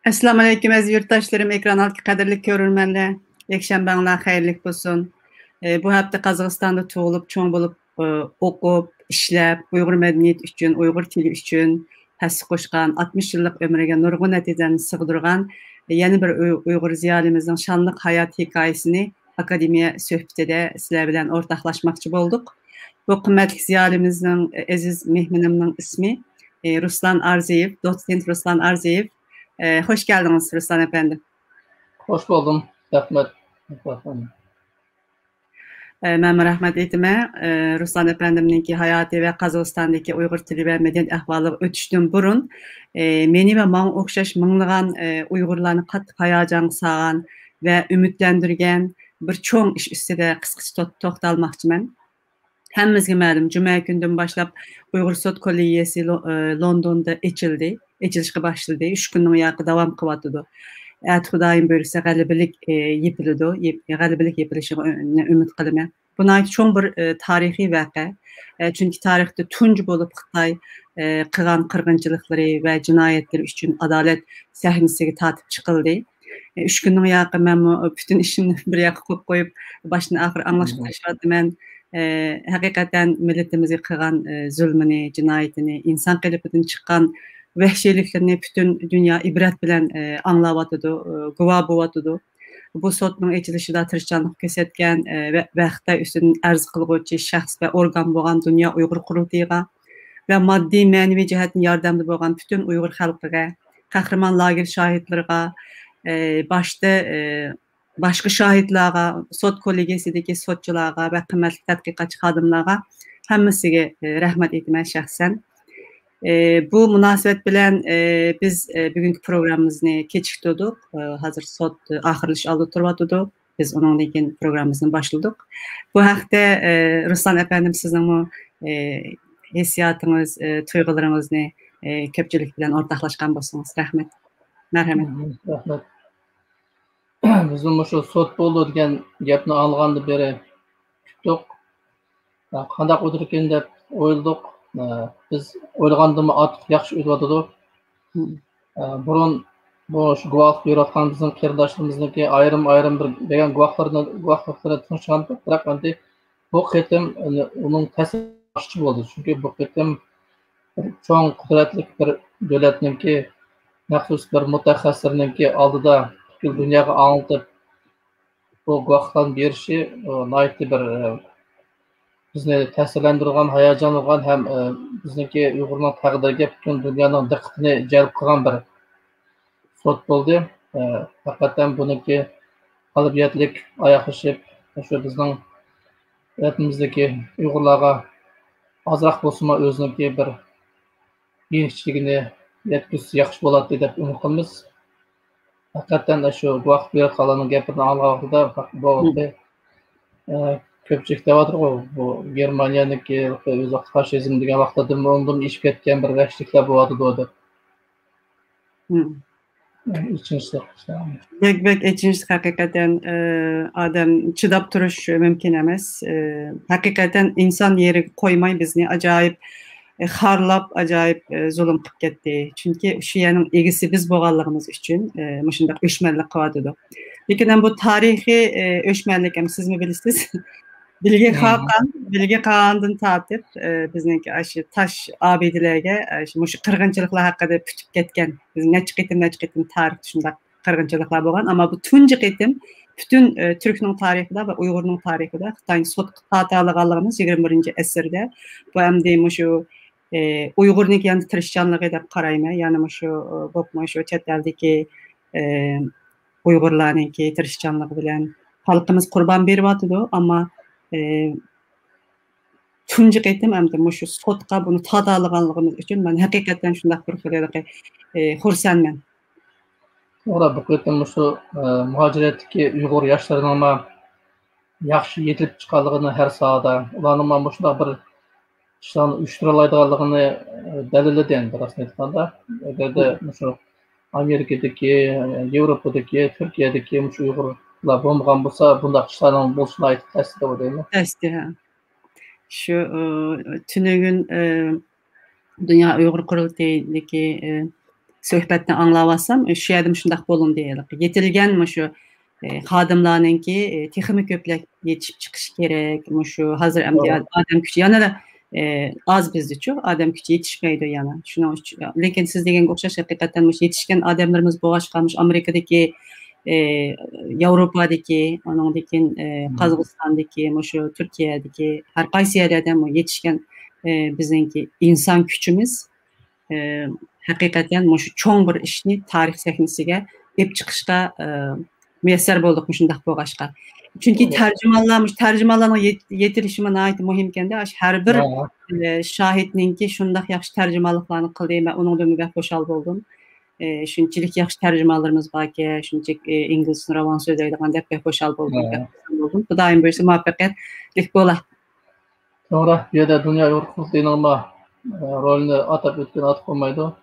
Assalamu alaykum aziz yurttaşlarım, ekran altı kadirli görürmenler. Ekşembanlar hayırlık olsun. Bu hafta Kazakstan'da tuğulup, çoğun bulup, okup, işlep, Uygur medeniyet üçün, Uygur tili üçün təssi qoşqan, 60 yıllık ömrüge nurgun neticəni sığdırgan yeni bir Uygur ziyalimizin şanlıq hayat hikayesini akademiya söhbetede sizler bilen ortaklaşmakçı bulduk. Bu kıymetli ziyalimizin aziz mehmanımın ismi Ruslan Arziyev, doçent Ruslan Arziyev. Hoş geldiniz Ruslan efendim. Hoş buldum. Rahmet. Ben rahmet etime. Ruslan efendimninki hayatı ve Kazakistan'daki Uygur tili ve medeniyet ahvalı ötüştün burun. Meni ve man okşaş mınlıgan Uygurlarını katı hayacan sağan ve ümitlendirgen bir çoğun iş üstede kıskısı toxtalmakçı. Hemmizge məlum, Cümə gündən başlap Uygur Sot Kollegiyası Londonda açıldı. Açılışqa başladı. 3 günün yağı davam qıvatıdı. Xudayın bölüksə qələbilik yepilidu. Qələbilik yepilişini ümid qılımə. Buna ait çoğun bir tarihi vəqə. Çünki tarixdə tunc olub Xitay qılan qırğınçılıqları və cinayətləri üçün adalet səhnəsiga tatib çıxıldı. 3 günün yağı mən bütün işimni bir yağı qoyub başına axır anlaşmışladım mən. Hakikaten milletimizi kıran zulmünü, cinayetini, insan kılıbından çıkan vəhşiliklerini bütün dünya ibret bilen anlavatıdı, güva buvatıdı. Bu sotun açılışı da tırışçanlık göstergen ve vəxtə üstün ərz qılğıcı şəxs ve organ boğan Dünya Uygur Qurultayıga ve maddi, mənevi cəhətin yardımcı boğan bütün Uygur xalqıga, qəhrəman lager şahitlərə, başqa şahitlərə, Sot Kollegiyasıdakı sotçularga ve kıymetli tədqiqatçı xadimlərə həmməsiga rəhmət etmə şəxsən. Bu münasebet bilen biz bugünkü programımızı keçikdirdik. Hazır sot ahırlış aldı turvatıdı. Biz onun için programımızın başladık. Bu haqda Ruslan efendim sizin bu hissiyatınız, tuyğularınızı köpçülük bilen ortaklaşkan bolsunuz. Rahmet. Merhamet. Rahmet. Bizim şu sot boldu degan gapni alğandan beri tuttuk. Qandaq o'tirgan deb o'yladik. Biz o'ylagandan ortiq yaxshi o'tadi. Burun bu guvoh berayotgan bizning qarindoshlarimizniki ayrim bir degan guvohlarni tunishgandik. Biroq endi bu qitim uning ta'siri bo'ldi. Chunki bu qitim cho'ng qudratli bir davlatniki maxsus bir mutaxassisniki oldida bütün dünyaya anlatıp bu guvohlarni berishi naytli bir bizni ta'sirlantirgan, hayajonlangan ham bizniki Uyg'urlar taqdiriga bütün dunyoning diqqatini jalb qilgan bir sot bo'ldi. Haqiqatan buniki qalbiyatlik oyoqlashib, shu bizning hayotimizdagi Uyg'urlarga ozroq bo'lsa o'ziniki bir yengilchiligini yetkazsa yaxshi bo'ladi deb umid qilamiz. Hakikaten de şu guvoh berayotganlarning gapini alg'og'ida bu ko'pchilik deyayotir bu Germaniyaniki o'zi faşizm degan vaqtda undan ishib ketgan bir vahshiyliklar bo'lyotdi deb. Bek echinchilik hakikaten adam chidab turish mumkin emas. Hakikaten inson yeri qo'ymay bizni ajoyib xarlab ajoyib zulm qilib ketdi. Chunki shu yerning egisi biz bo'lganligimiz uchun shunday o'chmanlik qilyotdi. Lekin bu tarixiy o'chmanlik ham siz mi bilasiz? Bilge Kağan'dan tatip bizniki aşı taş abidilerge şu qırğınçılıqlar haqida pütüp ketken. Biz neçə qitim tarix şunda qırğınçılıqlar bolğan, ama bu tuncu qitim bütün Türk'ün tarixində və Uyğur'un tarixində Xitayın sot tatalığalığımız 21-ci əsrdə bu həm deyim şu Uyğur'un yanı tırışçanlığı da qarayma, yani şu bopma şu çetəldəki Uyğurların ki tırışçanlığı bilen xalqımız qurban beriyotdu, amma tuncu qitim hem de şu sotqa bunu tadalığanlığımız üçün mən həqiqətən şundaq bir xilli xursandman. Ora bu qitim şu muhaciretdeki Uyğur yaşlarının ama yaxşı yetilib çıxanlığını hər sahada, ularning mana shunday bir ishlarni uyushtiroladiganligini dalilladi endi rostini aytganda. Agarda shu Amerikadagi, Yevropadagi, Turkiyadagi shu Uyg'urlar bo'lmagan bo'lsa, bunday ishlarning bo'lishini aytib tasdiq deyman. Tasdiq. Şu tünügün Dünya Uygur Kurultayı'ndaki söhbətni anlawatsam, şu yerdə şundaq bolun deyəlik. Yetilgan şu xadimlarınki texmi köplək yetişib çıxış gerek. Şu hazır adam gücü yana da az bizde çok adam gücü yetişmeydi yana. Şuna lekin siz degen oxşaş hakikaten yetişken adamlarımız boğaç kalmış Amerika'daki Avrupa'daki, onundaki Kazakistan'daki, şu Türkiye'deki her qaysi yerlerden yetişken bizimki insan küçümüz hakikaten şu çoğun bir işini tarih sahnesiga hep çıkışta müyesser bulduk şundaq boğaçqa. Çünkü tercümanlarning yetilişime ait muhimken de her bir şahitninki şundaq yaxşı tercümanlıklarını qildi ve onun dömüge hoşal buldum. Şunçilik yaxşı tercümanlarımız var ki, şunçilik İngiliz roman sözleydiğen dep hoşal buldum. Bu daim böylesi muvaffaqiyatlik bola. Sonra bir de dünya yoruluk dinama rolünü atıp ötken atıp olmaydı.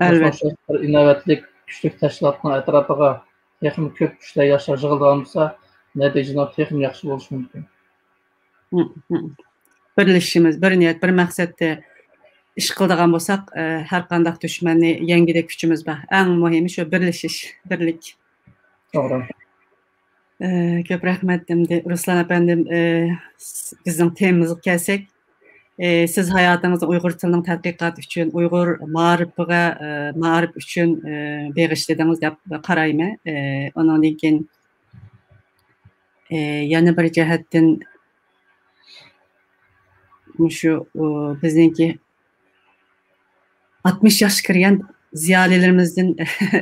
Elbette. İnovatlik güçlük təşkilatının etrafıga texmi köp güçler yaşar jığıldığımızda nəticədə texmi yaxşı boluş mümkün. Birleşimiz, bir niyet, bir məqsəddə iş qıldığan bolsaq, hər qandaq düşməni yengide gücümüz var. Ən mühimi şu birleşiş, birlik. Doğru. Köp rəhmət demdi. Ruslan efendim, bizim temamızı kelsek, siz hayatınızı Uyghur tilinin tədqiqat üçün, Uyghur maarif üçün bağışladınız dep qarayma. Onun için yana bir cəhətdən şu bizimki 60 yaş kirgan ziyolilarimizdan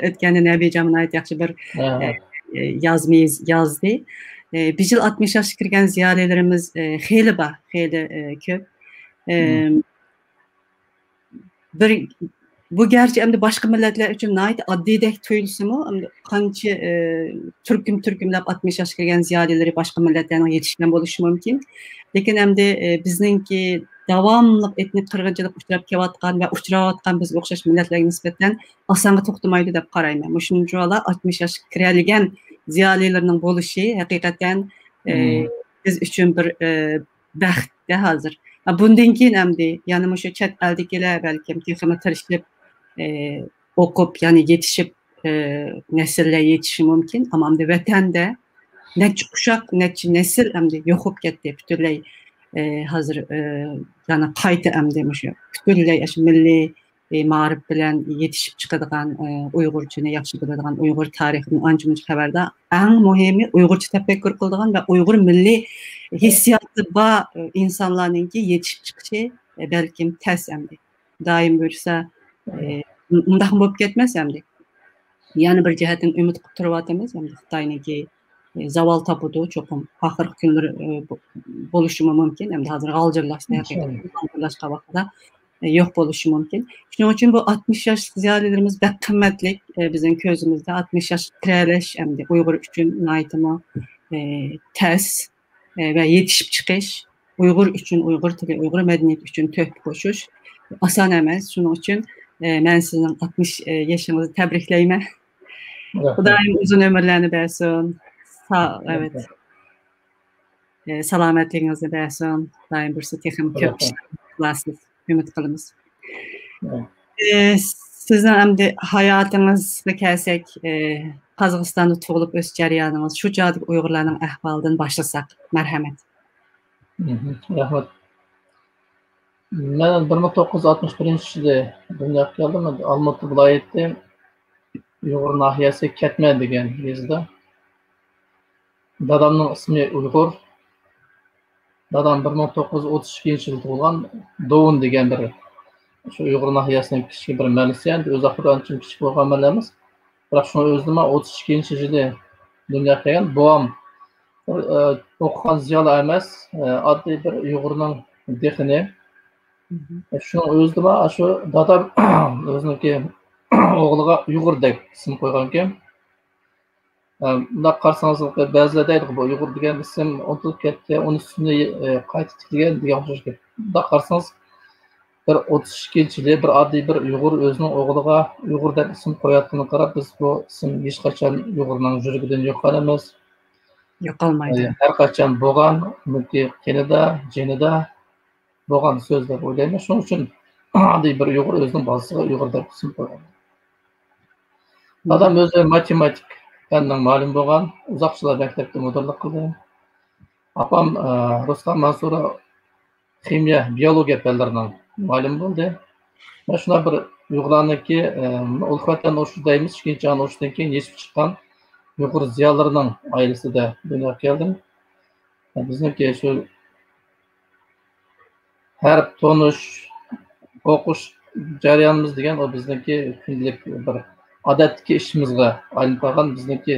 o'tgani Nabiy Jamil ait yaxshi bir yazdı. Bir yıl 60 yaş kirgan ziyolilarimiz xeyli bor, xeyli ko'p. Bu gerçi hem de başka milletler için ait addidek tuyulsumu, qancha türkümlab 60 yaş kirgan ziyolileri başka milletlerden yetişken boluşu mümkün. Lekin hem de bizninki davamlı etnik qirg'inchilik uchrab kelayotgan ve uchrayotgan biz o'xshash millatlarga nisbatan osonga to'xtamaydi deb qarayman. Shuncha 60 yosh kiradigan ziyolilarning bo'lishi haqiqatan biz uchun bir baxtda hozir. Bundan keyin hamda yani shu chet eldagilar balkim texmi tirishib o'qib, yani yetishib nesillar yetishi mumkin, ama hamda vatanda necha kuşak, necha nesil hamda yo'qib ketdi butunlay. Hazır yani qayta emdemiş bütünley milli maarif bilen yetişip çıkadigan Uyg'urchani yaxshi biladigan Uyg'ur tarixini ancha-muncha xabarda eng muhimi Uyg'urcha tafakkur qiladigan ve Uyg'ur milli hissiyatı ba insanlarninki yetişip çıkışı belkim tez emdi. Daim bo'lsa undaq bo'lib ketmas emdi. Yani bir jihatdan umid qilib turibotimiz emdi Xitoyniki zaval tabudu çokum ahir günler boluşumu mümkün. Hem de hazır qalcırlaştı, qalcırlaşqa vaxtida yok boluşu mümkün. Şunun için bu 60 yaş ziyolilerimiz bək qimmatlik bizim közümüzde 60 yaş tirələş hem de Uyğur üçün naytımı təs ve yetişip çıkış, Uyğur üçün, Uyğur tili, Uyğur mədəniyyət üçün töhfə qoşuş asan emas. Şunun için mən sizin 60 yaşınızı təbrikləyimə. Daim uzun ömürlərini bəsin. Evet. Salametliğinizi versin. Daim bursa texim köp işler ümit qilamiz. Sizin hem de hayatınızga kelsek, Qozog'istonda tug'ilib o'sish jarayoniniz, shu joydagi Uyg'urlarning ahvolidan boshlasak, marhamat. Rahmat. Men 1961-yilda dunyoga keldim. Olma-ota viloyati Uyg'ur nahiyasi Ketma degan yezda. Dadamның ismi Uyg'ur. Dadam 1932-yilda tug'ilgan, Dovun degan bir shu Uyg'ur nahiyasining kichik bir malisiyan, o'z ahvolidan kichik bo'lgan malamiz. Biroq shuni o'zim 32-yilda dunyoga kelgan. Bobom o'qigan ziyoli emas, oddiy bir Uyg'urning dehini. Shuni o'zim shu dadam o'ziniki o'g'liga Uyg'ur deb ism qo'ygan ekan. Bunda qarsanız ba'zilar deydi bu Uyg'ur degan ism unutulib ketdi, uni ustini qayta tikilgan degan o'xshash gap. Bunda qarsanız bir 32-yilda bir oddiy bir Uyg'ur o'zining o'g'liga Uyg'ur deb ism qo'yayotganini qarab, biz bu ism hech qachon Uyg'urning yurigidan yo'qolgan emas. Yo'qolmaydi. Har qachon bo'lgan, mulki qenida, jenida bo'lgan so'z deb o'ylayman. Shuning uchun oddiy bir Uyg'ur o'zining bolasiga Uyg'ur deb ism qo'ygan. Adam özü matematik fenning ma'lum bo'lgan, uzoq yillar maktabda mudirlik qildi. Apam Ruslan Mansura kimya, biologiya fanlarining ma'lum bo'ldi. Mana shuna bir Uyg'urlarniki ulfatdan o'shudaymiz, ikkinchi o'shdan keyin yetib chiqqan Uyg'ur ziyolilarining oilasida dunyoga keldim. Bizniki shu harf tonish, o'qish jarayonimiz degan o bizniki kundalik bir odatdagi ishimizga aylanib qolgan. Bizniki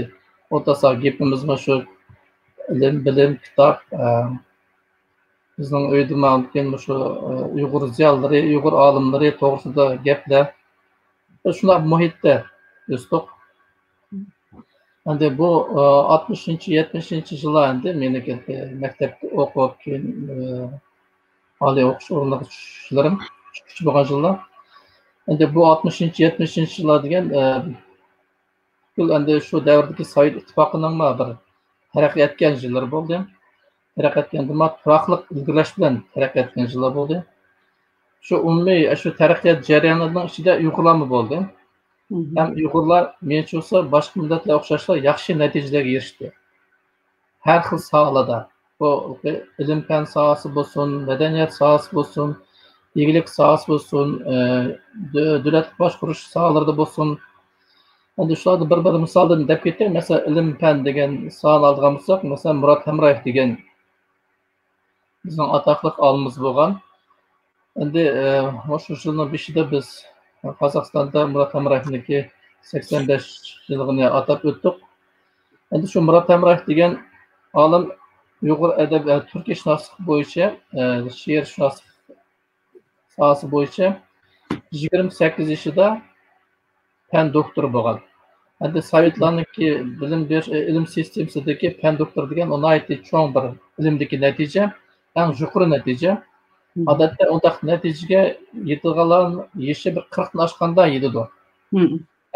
o'rtasoq gapimiz shu ilm, bilim, kitob. Bizning uyda ma'lum shu Uyg'ur ziyolilari, Uyg'ur olimlari to'g'risida gaplar. Shunday muhitda o'sdik. Endi bu 60-70 yillar endi meniki maktabda o'qib, keyin oliy o'qish o'rniga tushishlarim bo'lgan yillar. Endi bu 60-70 yillar degan endi shu davrdagi Sovet ittifoqining bir taraqqiy etgan yillari bo'ldi. Taraqqiy etgan turaqliq ilgirlash bilan taraqqiy etgan yillar bo'ldi. Shu umumiy shu taraqqiyot jarayonining ichida Uyg'urlarmi bo'ldi. Hem Uyg'urlar menimcha bo'lsa boshqa millatlarga o'xshashla yaxshi natijalarga erishdi. Har xil sohalarda. Bu ilm fan sohasi bo'lsin, madaniyat sohasi bo'lsin, egalik sohasi bo'lsin, davlat boshqarish sohalarida bo'lsin. Endi shularni bir misoldan deb ketay. Masalan, ilm fan degan sohani olgan bo'lsak, masalan, Murat Hamrayev degan bizning atoqli olimimiz bo'lgan. Endi o'sha yilning beshida biz Qozog'istonda Murat Hamrayevniki 85 yilini atab o'tdik. Endi shu Murat Hamrayev degan olim Uyg'ur adabiyot, turkishunoslik bo'yicha, she'rshunoslik sohasi bo'yicha 28 yoshida fan doktori bo'lgan. Endi Sovetlarniki bilim berish ilm sistemasidagi fan doktori degan nihoyatda cho'ng bir ilmdagi natija, eng yuqori natija. Odatda undaq natijaga yetilganlarning yashi bir 40 dan oshganda yetadi.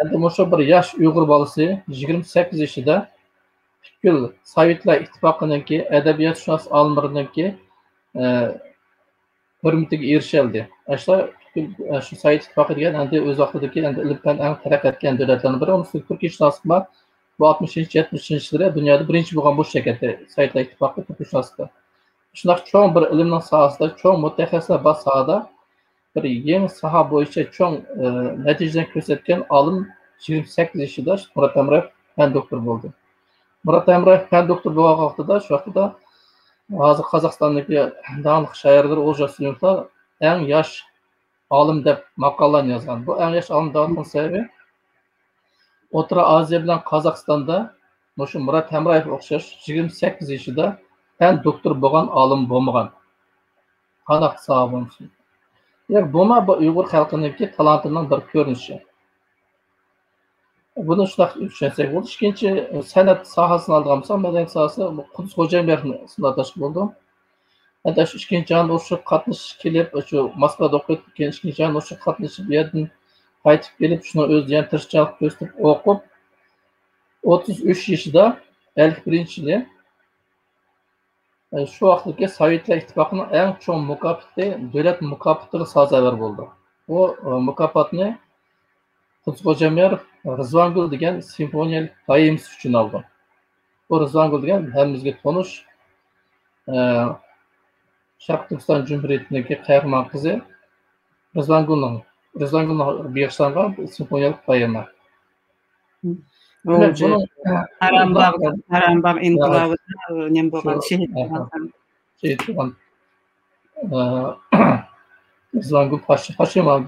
Endi o'sha bir yosh Uyg'ur bolasi 28 yoshida butkul Sovetlar ittifoqiningki adabiyotshunos olimlariningki hurmatiga erishildi. Shu Sovet ittifoqi degan endi o'z vaqtidagi endi ilm fan eng taraqqiy etgan davlatlarning biri. Uni turkishunoslikma bu 60-70-yillarda dunyoda birinchi bo'lgan bu shirkati Sovetlar ittifoqi turkishunoslikda. Shunaqa cho'ng bir ilmning sohasida, cho'ng mutaxassislar bor sohada bir yangi soha bo'yicha cho'ng natijalarni ko'rsatgan olim 28 yoshida Murat Hamrayev fan doktori bo'ldi. Murat Hamrayev fan doktori bo'lgan vaqtida, shu vaqtda hozir Qozog'istondagi davomli shoirlar O'lja Suyunov eng yosh olim deb maqolalarni yozgan. Bu eng yosh olim degan sababi O'rta Osiyo bilan Qozog'istonda shu Murat Hamrayev o'xshash 28 yoshida fan doktor bo'lgan olim bo'lmagan. Qanaq soha bo'lsin. Bo'lma bu Uyg'ur xalqining talantinin bir ko'rinishi. Buni shunday tushunsak bo'ldi. Ikkinchi san'at sohasini olgan bo'lsak, madaniyat sohasi Qudus Xo'jayevni sinatash bo'ldi. Endi shu ikkinchi jahon urushi qatnashib kelib, shu Moskvada o'qib, keyin ikkinchi jahon urushi qatnashib, bu yerdan qaytib kelib, shuni o'zi ham tirishchilik ko'rsatib o'qib, 33 yoshida 51-yili shu vaqtdagi Sovetlar ittifoqining eng cho'ng mukofoti davlat mukofotiga sazovor bo'ldi. Bu mukofotni Qudus Xo'jayev Rizvangul degan simfoniyalik poemasi uchun oldi. Bu Rizvangul degan hammamizga tanish Sharq Turkiston Jumhuriyatining qahramon qizi Rizvangulning bag'ishlangan simfoniyalik poema. Qarambaq inqilobida nem bo'lgan shahid bo'lgan. Rizvangul Hashimov.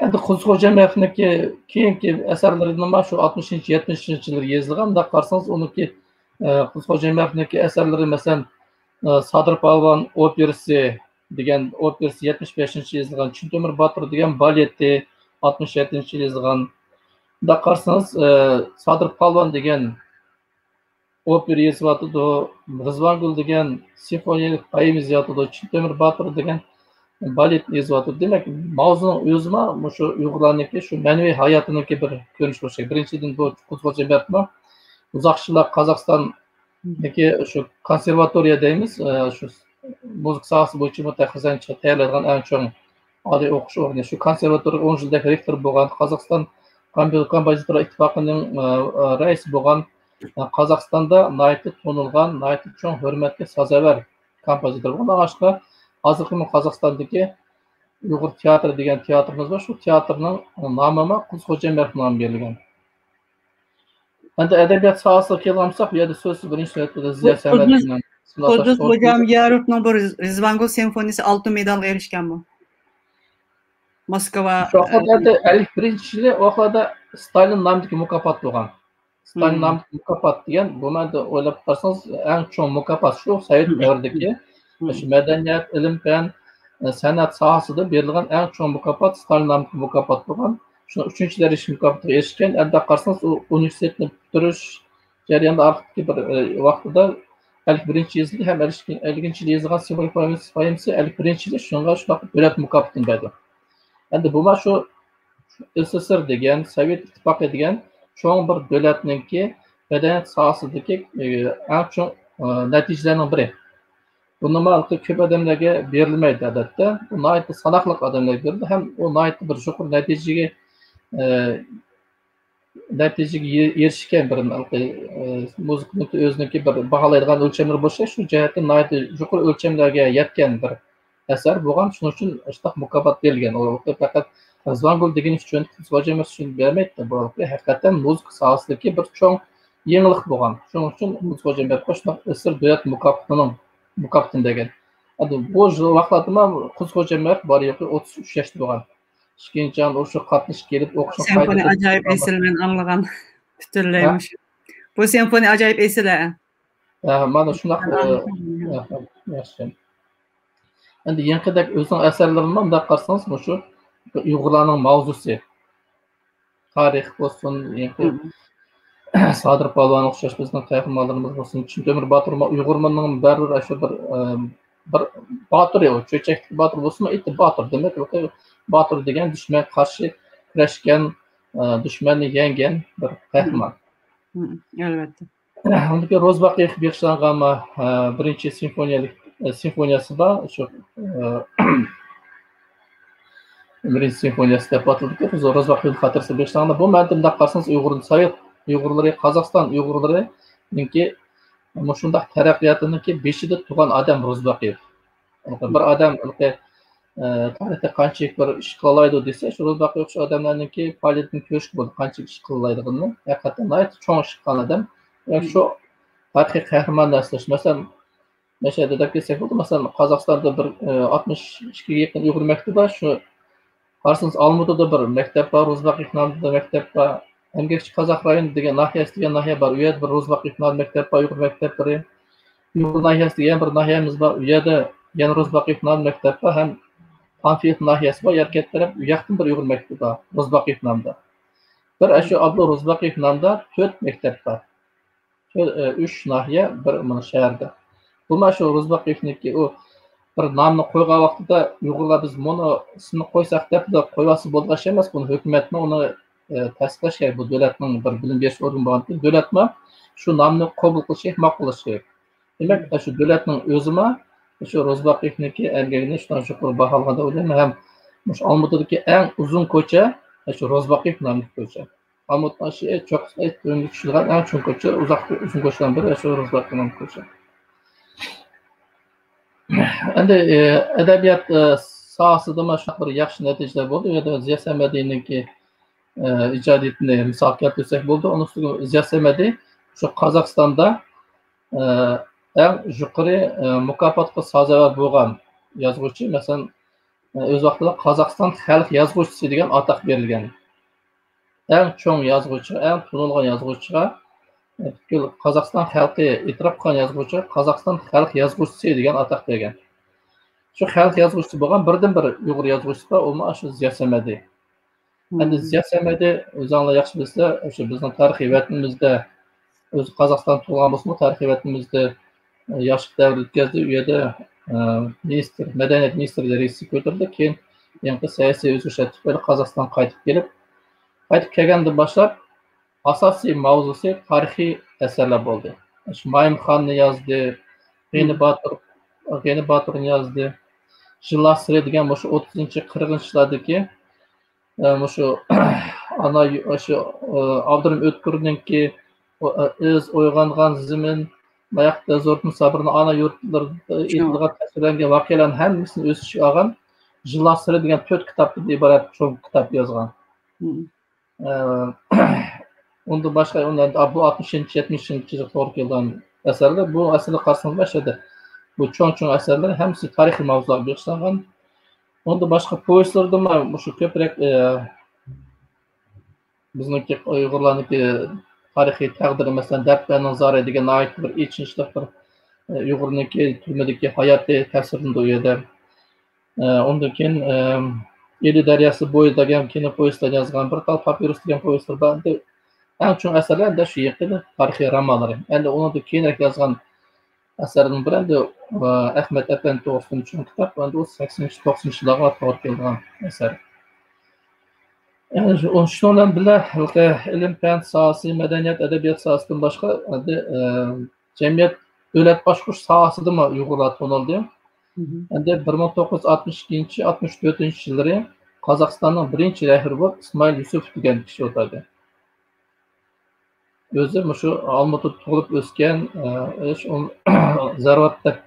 Endi Qudus Xo'jayevniki keyingi asarlaridan shu 60-70-yillar yozilgan. Unda qarasangiz uniki Qudus Xo'jayevniki asarlari masalan Sadir Palvon operasi degan operasi 75-yilda yozilgan, Chintomir Botir degan baleti 67-yilda yozilgan. Unda qarasangiz Sadir Palvon degan opera yoziladi, Rizvangul degan simfoniyalik poema yoziladi, Chintomir Botir degan balet yoziladi. Demak, mavzuning o'zima shu Uyg'urlarniki shu ma'naviy hayotiniki bir ko'rinish bo'lsa. Birinchidan bu Qudus Xo'jayevni uzoq yillar Qozog'istondagi shu konservatoriya deymiz, shu muzika sohasi bo'yicha mutaxassislar tayyorlaydigan eng cho'ng Ali okuş ornu, şu konservatoriya 10 yılda rektor bo'lgan, Qozog'iston Kompozitörlar ittifoqining raisi bo'lgan, Qozog'istonda naytli to'nilgan, naytli cho'ng hurmatga sazovor kompozitor bo'lgan. Boshqa hozirgi Qozog'istondagi Uyg'ur teatri degan teatrimiz bor. Shu teatrning nomi Quzxo'jayev nomi berilgan. Endi adabiyot sohasiga kelgansak, bu yerda so'z birinchi navbatda Ziya Samet bilan Qudus Xo'jayerovning bir Rizvangul simfoniyasi oltin medalga erishgan bu. Moskva. Shohlarda 51-yili oxirida Stalin nomidagi mukofot bo'lgan. Stalin nomidagi mukofot degan, bu menda o'ylab qarsangiz, eng cho'ng mukofot shu Sovet davridagi shu madaniyat, ilm, fan, san'at sohasida berilgan eng cho'ng mukofot Stalin nomidagi mukofot bo'lgan. Shuni 3-daraja mukofotiga erishgan. Endi qarsangiz, u universitetni bitirish jarayonida orqadagi bir vaqtida 51-yilda ham 50-yilda yozilgan simfonik poemasi 51-yilda shunga shunaqa davlat mukofotini berdi. Endi bu shu SSR degan, Sovet ittifoqi degan cho'ng bir davlatningki madaniyat sohasidagi eng cho'ng natijalarning biri. Bu nima ko'p odamlarga berilmaydi odatda. Bu nihoyatda sanoqli odamlarga berildi. Ham u nihoyatda bir yuqori natijaga erishgan bir muzikani o'ziniki bir baholaydigan o'lchamlar bo'lsa, shu jihatdan nihoyatda yuqori o'lchamlarga yetgan bir asar bo'lgan. Shuning uchun shunaqa mukofot berilgan. U faqat Rizvangul degan uchun, Xo'jayev uchun bermaydi. Bu haqiqatan muzika sohasidagi bir cho'ng yangilik bo'lgan. Shuning uchun Xo'jayev qo'shnoq asr davlat mukofotini degan. Endi bu vaqtda Xo'jayev bor yo'q 33 yoshda bo'lgan. Ishkencan o'sha qatnashib kelib o'qishni Senfoniya ajoyib esilmen anlagan butunlaymış. Bu senfoniya ajoyib esila. Mana shunaqa yaxshi. Endi yanqidagi o'zining asarlarini bunday qarasangiz, shu Uyg'urlarning mavzusi, tarix bo'lsin, Sadir Polvon o'xshash bizning qahramonlarimiz bo'lsin, Temur Botir Uyg'urlarning baribir shu bir botir, cho'chakli botir bo'lsin, itti botir demak, botir degan dushman qarshi kurashgan, dushmanni yenggan bir qahramon. Albatta. Undagi Ro'zbaqiyga bag'ishlangan birinchi simfoniyasi bor. Shu birinchi simfoniyasi deb ataladi. Ro'zbaqiyning xotirasiga bag'ishlangan. Bu ma'noda qarsangiz Sovet Uyg'urlari, Qozog'iston Uyg'urlarininki shunday taraqqiyotininki beshida tug'an odam Ro'zbaqiyev. Bir odam tarixda qanchalik bir ish qilaydi desa, shu Ro'zbaqiyev o'xshash odamlarninki faoliyatini ko'rish bo'ldi, qanchalik ish qilaydiganini. Haqiqatan cho'ng ish qilgan odam. Shu tarixiy qahramonlar islash. Masalan, Mashhadda kelsak bo'ldi. Masalan, Qozog'istonda bir 62 ga yaqin Uyg'ur maktabi bor. Shu qarsangiz Olmaotada bir maktab bor, Ro'zbaqiyev nomida maktab bor. Emgakchi Qozoq rayoni degan nahiyasi degan nahiya bor. U yerda bir Ro'zbaqiyev nomida maktab bor, Uyg'ur maktablari. Uyg'ur nahiyasida yana bir nahiyamiz bor. U yerda yana Ro'zbaqiyev nomida maktab bor, ham Panfiyat nahiyasi bor. Yarkat taraf u yoqdan bir Uyg'ur maktabi bor, Ro'zbaqiyev nomida. Bir shu Abdu Ro'zbaqiyev nomida 4 maktab bor. 3 nahiya bir shaharda. Bu shu Ro'zbaqiyevniki u bir nomni qo'ygan vaqtida Uyg'urlar biz buni ismini qo'ysak deb qo'yasi bo'lgan emas. Buni hukumatni uni tasdiqlash kerak. Bu davlatning bir bilim berish organi bo'lgan. Davlatma shu nomni qabul qilish, ma'qullash kerak. Demak, shu davlatning o'zima shu Ro'zbaqiyevniki ergagini shundan yuqori baholaganda o'ylayman. Ham shu Olmaotadagi eng uzun ko'cha shu Ro'zbaqiyev nomli ko'cha. Olmaotada cho'q tushilgan eng cho'ng ko'cha, uzun ko'chadan biri shu Ro'zbaqiyev nomli ko'cha. Endi adabiyot sohasida mana shunaqa bir yaxshi natijalar bo'ldi. U yerda Ziya Samadiyninki ijodiyatini misol keltirsak bo'ldi. Uni ustiga Ziya Samadiy shu Qozog'istonda eng yuqori mukofotga sazovor bo'lgan yozuvchi. Masalan, o'z vaqtida Qozog'iston xalq yozuvchisi degan ataq berilgan. Eng cho'ng yozuvchi, eng tanilgan yozuvchiga Qozog'iston xalqi e'tirof qilgan yozuvchi Qozog'iston xalq yozuvchisi degan ataq bergan. Shu xalq yozuvchisi bo'lgan birdan-bir Uyg'ur yozuvchisi bor, u shu Ziya Samadiy. Endi Ziya Samadiy o'zingizlar yaxshi bilsizlar, o'sha bizning tarixiy vatanimizda o'zi Qozog'iston tug'ilgan bo'lsa, tarixiy vatanimizda yoshlik davri o'tkazdi. U yerda madaniyat ministri darajasiga ko'tarildi. Keyin yangi siyosiy o'zgarishlar tufayli Qozog'iston qaytib kelgandan boshlab asosiy mavzusi tarixiy asarlar bo'ldi. Shu Mayimxonni yozdi, G'ani Boturni yozdi, Yıllar süredigen bu şu 30-40 yıllardaki şu ana şu Abdurrahim Ötkür'nünki öz oygangan zimin bayakta Zortun Sabr'ın ana yurtlarda itilgat tasvirlengen vakiyaların hemmisini öz içi algan Yıllar süredigen 4 kitaptan ibaret çok kitap yazgan. Onda başka ondan bu 60-70 yıldan eserler bu eserler karşısında başladı. Bu çoğun eserler hemsi tarihi mavzular başlangan. Onda başka povestlarda mı şu köprek bizniki Uygurlarniki tarihi taqdiri mesela Dertbenin Zara degan ait bir içinçlik bir Uygurniki türmedeki hayatı təsirinde uyuyor. Ondan keyin Eli Deryası boyu degan kino povestlar yazgan bir tal papirus degan povestlar var. En çok eserler de şu yakın tarihi romanları. Yani onu da keyinrek yazgan eserinin biri de Ahmet Efendi Toğrus'un üçün kitap. Yani o 80-90 yıllara to'g'ri kelgan eser. Yani şundan bile ilim, fen sahası, medeniyet, edebiyat sahasından başka cemiyet devlet başkuruş sahası da mı Uygurlar tonaldı? Yani 1962-64 yılları Kazakistan'ın birinci rehberi var İsmail Yusuf degan kişi otadı. Özü şu Almatıda tug'ilib o'sgan, Zarvatda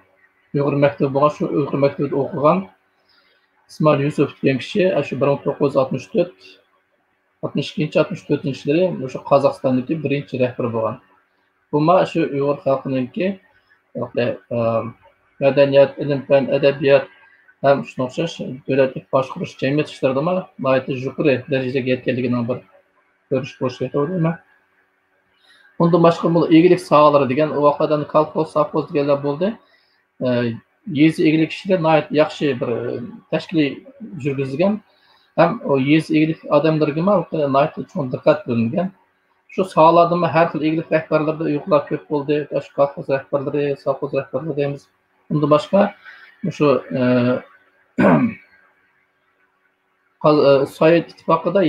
Uyg'ur maktabi bo'lgan, shu Uyg'ur maktabida o'qigan İsmail Yusuf degan kishi shu 1962-64 yilları shu Qozog'istondagi birinchi rahbar bo'lgan. Bu shu Uyg'ur xalqininki madaniyat, ilm, fan, adabiyot ham shunga o'xshash davlatlik boshqarish jamiyat ishlarida nihoyatda yuqori darajaga yetganligining bir ko'rish bo'lishi aytaveraman. Ondan başka bu ilgilik sahaları degan o vaqtdan kolxoz, sovxoz deganlar bo'ldi. Yezi ilgilik ishida nihoyat yaxshi bir tashkiliy yurgizilgan. Hem o yezi ilgilik odamlarga nihoyat cho'ng diqqat qilingan. Shu sahalarda har xil ilgilik rahbarlarida Uyg'urlar ko'p bo'ldi. Shu kolxoz rahbarlari, sovxoz rahbarlari deymiz. Undan boshqa shu Sovet ittifoqida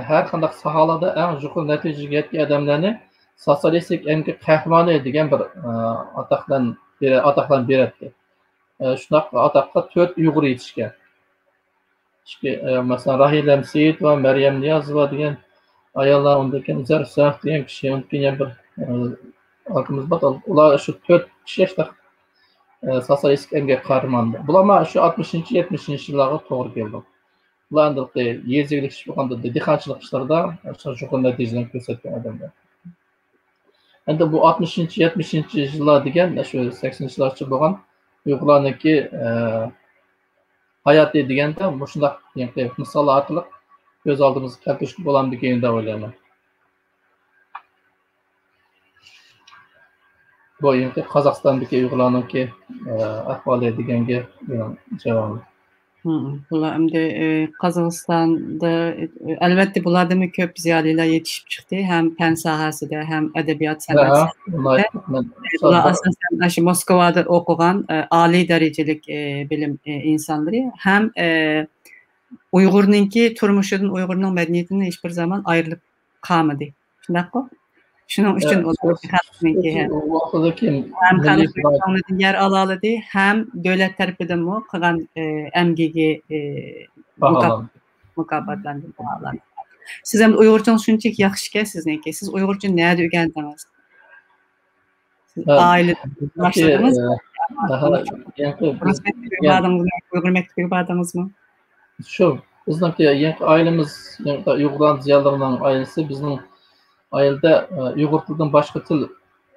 har qanday sahalarda eng yuqori natijaga yetgan odamlarni sotsialistik emgak qahramoni degan bir atoqdan beradi. Shunaqa atoqqa 4 Uyg'ur yetishgan. Masalan, Rahila Mseyitova, Maryam Niyozova degan ayollar, undan keyin Zar Saf degan kishi, undan keyin bir halkımız bor. Ular shu 4 kishi sotsialistik emgak qahramoni. Bular shu 60-70 yillarga to'g'ri keldi. Ular yezilik ish bo'lganda, dehqonchilik ishlarida yuqori natijalarni ko'rsatgan odamlar. Endi bu 60-70 yillar degan shu 80-yillarcha bo'lgan Uyg'urlarniki hayoti deganda shunday misollar orqali ko'z oldimizga keltirishga bo'ladimi deb o'ylayman. Bu endi Qozog'istondagi Uyg'urlarniki ahvoli deganga javob. Bular endi Qozog'istonda albatta bulardami ko'p ziyolilar yetishib chiqdi, ham fan sohasida, ham adabiyot san'at. Bular asosan shu Moskvada o'qigan oliy darajalik bilim insonlari, ham Uyg'urninki turmushidan, Uyg'urning madaniyatidan hech bir zaman ayrilib qolmadi. Shundaqmi? Shuning uchun hem yer alaladı, hem devlet tarafidan qilgan emgigi mukofotlandı. Siz ham Uyg'urchangiz shunchaki yaxshi-ki sizniki. Siz Uyg'urcha nada o'rgandingiz? Siz oila boshladingiz? Uyg'ur maktabiga bordingizmi? Shu, bizniki ailamiz Uyg'urlar ziyolarining ailasi, bizning ailada Uyg'ur tilidan boshqa til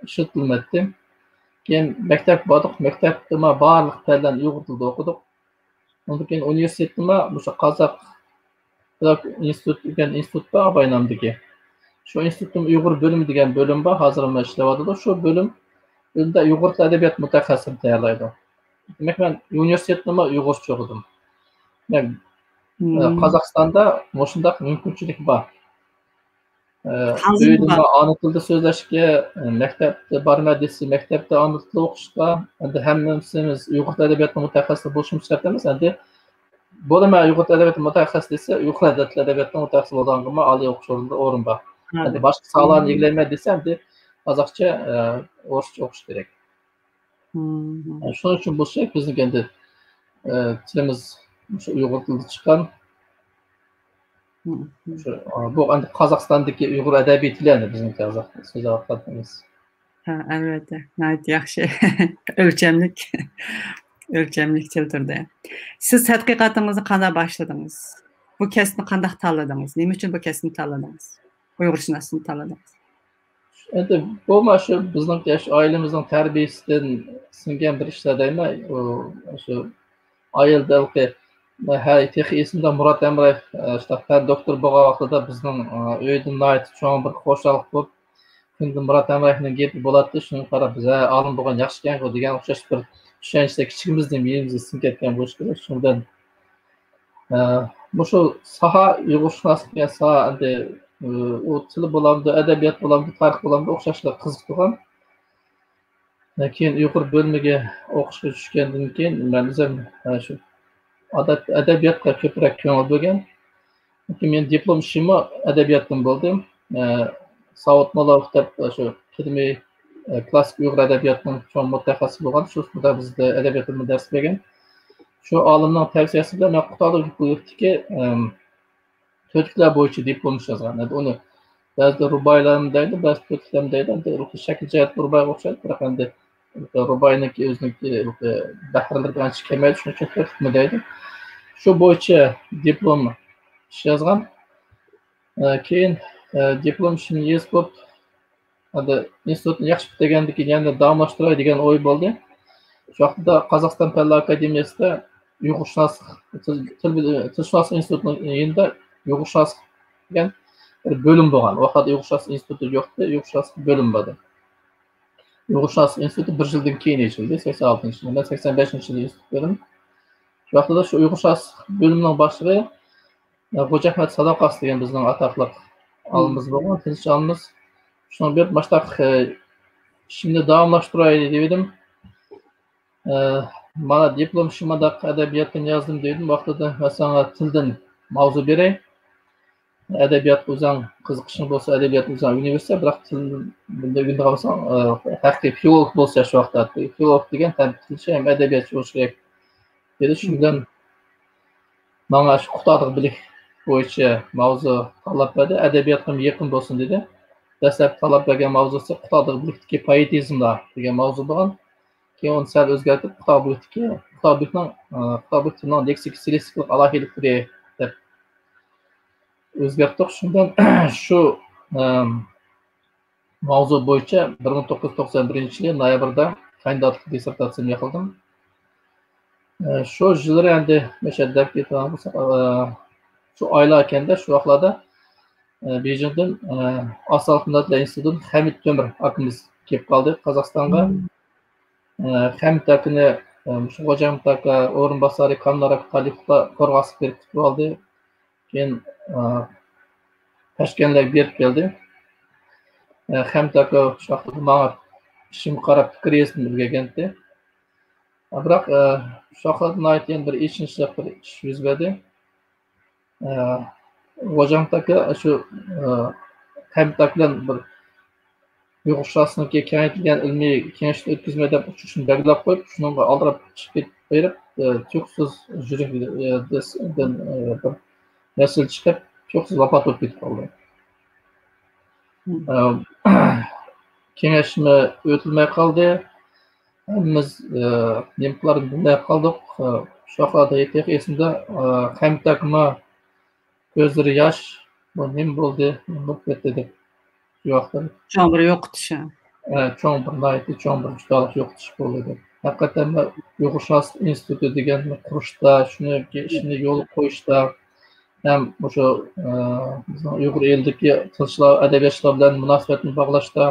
ishlatilmaydi. Keyin maktab bordik, maktabda barliq fanlarni Uyg'ur tilida o'qidik. Undan keyin universitetda o'sha Qozoq institut degan institut bor Abaynamdagi. Shu institutning Uyg'ur bo'limi degan bo'lim bor, hozir ham ishlayotadi. Shu bo'limda Uyg'ur tili adabiyot mutaxassisini tayyorlaydi. Demak, men universitetda Uyg'urcha o'qidim. Qozog'istonda shunday mumkinchilik bor. Uyda ana tilda so'zlashga, maktabda borma desa, maktabda ana tilda o'qishga, endi hammamiz Uyg'ur adabiyoti mutaxassisi bo'lishimiz shart emas. Endi bo'lma Uyg'ur adabiyoti mutaxassisi desa, Uyg'ur adabiyoti mutaxassisi bo'lganga oliy o'qish o'rin bor. Endi boshqa sohalarni eglayman desa, endi qozoqcha, o'rischa o'qish kerak. Shuning uchun bo'lsa, bizniki endi tilimiz şu Uyg'ur tilida chiqqan. Bu endi Qozog'istondagi Uyg'ur adabiy tili endi bizniki hozir so'z avqatimiz. Ha, albatta. Nihoyat yaxshi. O'lchamlik. O'lchamlik tildirdi. Siz tadqiqotingizni qanday boshladingiz? Bu kasbni qanday tanladingiz? Nima uchun bu kasbni tanladingiz? Uyg'urshunoslikni tanladingiz. Endi bu shu bizning oilamizning tarbiyasidan singan bir ishlar deyman. Shu ayildagi texi esimda Murat Emreyev işte doktor bo'lgan vaqtida bizning uydan cho'ng bir xo'shalik bo'lib, endi Murat Emreyevning gapi bo'ladi, shuni qarab biz olim bo'lgan yaxshi ekan degan o'xshash bir ishonchda kichigimizdan miyamizga singib ketgan bo'lish kerak. Shundan shu soha Uyg'urshunoslik soha endi u til bo'lamdi, adabiyot bo'lamdi, tarix bo'lamdi o'xshashlar qiziqtirgan. Keyin Uyg'ur bo'limiga o'qishga tushgandan keyin men o'zim shu adabiyotga ko'proq ko'ngil bo'lgan. Men diplom ishimni adabiyotdan bo'ldim. Savod Mo'lov deb shu ilmiy klassik Uyg'ur adabiyotining cho'ng mutaxassisi bo'lgan. Shu bizda adabiyot ilmi dars bergan. Shu olimning tavsiyasi bilan men Qutadagi to'rtliklar bo'yicha diplom yozgan. Uni ba'zi ruboylarni deydi, ba'zi to'rtliklarni deydi. Shakl jihatdan ruboyga o'xshaydi, biroq endi ruboyniki o'ziniki bahrlardan ancha kamaydi, shuning uchun to'rtlikmi deydi. Shu bo'yicha diplom yozgan. Keyin diplom ishini yozib, endi institutni yaxshi bitirgandan keyin yana davomlashtiray degan o'y bo'ldi. Shu vaqtda Qozog'iston Fanlar akademiyasida Tilshunoslik institutining yanında Uyg'urshunoslik degan bir bo'lim bo'lgan. U vaqtda Uyg'urshunoslik instituti yo'qdi, Uyg'urshunoslik bo'lim bo'ldi. Uyg'urshunoslik instituti 1 yildan keyin ochildi, 86-yilda. Men 85-yilda institut bo'ldim. Shu vaqtda shu Uyg'urshunoslik bo'limining boshlig'i Xo'jahmad Sadoqov degan bizning atoqli olimimiz bo'lgan, tinch olimimiz. Shuni berib mashtaq ishimni davomlashtiray dedim. Mana diplom ishimda adabiyotdan yozdim dedim. Vaqtida masalan tildan mavzu beray. Adabiyot o'zing qiziqishing bo'lsa, adabiyot o'zing universitet, biroq tilda bo'lsa, haqiqiy filolog bo'lsa shu vaqtda. Filolog degan ham tilchi ham adabiyotchi bo'lish kerak dedi. Shundan mana shu Qutadagi bilik bo'yicha mavzu tanlab berdi. Adabiyotga yaqin bo'lsin dedi. Dastlab talab bergan mavzusi Qutadagi bilikdagi poetizmlar degan mavzu bo'lgan. Keyin uni sal o'zgartirib Qutadagi leksik stilistik alohidliklari deb o'zgartirdik. Shundan shu mavzu bo'yicha 1991-yil noyabrda kandidatlik dissertatsiyamni yozdim. Shu yillar endi mashaddak shu oylar ekanda shu vaqtlarda Beijingdan Asal Hunarlar institutidan Hamid Temir akamiz kelib qoldi Qozog'istonga. Hamid akani shu Xo'jahmid aka o'rinbosari Kamnarak Xalifqa qo'rg'osib berib oldi. Keyin Toshkentga berib keldi. Hamid aka shu vaqtda menga ishimga qarab fikr o'rgandi. Biroq shu vaqtda yana bir eshitishli bir ish yuz berdi. Xo'jahmid aka shu Hamid aka bilan bir Uyg'urshunoslikka kengaytirilgan ilmiy kengashni o'tkazma deb uchishni belgilab qo'yib, shunga oldirib chiqib berib, cho'qsiz jurikdan bir nasl chiqib, cho'qsiz vafot bo'lib ketib qoldi. Kengashni o'tilmay qoldi. Biz nimlarni bilmay qoldik. Shu vaqtda esimda Hamid akama ko'zlari yosh, bu nim bo'ldi, nima ketdi deb yo'qdir. Cho'ng bir yo'qotish. Cho'ng bir judolik yo'qotish bo'ldi. Haqiqatan Uyg'urshunoslik instituti deganni qurishda, shuni ishini yo'l qo'yishda ham o'sha Uyg'ur elidagi tilchilar, adabiyotchilar bilan munosabatni bog'lashda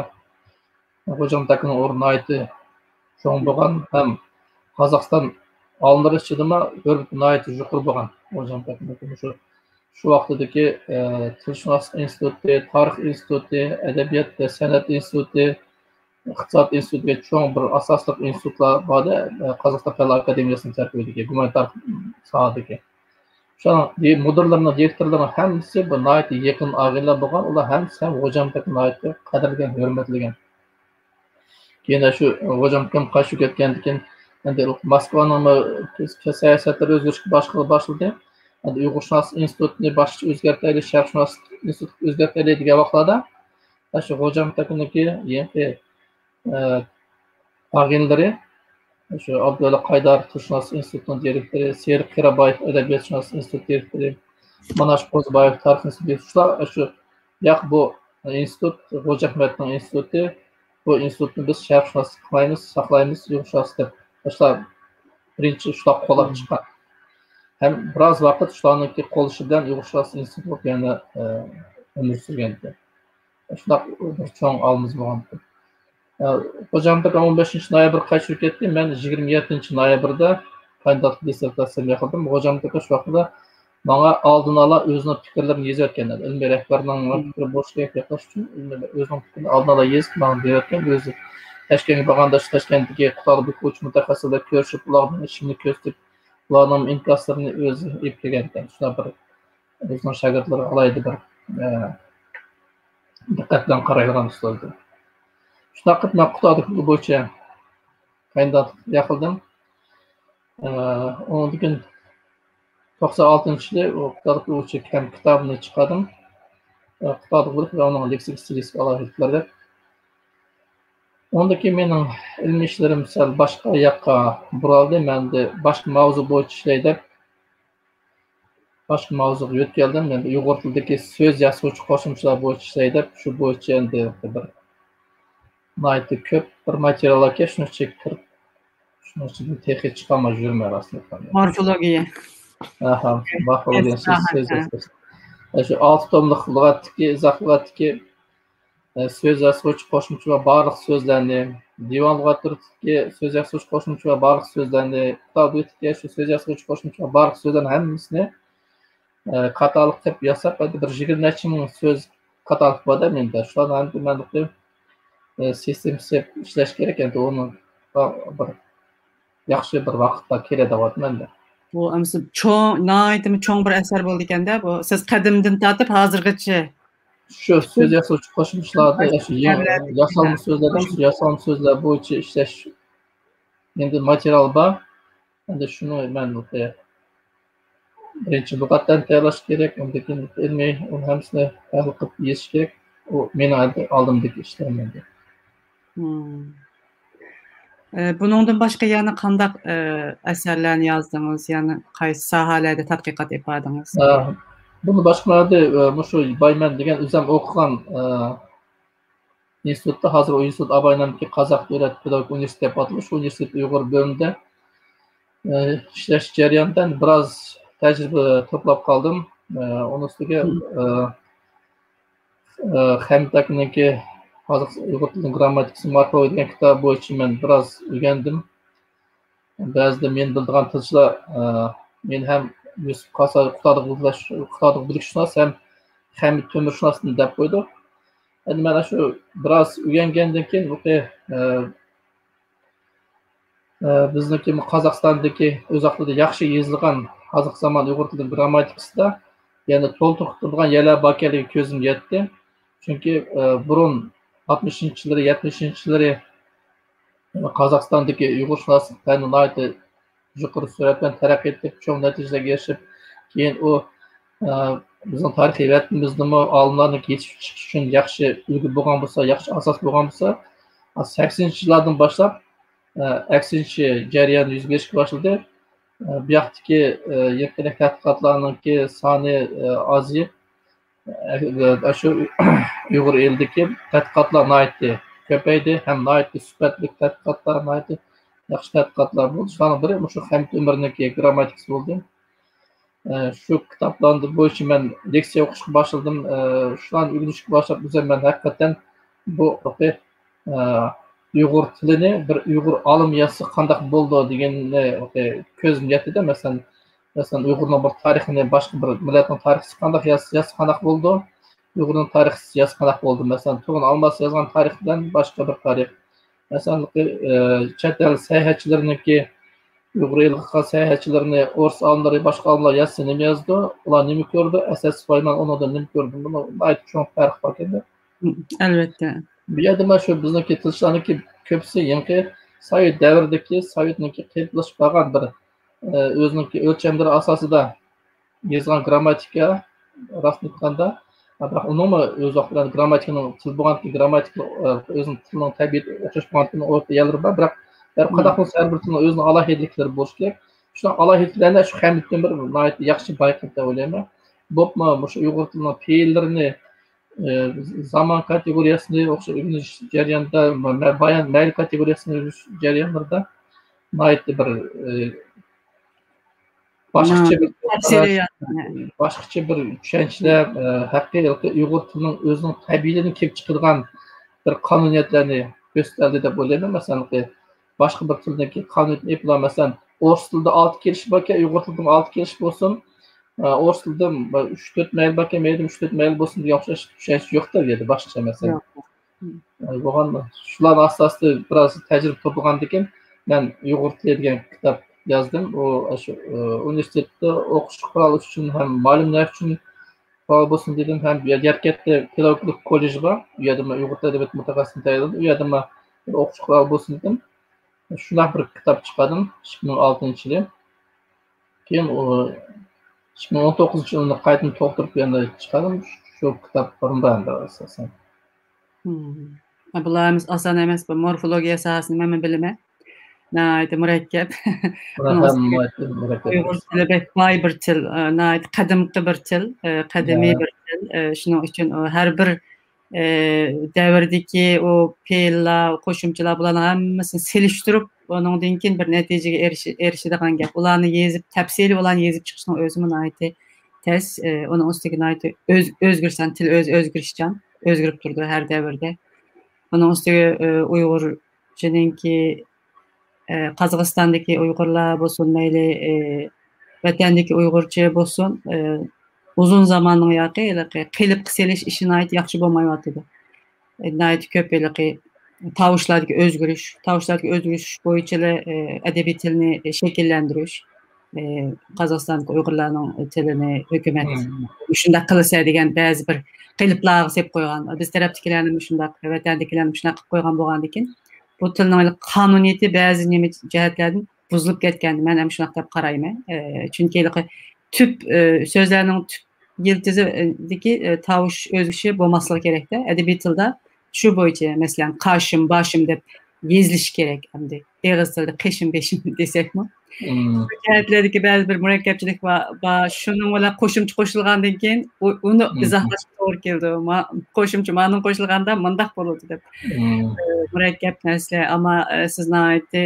Xo'jahmid akaning o'rni cho'ng bo'lgan, ham Qozog'iston olimlari ichida yuqori bo'lgan Xo'jahmid akaning shu vaqtdagi Tilshunoslik instituti, tarix instituti, adabiyot va san'at instituti, iqtisod institutiga cho'ng bir asosli institutlar bor. Qozog'iston Fanlar akademiyasining tarkibidagi gumanitar sohadagi. O'sha mudirlarning, direktorlarning hammasi bir yaqin a'zolar bo'lgan. Ular hammasi ham Xo'jahmid akaga qadrlagan, hurmatlagan. Keyin shu Xo'jahmid akam qaytib ketgandan keyin endi Moskvaning siyosatları o'zgarishga başladı. Endi Uyg'urshunos institutini boshqa o'zgartiraylik, sharqshunos institutini o'zgartiraylik degan vaqtlarda shu Xo'jamtakiniki yangi ag'inlari shu Abdulla Qaydar Tilshunos institutining direktori, Serif Qirabayev Adabiyotshünos institut direktori, Manash Qo'zbayev tarix instituti shu yoq bu institut Xo'jahmetning instituti. Bu institutni biz sharqshunos qilamiz, saqlaymiz, Uyg'urshunos deb shular birinchi shular qo'llab chiqqan. Hem biroz vaqt shularniki qo'lishi bilan Uyg'urshunos instituti yana umr surgan ekan. Shular bir cho'ng olmiz bo'lgan. Xo'jamtak 15 noyabr qaytib ketdi. Men 27 noyabrda kandidatlik dissertatsiyamni qildim. Xo'jamtak shu vaqtda menga oldin ola o'zining fikrlarini yozayotgan edi. Ilmiy rahbarning fikri bo'lishiga yaqlash uchun o'zining fikrini oldin ola yozib menga berayotgan. O'zi Toshkentga borganda Toshkentdagi Xitoy o'quvchi mutaxassislar ko'rishib, ularning ishini ko'rsatib, ularning inkaslarini o'zi olib kelgan ekan. Shuna bir o'zining shogirdlari alayda bir diqqat bilan qaraydigan uslubda. Shunaqa men Xitoy bo'yicha kandidatlik qildim. Ondan keyin 96-yili Xitoy bo'yicha kitobni chiqardim. Xitoy bo'yicha va uning leksik stilistik alohidliklarga. Ondan keyin mening ilmiy ishlarim sal boshqa yoqqa burildi. Men de boshqa mavzu bo'yicha ishlaydim. Boshqa mavzuga o'tgandim. Men Uyg'ur tilidagi so'z yasovchi qo'shimchalar bo'yicha ishlaydim. Shu bo'yicha endi bir naytı köp bir materiallarga shuncha kirib, shuncha texnik chiqarmay yurmay aslında. Morfologiya. Aha, morfologiya so'z. Shu 6 tomlik lug'atdagi, izoh lug'atdagi so'z yasovchi qo'shimcha va bariq so'zlarni, divan lug'atidagi so'z yasovchi qo'shimcha va bariq so'zlarni, kitobdagi shu so'z yasovchi qo'shimcha va bariq so'zlarni hammasini katalog qilib yasab, bir 20 ming so'z katalog bor-da menda. Shularni men sistemsiz ishlash kerak, endi uni bir yaxshi bir vaqtda kerak deyapman menda. Bu amsi cho'ng bir asar bo'ldi ekanda, bu siz qadimdan tortib hozirgacha shu so'z yasovchi qo'shimchalarda yasalma so'zlardan yasalma so'zlar bo'yicha ishlash endi material bor. Endi shuni men birinchi lug'atdan tayyorlash kerak, undan keyin ilmiy uni hammasini tahlil qilib yezish kerak. U meni oldimdagi ishlarim endi. Buningdan boshqa yana qanday asarlarni yozdingiz, yana qaysi sohalarda tadqiqot etdingiz? Buni boshqalarda shu Bayman degan o'zim o'qigan institutda, hozir o institut Abaynamdagi Qozoq davlat pedagogik universiteti deb atalgan, shu universitet Uyg'ur bo'limida ishlash jarayonidan biroz tajriba to'plab qoldim. Uning ustiga Hamdakiniki hozir Uyg'ur tilining grammatikasi morfologiyasi degan kitob bo'yicha men biroz o'rgandim. Ba'zida men biladigan tilchilar men ham Yusuf Qasar Xitoy bilishunos ham Hamid To'mirshunos deb qo'ydi. Endi mana shu biroz o'rgangandan keyin bizniki Qozog'istondagi o'zaqtida yaxshi yozilgan hozirgi zamon Uyg'ur tilining grammatikasida yana to'ltirib yerlar borligi ko'zimga yetdi. Chunki burun 60-yillar, 70-yillar Qozog'istondagi Uyg'urshunoslik fani yuqori sur'at bilan taraqqiy etib, cho'ng natijalarga erishib, keyin u bizning tarixiy vatnimizni olimlarning yetishib chiqish uchun yaxshi ulgu bo'lgan bo'lsa, yaxshi asos bo'lgan bo'lsa, 80-yillardan boshlab aksincha jarayon yuz berishga boshladi. Bu yoqdagi yakdalik tadqiqotlarningki soni ozayib, shu Uyg'ur elidagi tadqiqotlar nihoyatda ko'paydi, ham nihoyatda sifatli tadqiqotlar, nihoyatda yaxshi tadqiqotlar bo'ldi. Shularning biri shu Hamid Umrniki grammatikasi bo'ldi. Shu kitoblarni bo'yicha men leksiya o'qishga boshladim. Shularni o'rganishga boshlab men haqiqatan bu Uyg'ur tilini bir Uyg'ur olim yozsa qanday bo'ldi deganni ko'zim yetdi. Masalan, Uyg'urning bir tarixini boshqa bir millatning tarixi qanday yozsa qanday bo'ldi, Uyg'urning tarixi yozsa qanday bo'ldi. Masalan, To'g'on Almas yozgan tarixdan boshqa bir tarix. Masalan, chet el sayohatchilariniki Uyg'ur elga sayohatchilarini o'rs olimlari, boshqa olimlar yozsa nima yozdi, ular nima ko'rdi, asas Bayman unodan nima ko'rdi. Buni aytib cho'ng farq bor ekan. Albatta. Bu yerda mana shu bizniki tilchilarniki ko'pisi yangi Sovet davridagi Sovetniki qilib qolgan bir o'ziniki o'lchamlari asosida yozgan grammatika rostni aytganda, biroq umuman o'z vaqtida grammatikaning til bo'lgan grammatika o'zining tilining tabiati o'xshash bo'lgan o'rta yerlari bor, biroq qanday qilsa har bir tilning o'zining alohidaliklari bo'lishi kerak. Shu alohidliklarni shu hamlikdan bir yaxshi bayqab deb o'ylayman. Bo'pmi, shu Uyg'ur tilining fe'llarini zaman kategoriyasini o'rganish jarayonida, bayon mayl kategoriyasini o'rganish jarayonlarida bir boshqacha bir tushunchalar, haqiqiy Uyg'ur tilining o'zining tabiiyligini kelib chiqargan bir qonuniyatlarni gösterdi deb o'ylayman. Masalan, boshqa bir tildagi qonuniyatni epla, masalan, o'ris tilida 6 kelish bo'lsa, Uyg'ur tilida 6 kelish bo'lsin. O'ris tilida 3-4 mayl bo'lsa, mayli 3-4 mayl bo'lsin degan o'xshash tushuncha yo'qdir dedi boshqacha masalan. Bo'lgan shular asosida biroz tajriba to'plagandan keyin men Uyg'ur tili degan kitob yazdım. O şu üniversitede okuş kuralı için hem malumlar için kuralı olsun dedim, hem Yerket'te pedagogik kolej var. Üyedim Uyg'ur Edebiyat Mutaxassisini tayyorladim. Üyedim okuş kuralı olsun dedim. Şunday bir kitap çıkardım 2006-yılı. Keyin o 2019-yılda qaytını to'ldirib yana chiqardim. Shu kitap formada asosan. Bularimiz oson emas, bu morfologiya sohasini men bilaman. Naydi murakkab. Uyg'ur tili bek boy bir til, naydi qadimgi bir til, qadimiy bir til. Shuning uchun har bir davrdagi o fe'llar, qo'shimchalar bularni hammasini selishtirib, undan keyin bir natijaga erishadigan gap. Ularni yezib, tafsili ularni yezib chiqishning o'zi naydi tez. Uning ustiga naydi o'zgarsan, til o'zgarishchan, o'zgarib turdi har davrda. Uning ustiga Uyg'urchininki Qozog'istondagi Uyg'urlar bo'lsin, mayli vatandagi Uyg'urcha bo'lsin, uzun zamonning yoqi qilib qisilish ishini ayt yaxshi bo'lmayotdi. Nayt ko'p tovushlarga o'zgarish bo'yicha adabiy tilni shakllantirish, Qozog'istondagi Uyg'urlarning tilini hukumat shunday qilsa degan ba'zi bir qiliblarga sep qo'ygan. Biz tarafdagilarni shunday, vatandagilarni shunday qilib qo'ygan bo'lgandan keyin bu tilning qonuniyati ba'zi jihatlardan buzilib ketgan. Men ham shunday deb qarayman. Chunki tüp so'zlarning tüp yiltizidagi tovush o'zgarishi bo'lmasligi kerakda. Adabiy tilda shu bo'yicha, masalan, qashim, boshim deb yezilishi kerak. Hamda eg'iz tilda qishim, beshim desakmi? Jihatlardagi ba'zi bir murakkabchilik va shuning bilan qo'shimcha qo'shilgandan keyin uni izohlashga to'g'ri keldi. Qo'shimcha ma'lum qo'shilganda mundaq bo'ladi deb. Murakkab narsa, ammo sizni aytdi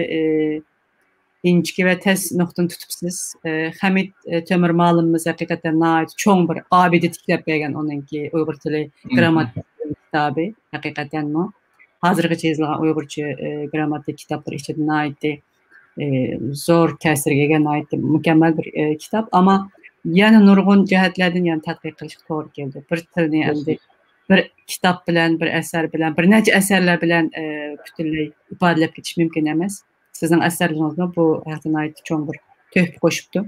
inchki va tez nuqtani tutibsiz. Hamid Temur ma'lumimiz haqiqatan cho'ng bir obida tiklab bergan onunki Uyg'ur tili grammatik kitobi haqiqatanmi. Hozirgacha yozilgan Uyg'urcha grammatik kitoblar ichida aytdi zo'r ta'sirga ega mukammal bir kitob, ammo yana nurg'un jihatlardan yana tadqiq qilishga to'g'ri keldi. Bir tilni endi bir kitob bilan, bir asar bilan, bir necha asarlar bilan butunlay ifodalab ketish mumkin emas. Sizning asarlaringizda bu haqida aytib cho'ng bir to'hfa qo'shibdi.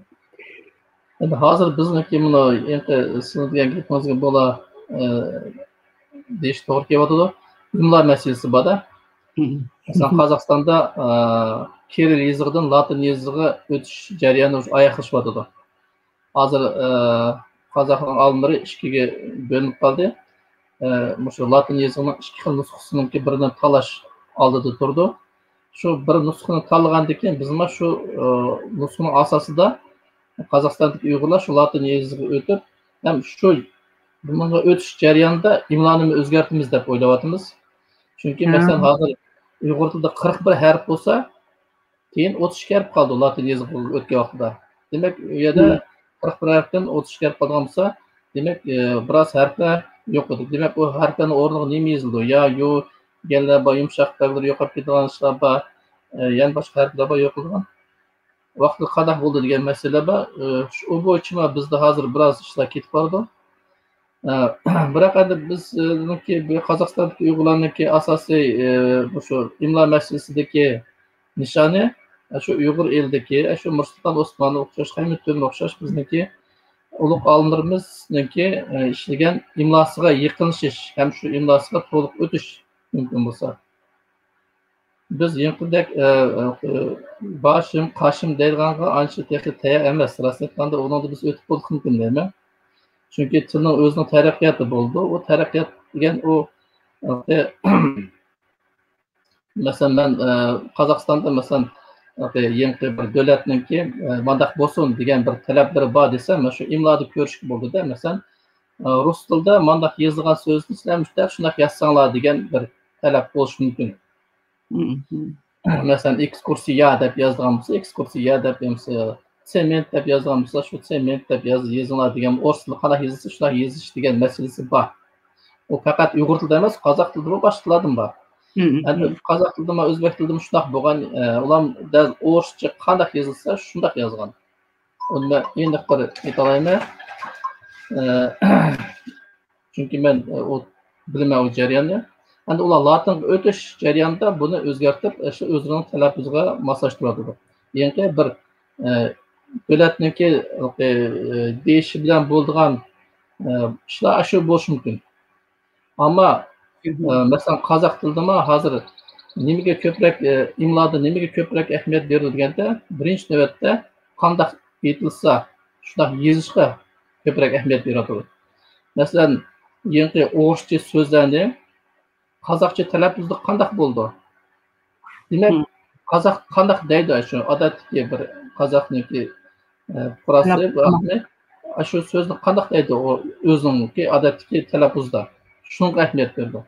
Endi hozir bizniki buni endi siz degan gapingizga bo'la deyish to'g'ri kelyotdi. Imlo masalasi borda. Masalan, Qozog'istonda Kiril yezig'idan Latin yezig'iga o'tish jarayoni oyoqlashyapti. Hozir Qozoqning olimlari ikkiga bo'linib qoldi. Shu Latin yezig'ining ikki xil nusxasini biridan talash oldida turdi. Shu bir nusxani tanlagandan keyin biz mana shu nusxaning asosida Qozog'istondagi Uyg'urlar shu Latin yezigiga o'tib, ham shu bunga o'tish jarayonida imloni o'zgartimiz deb o'ylayapmiz. Chunki masalan hozir Uyg'ur tilida 41 harf bo'lsa, keyin 30 harf qoldi Latin yezigiga o'tgan vaqtida. Demak, u yerda 41 harfdan 30 harf qolgan bo'lsa, demak biroz harflar yo'q edi. Demak, u harflarning o'rniga nima yozildi? Yo, gellar bor, yumshoq harflar yo'qolib ketgan ishlar bor, yana boshqa harflar bor yo'qolgan. Vaqtda qanday bo'ldi degan masala bor. Shu bo'yicha bizda hozir biroz ishlar ketib qoldi. Biroq endi bizniki Qozog'istondagi Uyg'urlarniki asosiy shu imlo masalasidagi nishoni shu Uyg'ur elidagi shu Mirsulton Osmonga o'xshash, Hamid Temurga o'xshash bizniki ulug' olimlarimizniki ishlagan imlosiga yaqinlashish, ham shu imlosiga to'liq o'tish mumkin bo'lsa. biz yanqidek boshim qashim deyilganga ancha texi taya emas. Rost aytganda uni biz o'tib bo'ldik mumkin deyman. Chunki tilning o'zining taraqqiyoti bo'ldi. U taraqqiyot degan u masalan men Qozog'istonda masalan yangi bir davlatningki mandaq bo'lsin degan bir talablari bor desam, mana shu imloni ko'rishga bo'ldi-da. Masalan, rus tilida mandaq yozilgan so'zni sizlar shunday yozsanglar degan bir talab bo'lishi mumkin. Masalan, ekskursiya deb yozgan bo'lsa, ekskursiya deb yozsa, sement deb yozgan bo'lsa, shu sement deb yozinglar degan o'rsli qanday yozilsa, shunday yozish degan masalasi bor. U faqat Uyg'ur tilida emas, qozoq tilida boshqa tillarda bor. Endi qozoq tilida, o'zbek tilida shunday bo'lgan, ular dal o'rscha qanday yozilsa, shunday yozgan. Unda endi bir aytalayman. Chunki men o bilmayman o jarayonni. Endi ular latinga o'tish jarayonida buni o'zgartirib, shu o'zining talabizga moslashtiradi. Yangi bir davlatniki deyishi bilan bo'lgan ishlar shu bo'lishi mumkin. Ammo masalan qozoq tilida hozir nimaga ko'proq imloda nimaga ko'proq ahamiyat berilganda, birinchi navbatda qanday aytilsa, shunday yozishga ko'proq ahamiyat beradi. Masalan, yangi o'g'ircha so'zlarni qozoqcha talaffuzda qanday bo'ldi? Demak, qozoq qanday deydi shu odatdagi bir qozoqniki fraza shu so'zni qanday deydi o'ziniki odatdagi talaffuzda. Shunga ahamiyat berdi.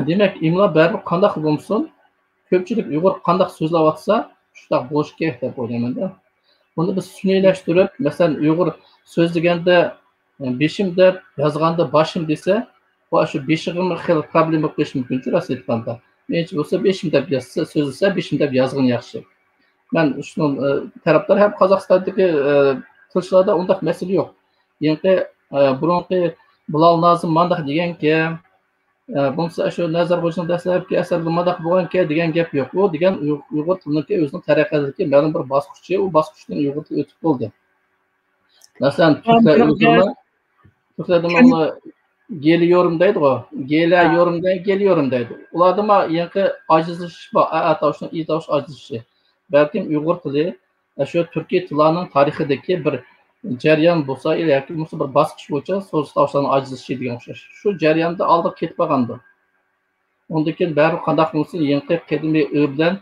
Demak, imlo baribir qanday bo'lsin, ko'pchilik Uyg'ur qanday so'zlayotsa, shunday bo'lishi kerak deb o'ylayman-da. Buni biz sun'iylashtirib, masalan, Uyg'ur so'zlaganda beshim deb yozganda boshim desa, bu shu beshig'imni xil problema qilish mumkin rost aytganda. Menchi bo'lsa beshim deb yozsa, so'zlasa beshim deb yozgan yaxshi. Men shuning tarafdor ham Qozog'istondagi tilchilarda undaq masala yo'q. Yangi burunqi Bilal Nozim mandaq deganki, bunisi shu Nazarboyev dastlabki asarda mandaq bo'lganki degan gap yo'q. U degan Uyg'ur tilining o'zining taraqqiyotidagi ma'lum bir bosqichi, u bosqichdan Uyg'ur tili o'tib bo'ldi. Masalan, Türkler'de geliyorum deydi o. Geliyorum deydi. Ularda ma yangi ojizlish bor, a tavshni i tavsh ojizlishi. Balkim Uyg'ur tili shu Turkiy tillarning tarixidagi bir jarayon bo'lsa, yoki bo'lsa bir bosqich bo'yicha so'z tavshlarning ojizlishi degan o'xshash. Shu jarayonda oldi ketib qolgandi. Undan keyin baribir qanday bo'lsin, yangi qadimiy ö bilan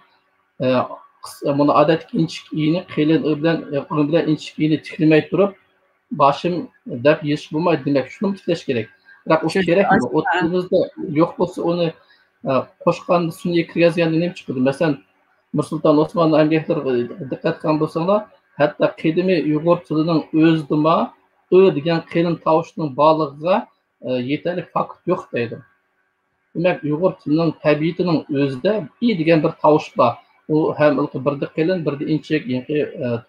buni odatdagi inchik i'ni qilin ö bilan inchik i'ni tiklamay turib boshim deb yeyish bo'lmaydi demak, shuni tiklash kerak. Biroq u kerakmi? O tilimizda yo'q bo'lsa, uni qo'shgan sun'iy kirgazganda nima chiqadi? Masalan, Nursulton Osmonning amgaklariga diqqat qilgan bo'lsanglar, hatto qadimiy Uyg'ur tilining o'zida ö degan qilin tovushning borligiga yetarli fakt yo'q deydi. Demak, Uyg'ur tilining tabiatining o'zida i degan bir tovush bor. U ham birda qilin, birda inchik, yangi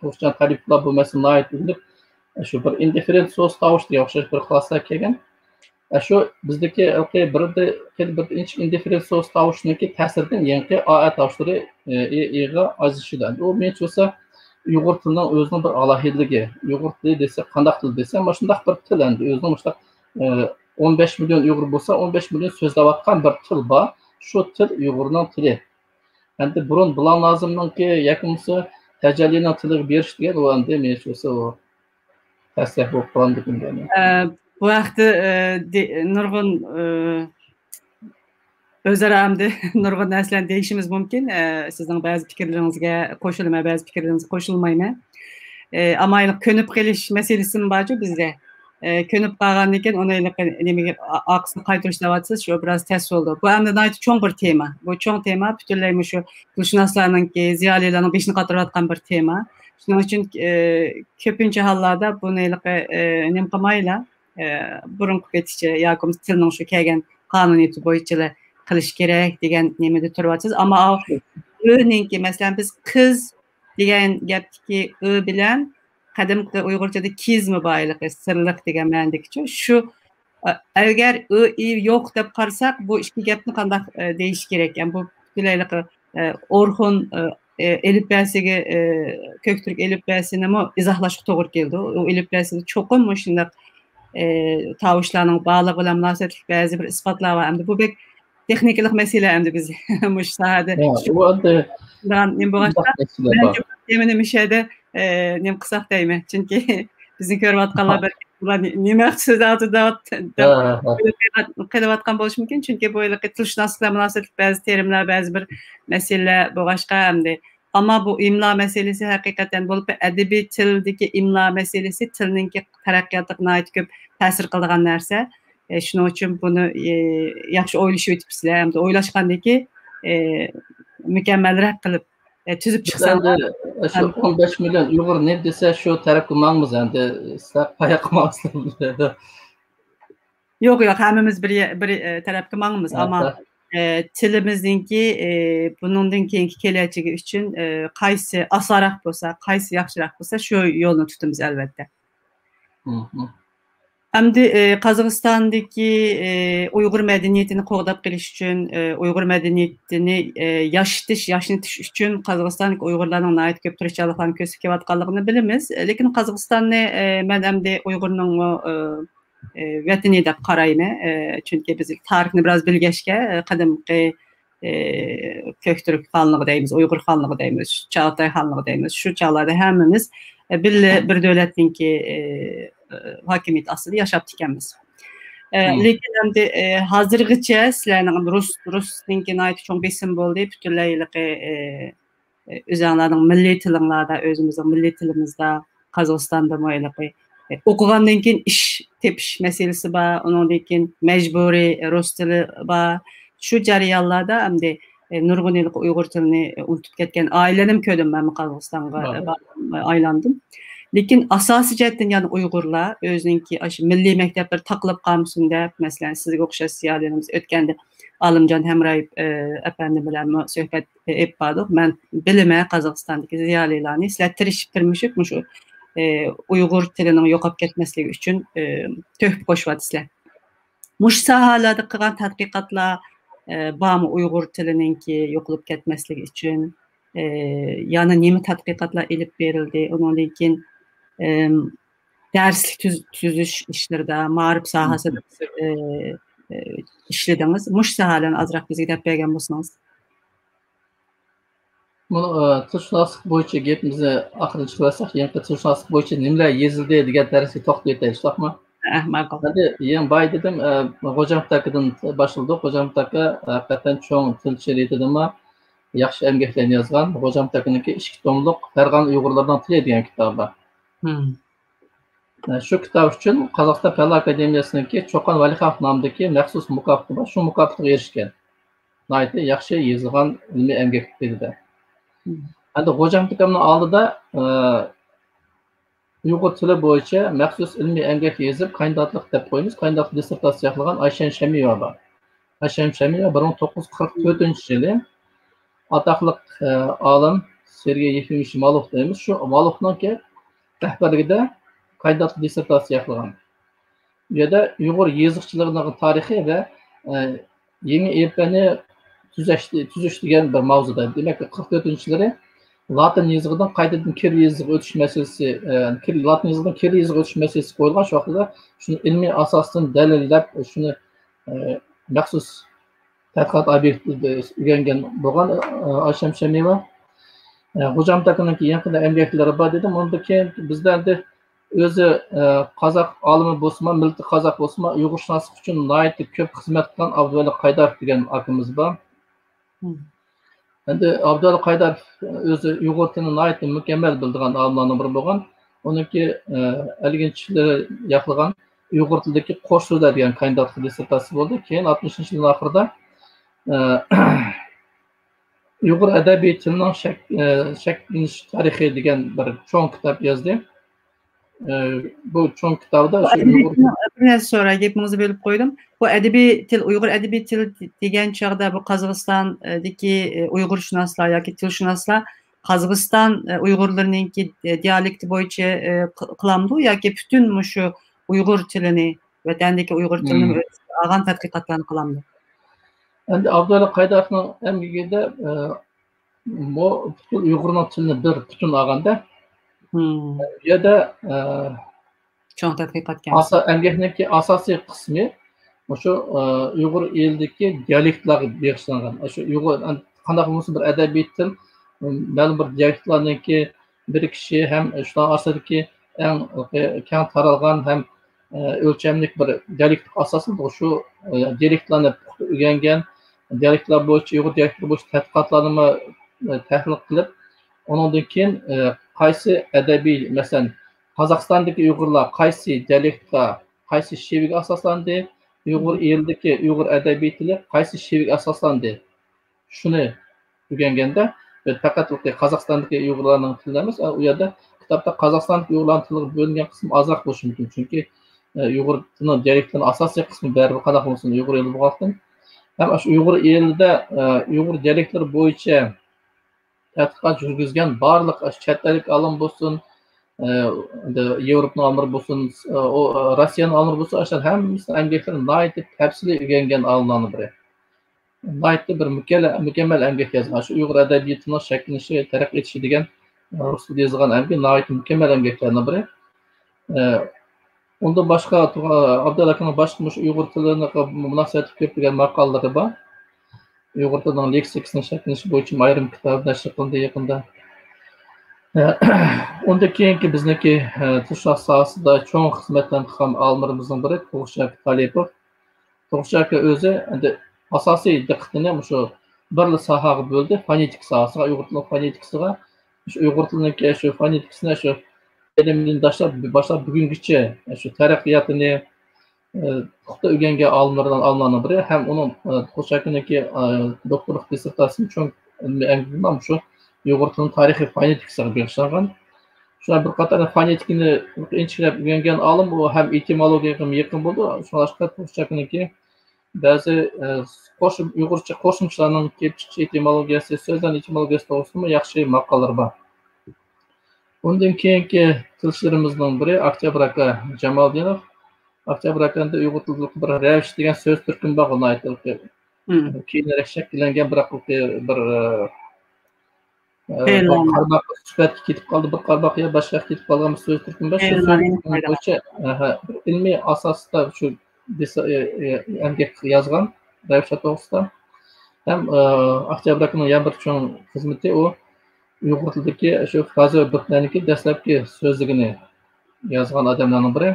tovushchan tariflar bo'lmasa, noit bo'lib shu bir indiferent so'z tovushga o'xshash bir xulosa kelgan. Shu bizdagi birda inchik indiferent so'z tovushniki ta'siridan yangi a tovushlari i'ga ozishida. U mencha bo'lsa Uyg'ur tilining o'zining bir alohidligi. Uyg'ur tili desa, qanday til desa, mana shunday bir til endi o'zining o'sha 15 million Uyg'ur bo'lsa, 15 million so'zlayotgan bir til bor. Shu til Uyg'urning tili. Endi burun Bilal Nozimninki yakimisi tajallining tiliga berish degan u endi mencha bo'lsa u tasdiq bo'lib qoldi bundan. Bu vaqtda nurg'un o'zaro hamda nurg'un narsalarni deyishimiz mumkin. Sizning ba'zi fikrlaringizga qo'shilaman, ba'zi fikrlaringizga qo'shilmayman. Ammo ko'nib qelish masalasi borku bizda. Ko'nib qolgandan keyin uni nimaga aqsini qaytarish deyapsiz, shu biroz tez bo'ldi. Bu hamda nihoyat cho'ng bir tema. Bu cho'ng tema butunlay shu tilshunoslarningki, ziyolilarning beshini qatirayotgan bir tema. Shuning uchun ko'pincha hollarda buni nima qilmaylar, burunqi ketishcha yoki tilning shu kelgan qonuniyati bo'yicha qilish kerak degan nimada turyapsiz. Ammo o'ninki masalan biz qiz degan gapdiki ö bilan qadimgi Uyg'urchada kizmi boyligi, sirliq degan ma'nodagi shu agar ö yo'q deb qarasak, bu ikki gapni qanday deyish kerak? Yani bu butunlaylik Orxun elifbasiga Köktürk elifbasini izohlashga to'g'ri keldi. U elifbasida cho'qim shunday tovushlarning bog'liq bilan munosabatli ba'zi bir isbotlar bor. Endi bu bek texniklik mesele endi biz mush sahada. O anda Ben bu başta bence yemin müşahede nem kısak deyme. Çünkü bizim görüp atkanlar belki nime söz atıda qedavatkan bolishi mumkin. Çünkü böyle tilshunosliklar munosabatlik ba'zi terimlar, ba'zi bir meseleler bu başka hamda. Ama bu imla meselesi hakikaten bolup edebi tildeki imla meselesi tilninki taraqqiyotga ait ko'p ta'sir qiladigan narsa. Shuning uchun buni yaxshi o'ylashib o'tibsizlar hamda o'ylashgandaki mükemmelroq qilib tüzüp çıksan da şu 15 milyon Uygur ne dese şu taraf kılmamız yani sizler paya kılmamızsınız. Yok hammamiz bir taraf kılmamız ama tilimizdeki bunundan keyinki keleceği için qaysi asarak bolsa, qaysi yaxshiroq bolsa şu yolunu tutamiz elbette. Hamda Qozog'istondagi Uyg'ur madaniyatini qo'g'dab qilish uchun, Uyg'ur madaniyatini yaşnatish uchun Qozog'istonlik Uyg'urlarning nihoyat ko'p tirishchiliklarni ko'rsatayotganligini bilamiz. Lekin Qozog'istonni men hamda Uyg'urning vatani deb qarayman. Chunki biz tarixni biroz bilgachga qadimgi Köktürk xonligi deymiz, Uyg'ur xonligi deymiz, Çağatay xonligi deymiz. Shu chog'larda hammamiz bir davlatninki hakimiyet aslında yaşap dikenmiz. Lekin endi hozirgacha sizlarning Rusninki ait çok besim bo'ldi, butunlaylik o'zinglarning milliy tilinglarda, o'zimizning milliy tilimizda Qozog'istonda mo'ylaqi o'qigandan keyin ish tepish masalasi bor, undan keyin majburiy rus tili bor. Shu jarayonlarda hamda nurg'unlik Uyg'ur tilini unutib ketgan ailenim ko'rdim men Qozog'istonga aylandim. Lekin asosiy jihatdan yani Uyg'urlar o'zininki milliy maktablar taqlab qolmasin deb, masalan, sizga o'xshash ziyolilarimiz o'tganda Alimjon Hamrayev apandi bilan suhbat etib bordik. Men bilime Qozog'istondagi ziyolilarni sizlar tirishib turmishik shu Uyg'ur tilining yo'qolib ketmasligi uchun to'hfa qo'shyapsizlar. Mush sohalarda qilgan tadqiqotlar bormi Uyg'ur tilininki yo'qolib ketmasligi uchun? Yani nima tadqiqotlar ilib berildi? Undan keyin derslik tüzüş işlerinde, ma'rif sahasida ishladingiz. Mush sahalarni azroq bizga deb bergan bo'lsangiz. Bunu tilshunoslik bo'yicha gapimizni oxiriga chiqarsak, yana tilshunoslik bo'yicha nimalar yezildi degan darsga to'xtab o'taylik, to'g'rimi? Ma'qul. Hadi, yana boy dedim, Xo'jamov akadan boshladik. Xo'jamov aka haqiqatan cho'ng tilchi dedimi? Yaxshi emgaklarni yozgan. Xo'jamov akaniki 2 tomliq Farg'ona Uyg'urlardan tili degan kitobi. Şu kitap için Qozog'iston Fan akademiyasiniki Cho'qon Valixonov nomidagi maxsus mukofoti bor. Shu mukofotga erishgan. Nihoyatda yaxshi yozilgan ilmiy emgak dedi. Endi Xo'jamov akamning oldida Uyg'ur tili bo'yicha maxsus ilmiy emgak yozib, kandidatlik deb qo'yamiz. Kandidatlik dissertatsiya qilgan Ayshan Shamiyeva bor. Ayshan Shamiyeva 1944-yili ataqli olim Sergey Yefimovich Malov deymiz. Shu Malovninki rahbarligida kandidatlik dissertatsiya qilgan. Bu yerda Uyg'ur yezikchiligining tarixi va yangi epani tuzish degan bir mavzuda. Demak, 44-yillarda Latin yezigidan qaytadan kir yezigiga o'tish masalasi, Latin yezigidan kir yezigiga o'tish masalasi qo'yilgan. Shu vaqtda shuni ilmiy asosdan dalillab, shuni maxsus tadqiqot obyektida o'rgangan bo'lgan Ayshan Shamiyeva. Xo'jamov akaning yaqinda emgaklari bor dedim. Undan keyin bizlarda o'zi qozoq olimi bo'lsa, millati qozoq bo'lsa, Uyg'urshunoslik uchun nihoyatda ko'p xizmat qilgan Abdulla Qaydarov degan akamiz bor. Endi Abdulla Qaydarov o'zi Uyg'ur tilini nihoyatda mukammal bildigan olimlardan biri bo'lgan. Uniki 50-yillar yaqlagan Uyg'ur tilidagi qo'sh so'zlar degan kandidatlik dissertatsiyasi bo'ldi. Keyin 60-yillar oxirida Uyg'ur adabiyatining shakllanish tarixi degan bir cho'ng kitob yozdi. Bu cho'ng kitobda bir sonra gapimizni bo'lib qo'ydim. Bu adabiy til, Uyg'ur adabiy til degan chog'da bu Qozog'istondagi Uyg'urshunoslar yoki tilshunoslar Qozog'iston Uyg'urlarininki dialekti bo'yicha qilamdi yoki butun shu Uyg'ur tilini, vatandagi Uyg'ur tilini olgan tadqiqotlarni qilamdi. Endi Abdulla Qaydarovning emgigida bu butun Uyg'urning tilini bir butun olganda bu yerda cho'ng tadqiqotga emgakniki asosiy qismi O'sha Uyg'ur elidagi dialektlarga bag'ishlangan. O'sha Uyg'ur qanaqa bo'lsa bir adabiy til, ma'lum bir dialektlarniki bir kishi ham shular orasidagi eng keng taralgan ham o'lchamlik bir dialekt asosida shu dialektlarni puxta o'rgangan, dialektlar bo'yicha Uyg'ur dialektlari bo'yicha tadqiqotlarni tahlil qilib, undan keyin qaysi adabiy, masalan, Qozog'istondagi Uyg'urlar qaysi dialektga, qaysi shevaga asoslandi, Uyg'ur elidagi Uyg'ur adabiy tili qaysi shevaga asoslandi. Shuni o'rganganda faqat Qozog'istondagi Uyg'urlarning tili emas, u yerda kitobda Qozog'istonlik Uyg'urlarning tiliga bo'lingan qismi ozroq bo'lishi mumkin. Chunki Uyg'ur tili dialektining asosiy qismi baribir qanaqa bo'lsin Uyg'ur eli bo'lgan. Ham shu Uyg'ur elida Uyg'ur dialektlari bo'yicha tadqiqot yurgizgan barliq chet ellik olim bo'lsin, Yevropa olimlari bo'lsin, Rossiyaning olimlari bo'lsin, o'shalar hammasi amgaklarni nihoyatda tafsiliy o'rgangan olimlarning biri. Nihoyatda bir mukammal amgak yozgan. Shu Uyg'ur adabiyatining shakllanishi, taraqqiy etishi degan rus tilida yozgan amgak nihoyatda mukammal amgaklarning biri. Undan boshqa Abdul akaning boshqa shu Uyg'ur tiliga munosabat ko'plagan maqolalari bor. Uyg'ur tilining leksikasini shakllanishi bo'yicha ayrim kitob nashr qilindi yaqinda. Undan keyingi bizniki tilshunos sohasida cho'ng xizmatdan qilgan olimlarimizning biri Tug'ushak Talipov. Tug'ushak o'zi endi asosiy diqqatini shu bir sohaga bo'ldi, fonetik sohasiga, Uyg'ur tili fonetikasiga. Shu Uyg'ur tilining shu fonetikasini shu ilmdan boshlab bugungacha shu taraqqiyotini puxta o'rgangan olimlardan biri, ham uning Tug'ushakniki doktorlik dissertatsiyasi cho'ng ilmiy anglab shu Uyg'ur tilining tarixiy fonetikasiga bag'ishlangan. Shuna bir qator fonetikani inchilab o'rgangan olim, u ham etimologiyaga yaqin bo'ldi. Shunga Tug'ushakniki ba'zi Uyg'urcha qo'shimchalarning kelib chiqish etimologiyasi, so'zlarning etimologiyasi to'g'risida yaxshi maqolalar bor. Undan keyingi tilshilarimizning biri Oktyabr aka Jamaldinov. Oktyabr akanda Uyg'ur tilida bir ravish degan so'z turkum bor, uni aytib keyinroq shakllangan bir qarmoq suhbatga ketib qoldi, bir qarmoq ya boshqa ketib qolgan so'z turkum bor. Shu bo'yicha ilmiy asosda shu amgak yozgan ravish to'g'risida. Ham Oktyabr akaning yana bir cho'ng xizmati u Uyg'ur tilidagi shu fraza va bitlarniki dastlabki so'zligini yozgan odamlarning biri.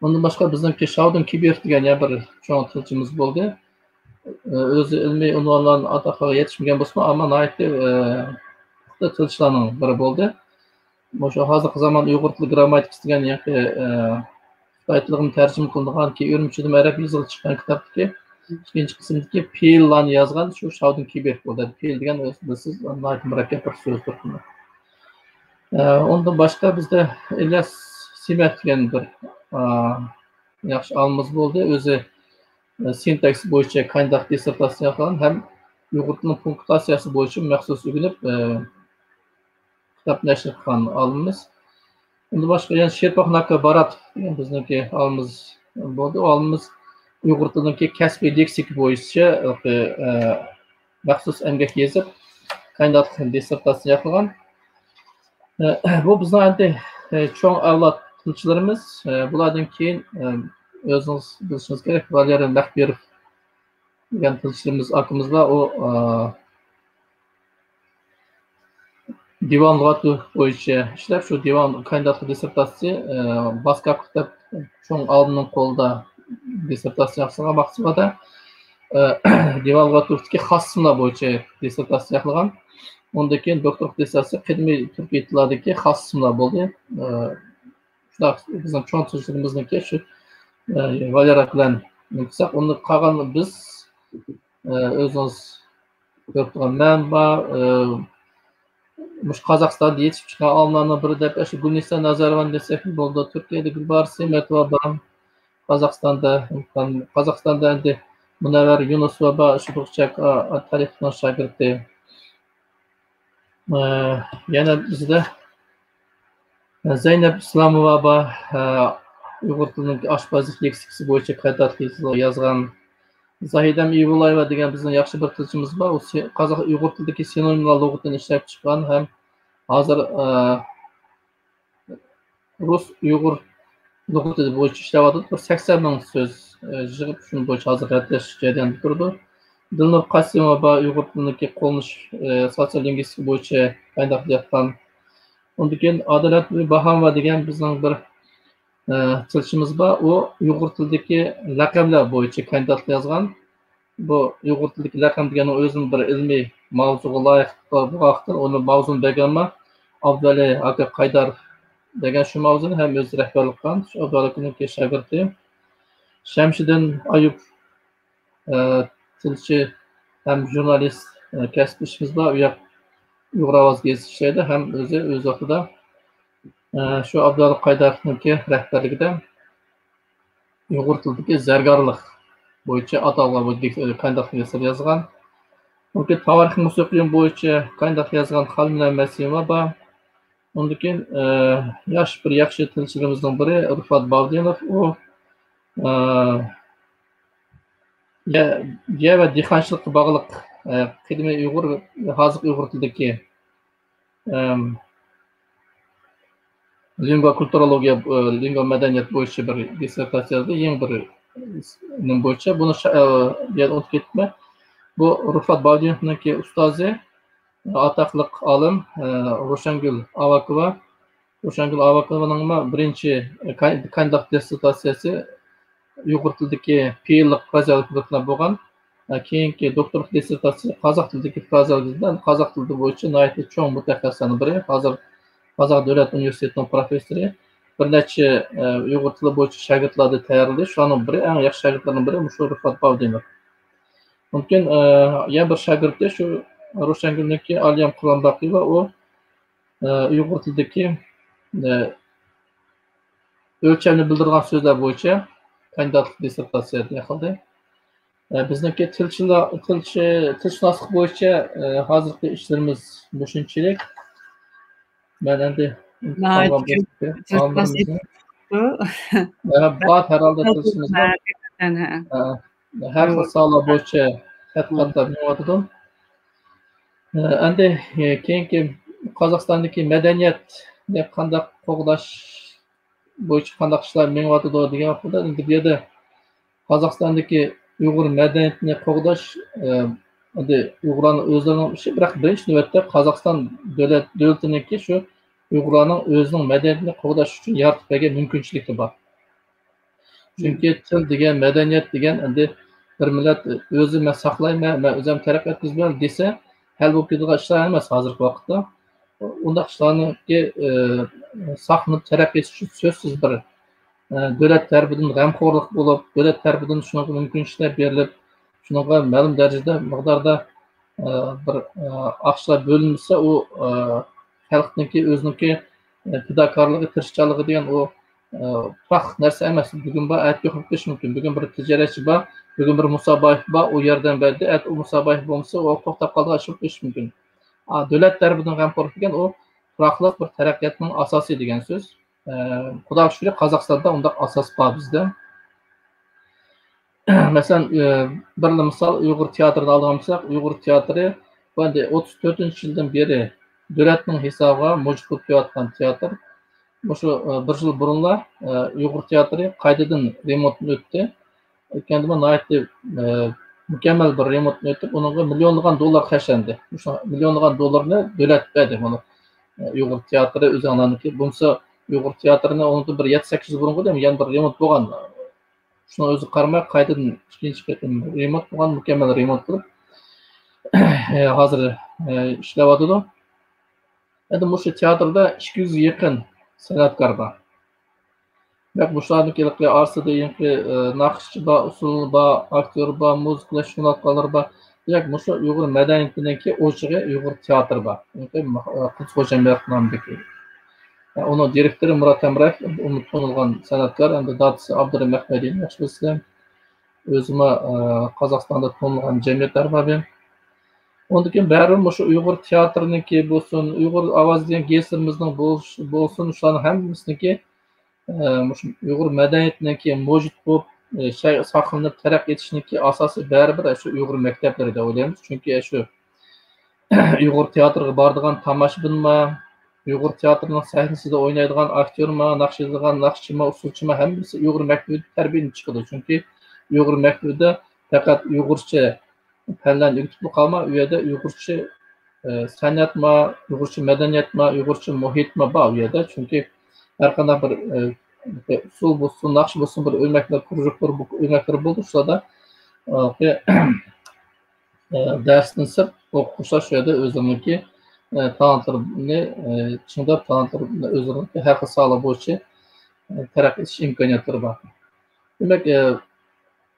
Undan boshqa bizningki Shavdin Kiber degan yana bir cho'ng tilchimiz bo'ldi. O'zi ilmiy unvonlarni atoqqa yetishmagan bo'lsa, ammo nihoyatda tilchilarning biri bo'ldi. O'sha hozirgi zamon Uyg'ur tili grammatikasi degan Xitoy tiliga tarjima qilingan, keyin Urumchida arab yozilib chiqqan kitobdagi ikkinchi qismdagi fe'llarni yozgan shu Shavdin Kiber bo'ldi. Fe'l degan siz nihoyatda murakkab bir so'zdir. Undan boshqa bizda Ilyas Simet degan bir yaxshi olimimiz bo'ldi. O'zi sintaks bo'yicha kandidat dissertatsiya qilgan, ham Uyg'ur tilining punktuatsiyasi bo'yicha maxsus o'rganib kitob nashr qilgan olimimiz. Undan boshqa yana Sherpoxnaka Barat degan bizniki olimimiz bo'ldi. Olimimiz Uyg'ur tilidagi kasbiy leksika bo'yicha maxsus amgak yozib, kandidat dissertatsiya qilgan. Bu bizning endi cho'ng avlod tilchilarimiz. Bulardan keyin o'zingiz bilishingiz kerak, Valeriy Maxberov degan tilchilarimiz akamiz bor. U divon lug'ati bo'yicha ishlab, shu divon kandidat dissertatsiya Baskov kitob cho'ng olimning qo'lida dissertatsiya qilgan maqsadida divon lug'atidagi xos ismlar bo'yicha dissertatsiya qilgan. Undan keyin doktorlik dissertatsiya qadimiy turkiy tillardagi xos ismlar bo'ldi. Shular bizning cho'ng tilchilarimizniki shu Valeriy bilan qilsak, uni qolgan biz o'zimiz ko'rib turgan manba Qozog'istonda yetishib chiqqan olimlarning biri deb shu Gulnisa Nazarovani desak bo'ldi. Turkiyada Gulbar Semetova bor. Qozog'istonda endi Munavvar Yunusova bor, shu Tug'ushak Talipovning shogirdi. Yana bizda Zaynab Islomova bor. Uyg'ur tilining oshpazlik leksikasi bo'yicha kandidat yozgan. Zahidam Ivulayeva degan bizning yaxshi bir tilchimiz bor. U qozoq Uyg'ur tilidagi sinonimlar lug'atini ishlab chiqqan, ham hozir rus Uyg'ur lug'ati bo'yicha ishlayotdi. Bir 80 ming so'z жығып, шуның бойынша азыр рәтләш жайдан тұрды. Dilnur Qasimova Uyg'ur tilidagi qo'llanish sotsiolingvistika bo'yicha qanday qilayotgan. Undan keyin Adolat Bahamova degan bizning bir tilchimiz bor. U Uyg'ur tilidagi laqablar bo'yicha kandidatlik yozgan. Bu Uyg'ur tilidagi laqab degani o'zining bir ilmiy mavzuga loyiq bo'lgan. Uni mavzuni berganma Abdali aka Qaydar degan shu mavzuni ham o'zi rahbarlik qilgan. Shu Abdalining shogirdi. Shamshiddin Ayub tilchi hem jurnalist kasb ishimiz bor. U yoq Uyg'ur ovoz gazeti ishlaydi, ham o'z vaqtida shu Abdulloh Qaydarovniki rahbarligida Uyg'ur tilidagi zargarlik bo'yicha atalg'an kandidatlik yozgan. Undan tarix musiqiy bo'yicha kandidatlik yozgan Xalmina Masima bor. Undan keyin yosh bir yaxshi tilchilarimizdan biri Rufat Bavdinov, u ya ve dehqonchilikqa bog'liq qadimiy Uyg'ur hozir Uyg'ur tilidagi lingva kulturologiya, lingva madaniyat bo'yicha bir dissertatsiyada yangi bir nim bo'yicha buni unutib ketma. Bu Rufat Bavdinovniki ustozi, atoqli olim Ro'shangul Avakova. Ro'shangul Avakovaning birinchi kandidat dissertatsiyasi Uyg'ur tilidagi fe'llik frazeologlar bo'lgan. Keyingi doktorlik dissertatsiya qozoq tilidagi frazeologlardan, qozoq tili bo'yicha nihoyatda cho'ng mutaxassislarning biri, hozir Qozoq davlat universitetining professori, bir necha Uyg'ur tili bo'yicha shogirdlarni tayyorladi. Shuning biri, eng yaxshi shogirdlarning biri shu Rufat Bavdinov. Mumkin yana bir shogirdi shu Ro'shangulniki Aliyam Quronboqova, u Uyg'ur tilidagi o'lchamni bildirgan so'zlar bo'yicha kandidatlik dissertatsiyasini qildi. Bizniki tilshunoslik bo'yicha hozirgi ishlarimiz shunchalik. Ben endi herhalde tilshimiz har xil sohalar bo'yicha tadqiqotlar qilyotdim. Endi keyingi Qozog'istondagi madaniyatni qanday qo'g'dash bo'yicha qanday ishlar qilyotdi degan vaqtda endi bu yerda Qozog'istondagi Uyg'ur madaniyatini qo'g'dash endi Uyg'urlarning o'zlarining ishi, biroq birinchi navbatda Qozog'iston davlatiniki shu Uyg'urlarning o'zining madaniyatini qo'g'dash uchun yaratib bergan mumkinchiligi bor. Chunki til degan, madaniyat degan endi bir millat o'zi men saqlayman, men o'zim taraqqiyot qilman desa, hal bo'lib ketadigan ishlar emas hozirgi vaqtda. Undaq ishlarni saqlanib taraqqiyot etish uchun so'zsiz bir davlat tarafidan g'amxo'rlik bo'lib, davlat tarafidan shunaqa mumkinchiliklar berilib, shunaqa ma'lum darajada miqdorda bir aqshlar bo'linsa, u xalqniki o'ziniki fidokorligi, tirishchanligi degan u faqat narsa emas. Bugun bor, aytib qo'yish mumkin. Bugun bir tijoratchi bor, bugun bir musobaqa bor, u yerdan berdi, u musobaqa bo'lmasa, u to'xtab qolgan ish qo'yish mumkin. Davlat tarafidan g'amxo'rlik degan u turoqliq bir taraqqiyotning asosi degan so'z. Xudoga shukr, Qozog'istonda undaq asos bor bizda. Masalan, bir misol Uyg'ur teatrini olgansak, Uyg'ur teatri bu endi 34-yildan beri davlatning hisobiga mavjud bo'lib kelayotgan teatr. Shu bir yil burunlar Uyg'ur teatri qaytadan remontdan o'tdi. O'tganda nihoyatda mukammal bir remontdan o'tib, unga millionlagan dollar xarjlandi. O'sha millionlagan dollarni davlat berdi buni. Uyg'ur teatri o'zinglarniki bo'lsa, Uyg'ur teatrini unda bir 7-8 yil burunga ham yana bir remont bo'lgan. Shuni o'zi qaramay qaytadan ikkinchi qatim remont bo'lgan, mukammal remont qilib hozir ishlayotdi. Endi shu teatrda 200 yaqin san'atkor bor. Bak bu shularniki orasida yangi naqshchi bor, usul bor, aktyor bor, muzika san'atkorlar bor. Demak, shu Uyg'ur madaniyatiniki o'chig'i Uyg'ur teatri bor. Quds Xo'jamberdi nomidagi. Onun direktörü Murat Emrah, tanılgan san'atkor, endi dadisi Abdurrahim Ahmediyni yaxshi bilsam, o'zima Qozog'istonda tanılgan jamiyatlar bor. Ondan keyin bari shu Uyg'ur teatriniki bo'lsin, Uyg'ur ovoz degan gazetimizning bo'lsin, shularning hammasiniki shu Uyg'ur madaniyatiniki mavjud bo'lib, saqlanib taraqqiy etishniki asosi baribir shu Uyg'ur maktablari deb o'ylaymiz. Chunki shu Uyg'ur teatriga boradigan tomoshabinmi, Uyg'ur teatrining sahnasida o'ynaydigan aktyormi, naqshlaydigan naqshchimi, usulchimi hammasi Uyg'ur maktabiga tarbiyalanib chiqadi. Chunki Uyghur mektebinde fakat Uygurça fanlarni o'rgatib qolma, u yerda Uygurcha san'at mı, Uygurcha medeniyet mi, Uygurcha muhit mi bor u yerda. Chunki har qanday bir usul bo'lsin, naqsh bo'lsin, bir o'lmaklar, krujoklar, o'lmaklar bo'ldi. Shularda darsdan sırf o'quvchilar shu yerda o'zlariniki talantlarini chingdab, talantlarini o'zlariniki har xil soha bo'yicha taraqqiy etish imkoniyatlari bor. Demak,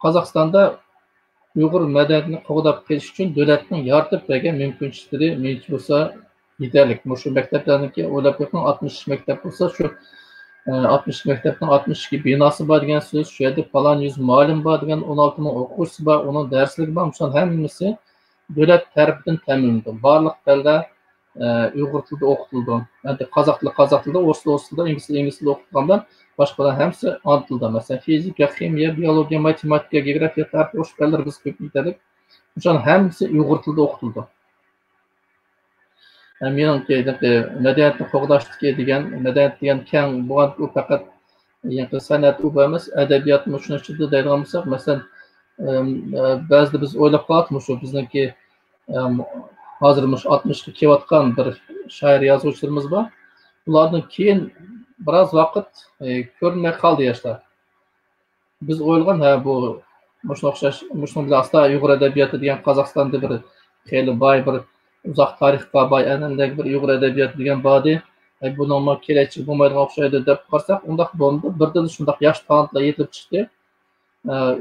Qozog'istonda Uyg'ur madaniyatini qo'g'dab kelish uchun davlatning yaratib bergan mumkinchiliklari menimcha bo'lsa yetarli. Shu maktablarniki o'ylab ko'ring, 60 maktab bo'lsa, shu 60 maktabning 62 binosi bor degan so'z, shu yerda falon 100 muallim bor degan 16 ming o'quvchisi bor, uning darsligi bor. Shuning hammasi davlat tarafidan ta'minlanadi. Barliq tillar Uyg'ur tilida o'qitildi. Endi qozoq tilida, o'rus tilida, ingliz tilida o'qitilgandan boshqalar hamsi ona tilida. Masalan, fizika, ximiya, biologiya, matematika, geografiya, tarix, o'sha fanlar biz ko'p yetadi. Shuning hammasi Uyg'ur tilida o'qitildi. Menimcha madaniyatni qo'g'dashdagi degan madaniyat degan keng bo'lgan u faqat san'at u emas, adabiyotni shuni ichida deydigan bo'lsak, masalan, ba'zida biz o'ylab qolyapmiz shu bizniki hozir 60 ga kelayotgan bir shoir yozuvchilarimiz bor. Ulardan keyin biroz vaqt ko'rinmay qoldi yoshlar. Biz o'ylagan bu shunga o'xshash, shunga bilan asta Uyg'ur adabiyoti degan Qozog'istonda bir xeyli boy bir uzoq tarixga boy an'anaga bir Uyg'ur adabiyoti degan bodi. Bu normal kelajak bo'lmaydigan o'xshaydi deb qarsak, undaq bo'ldi. Birdan shundoq yosh talantlar yetib chiqdi.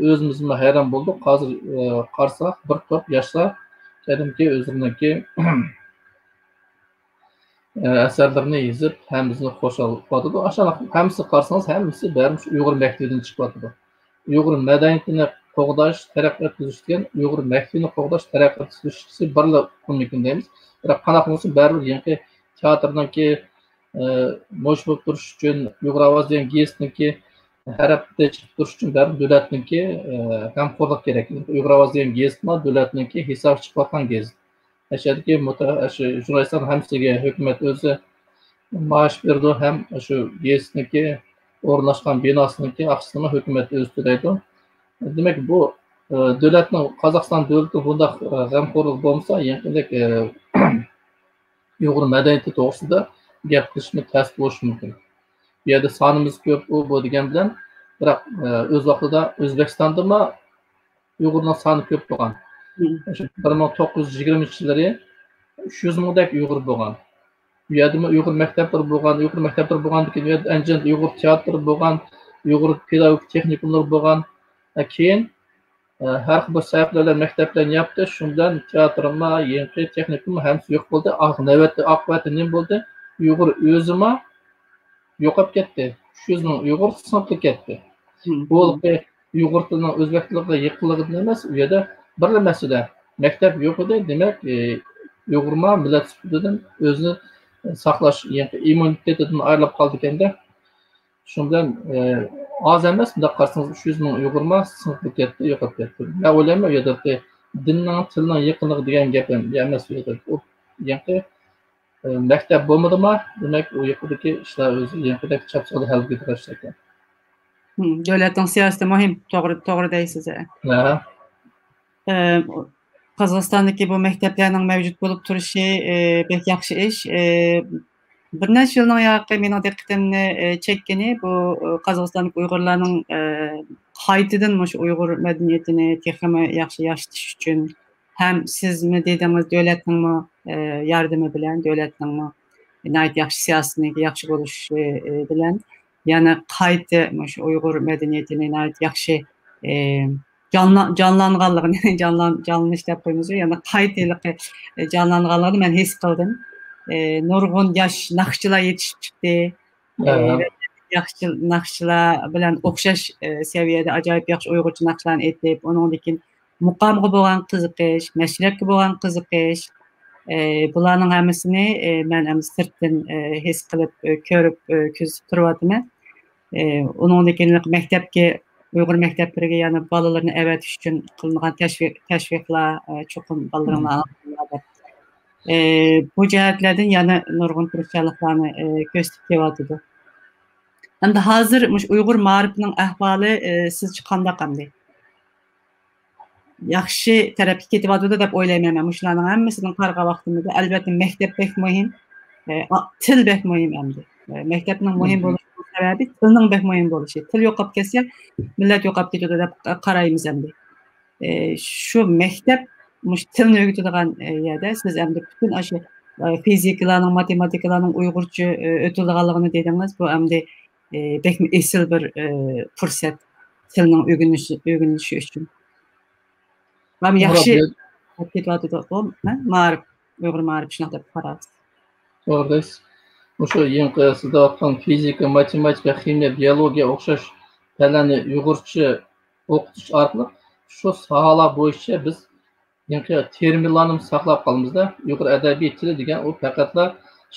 O'zimiz ham hayron bo'ldik. Hozir qarsak, bir to'p yoshlar kadimki o'zlariniki asarlarni yozib, hammamizni qo'shib qoldi. Ashana hammasi qarsangiz, hammasi barimiz Uyg'ur maktabidan chiqyapti. Uyg'ur madaniyatini qo'g'dash, taraqqiyot qilish degan Uyg'ur maktabini qo'g'dash, taraqqiyot qilishni birla mumkin deymiz. Biroq qanaqa bo'lsa baribir yangi teatrniki mo'sh bo'lib turish uchun Uyg'ur ovoz degan gazetniki harabda chiqib turish uchun baribir davlatniki hamkorlik kerak. Uyg'ur ovoz degan gazetma davlatniki hisob chiqayotgan gazet. Ashadagi jurnalistlar hamsiga hukumat o'zi maosh berdi, ham shu gazetniki o'rnashgan binosiniki aqsini hukumat o'zi to'laydi. Demak, bu davlatning Qozog'iston davlati bunday g'amxo'rlik bo'lmasa, yaqinlik Uyg'ur madaniyati to'g'risida gap qilishni tas bo'lishi mumkin. Bu yerda sonimiz ko'p bu degan bilan, biroq o'z vaqtida O'zbekistonda ham Uyg'urlar soni ko'p bo'lgan. 1920-yillarda 300 mingdek Uyg'ur bo'lgan. Bu yerda Uyg'ur maktablari bo'lgan, Uyg'ur maktablari bo'lgandan keyin Andijon Uyg'ur teatri bo'lgan, Uyg'ur pedagogik texnikumlar bo'lgan. Keyin har xil sabablardan maktablarni yaptı. Shundan teatrma, yangi texnikum hamsi yo'q bo'ldi. Oqibati nima bo'ldi? Uyg'ur o'zima yo'qolib ketdi. 300 ming Uyg'ur sinib ketdi. Bu Uyg'ur tilining o'zbek tiliga yaqinligi emas, u yerda bir masala maktab yo'q edi. Demak, Uyg'urma millat sifatida o'zini saqlash, ya'ni immunitetidan ayrilib qoldi ekanda. Shundan az emas, bunda qarsangiz 300 ming Uyg'urma sinib ketdi, yo'qolib ketdi. Men o'ylayman, u yerda dinning, tilning yaqinligi degan gap emas u yerda. U ya'ni maktab bo'lmadimi? Demak, u yerdagi ishlar o'zi yaqinda chapchaqda hal etilishi ekan. Davlatning siyosati muhim, to'g'ri deysiz. Qozog'istondagi bu maktablarning mavjud bo'lib turishi bek yaxshi ish. Bir necha yilning yoqi mening diqqatimni chekkani bu Qozog'istonlik Uyg'urlarning qaytadan shu Uyg'ur madaniyatini texmi yaxshi yashatish uchun ham sizmi dedingiz, davlatning yordami bilan, davlatning yaxshi siyosatini yaxshi bo'lishi bilan, ya'ni qayta shu Uyg'ur madaniyatini yaxshi canlanganligini, canlanish deb qo'yamiz, ya'ni qaytiliqi canlanganligini men his qildim. Nurg'un yosh naqshchilar yetishib chiqdi. Yaxshi naqshchilar bilan o'xshash saviyada ajoyib yaxshi Uyg'urcha naqshlarni aytib, undan keyin muqomga bo'lgan qiziqish, mashrabga bo'lgan qiziqish, bularning hammasini men ham sirtdan his qilib, ko'rib, kuzatib turyapman. Undan keyin maktabga, Uyg'ur maktablariga, ya'ni bolalarni avatish uchun qilingan tashviqlar, cho'qim bolalarni alib bu jihatlardan yana nurg'un tirishchiliklarni ko'rsatib kelyapti. Endi hozir Uyg'ur ma'rifining ahvoli sizcha qanday? yaxshi tarafga ketyapti deb o'ylayman men. Shularning hammasidan qarqa vaqtimizda albatta maktab bek muhim, til bek muhim endi. Maktabning muhim bo'lishi sababi tilning bek muhim bo'lishi. Til yo'qolib ketsa, millat yo'qolib ketadi deb qaraymiz endi. Shu maktab mush tilni o'rgatadigan yerda siz endi butun shu fizikalarning, matematikalarning Uyg'urcha o'tilganligini dedingiz. Bu endi bek esil bir fursat tilning o'rganishi uchun. Ham yaxshi ketyapti to'g'rimi? Ma'rif, Uyg'ur ma'rif shunaqa deb qaraysiz. To'g'ri. O'sha yangi sizda aytgan fizika, matematika, ximiya, biologiya o'xshash fanlarni Uyg'urcha o'qitish orqali shu sohalar bo'yicha biz yangi terminlarni saqlab qolamiz-da. Uyg'ur adabiy tili degan u faqatla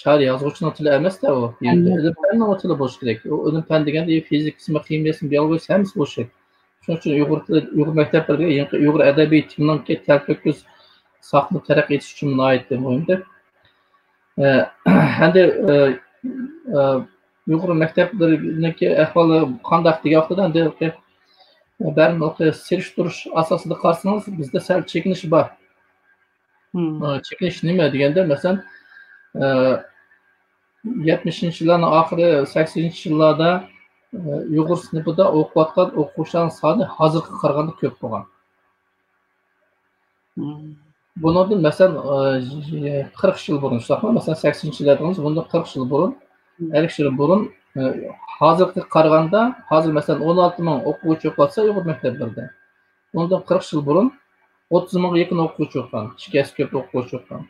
shoir yozuvchining tili emas-da u. Endi ilm fanning tili bo'lishi kerak. U ilm fan deganda fizikasimi, ximiyasimi, biologiyasi hammasi bo'lishi kerak. Shuning uchun Uyg'ur tili, Uyg'ur maktablarga yangi Uyg'ur adabiy tilining talaffuz saqlab taraqqiy etish uchun muhim muhimdir. Endi Uyg'ur maktablariniki ahvoli qanday degan endi barcha serishtirish asosida qarasangiz bizda sal chekinish bor. Chekinish nima deganda masalan 70-yillarning oxiri 80-yillarda Uyg'ur sinfida o'qiyotgan o'quvchilarning soni hozirga qaraganda ko'p bo'lgan. Bundan masalan 40 yil burun, masalan 80-yillardamiz, bundan 40 yil burun, 50 yil burun hozirga qaraganda, hozir masalan 16 ming o'quvchi o'qiyotsa Uyg'ur maktablarida. Bundan 40 yil burun 30 mingga yaqin o'quvchi o'qigan, ikki ko'p o'quvchi o'qigan.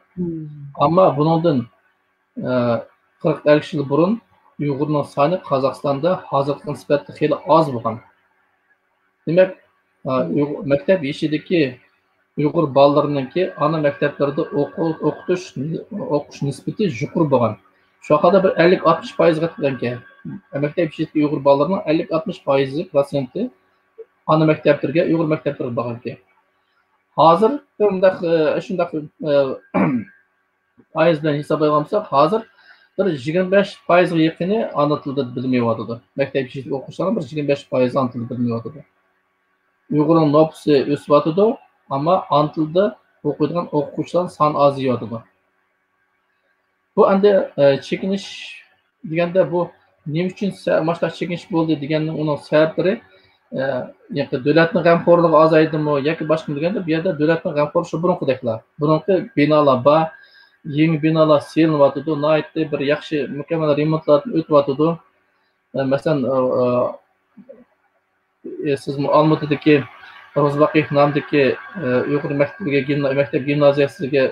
Ammo bundan 40-50 yil burun Uyg'urning soni Qozog'istonda hozirga nisbatan xeyli oz bo'lgan. Demak, maktab ishidagi Uyg'ur bolalarninki ana maktablarda o'qish nisbati yuqori bo'lgan. Şu anda bir 50-60% qatlangan. Maktab ishidagi Uyg'ur bolalarining 50-60% ana maktablarga, Uyg'ur maktablariga borgan. Hozir shundaq faizdan hisoblayotsak, hozir bir 25% ga yaqini ana tilda bilmayotdi. Maktab ishidagi o'quvchilarning bir 25% ana tilda bilmayotdi. Uyg'urning nopusi o'syapti, ammo ana tilda o'qiydigan o'quvchilar soni ozayotdi. Bu endi chekinish deganda bu nima uchun mana chekinish bo'ldi deganning uning sabablari yoki davlatning g'amxo'rligi ozaydimi yoki boshqa deganda bu yerda davlatning g'amxo'rligi burunqideklar. Burunqi binolar bor, yangi binolar selinyapti, noyatda bir yaxshi mukammal remontlardan o'tyapti. Masalan, siz Olmaotadagi Ro'zbaqiev nomidagi Uyg'ur maktab gimnaziyasiga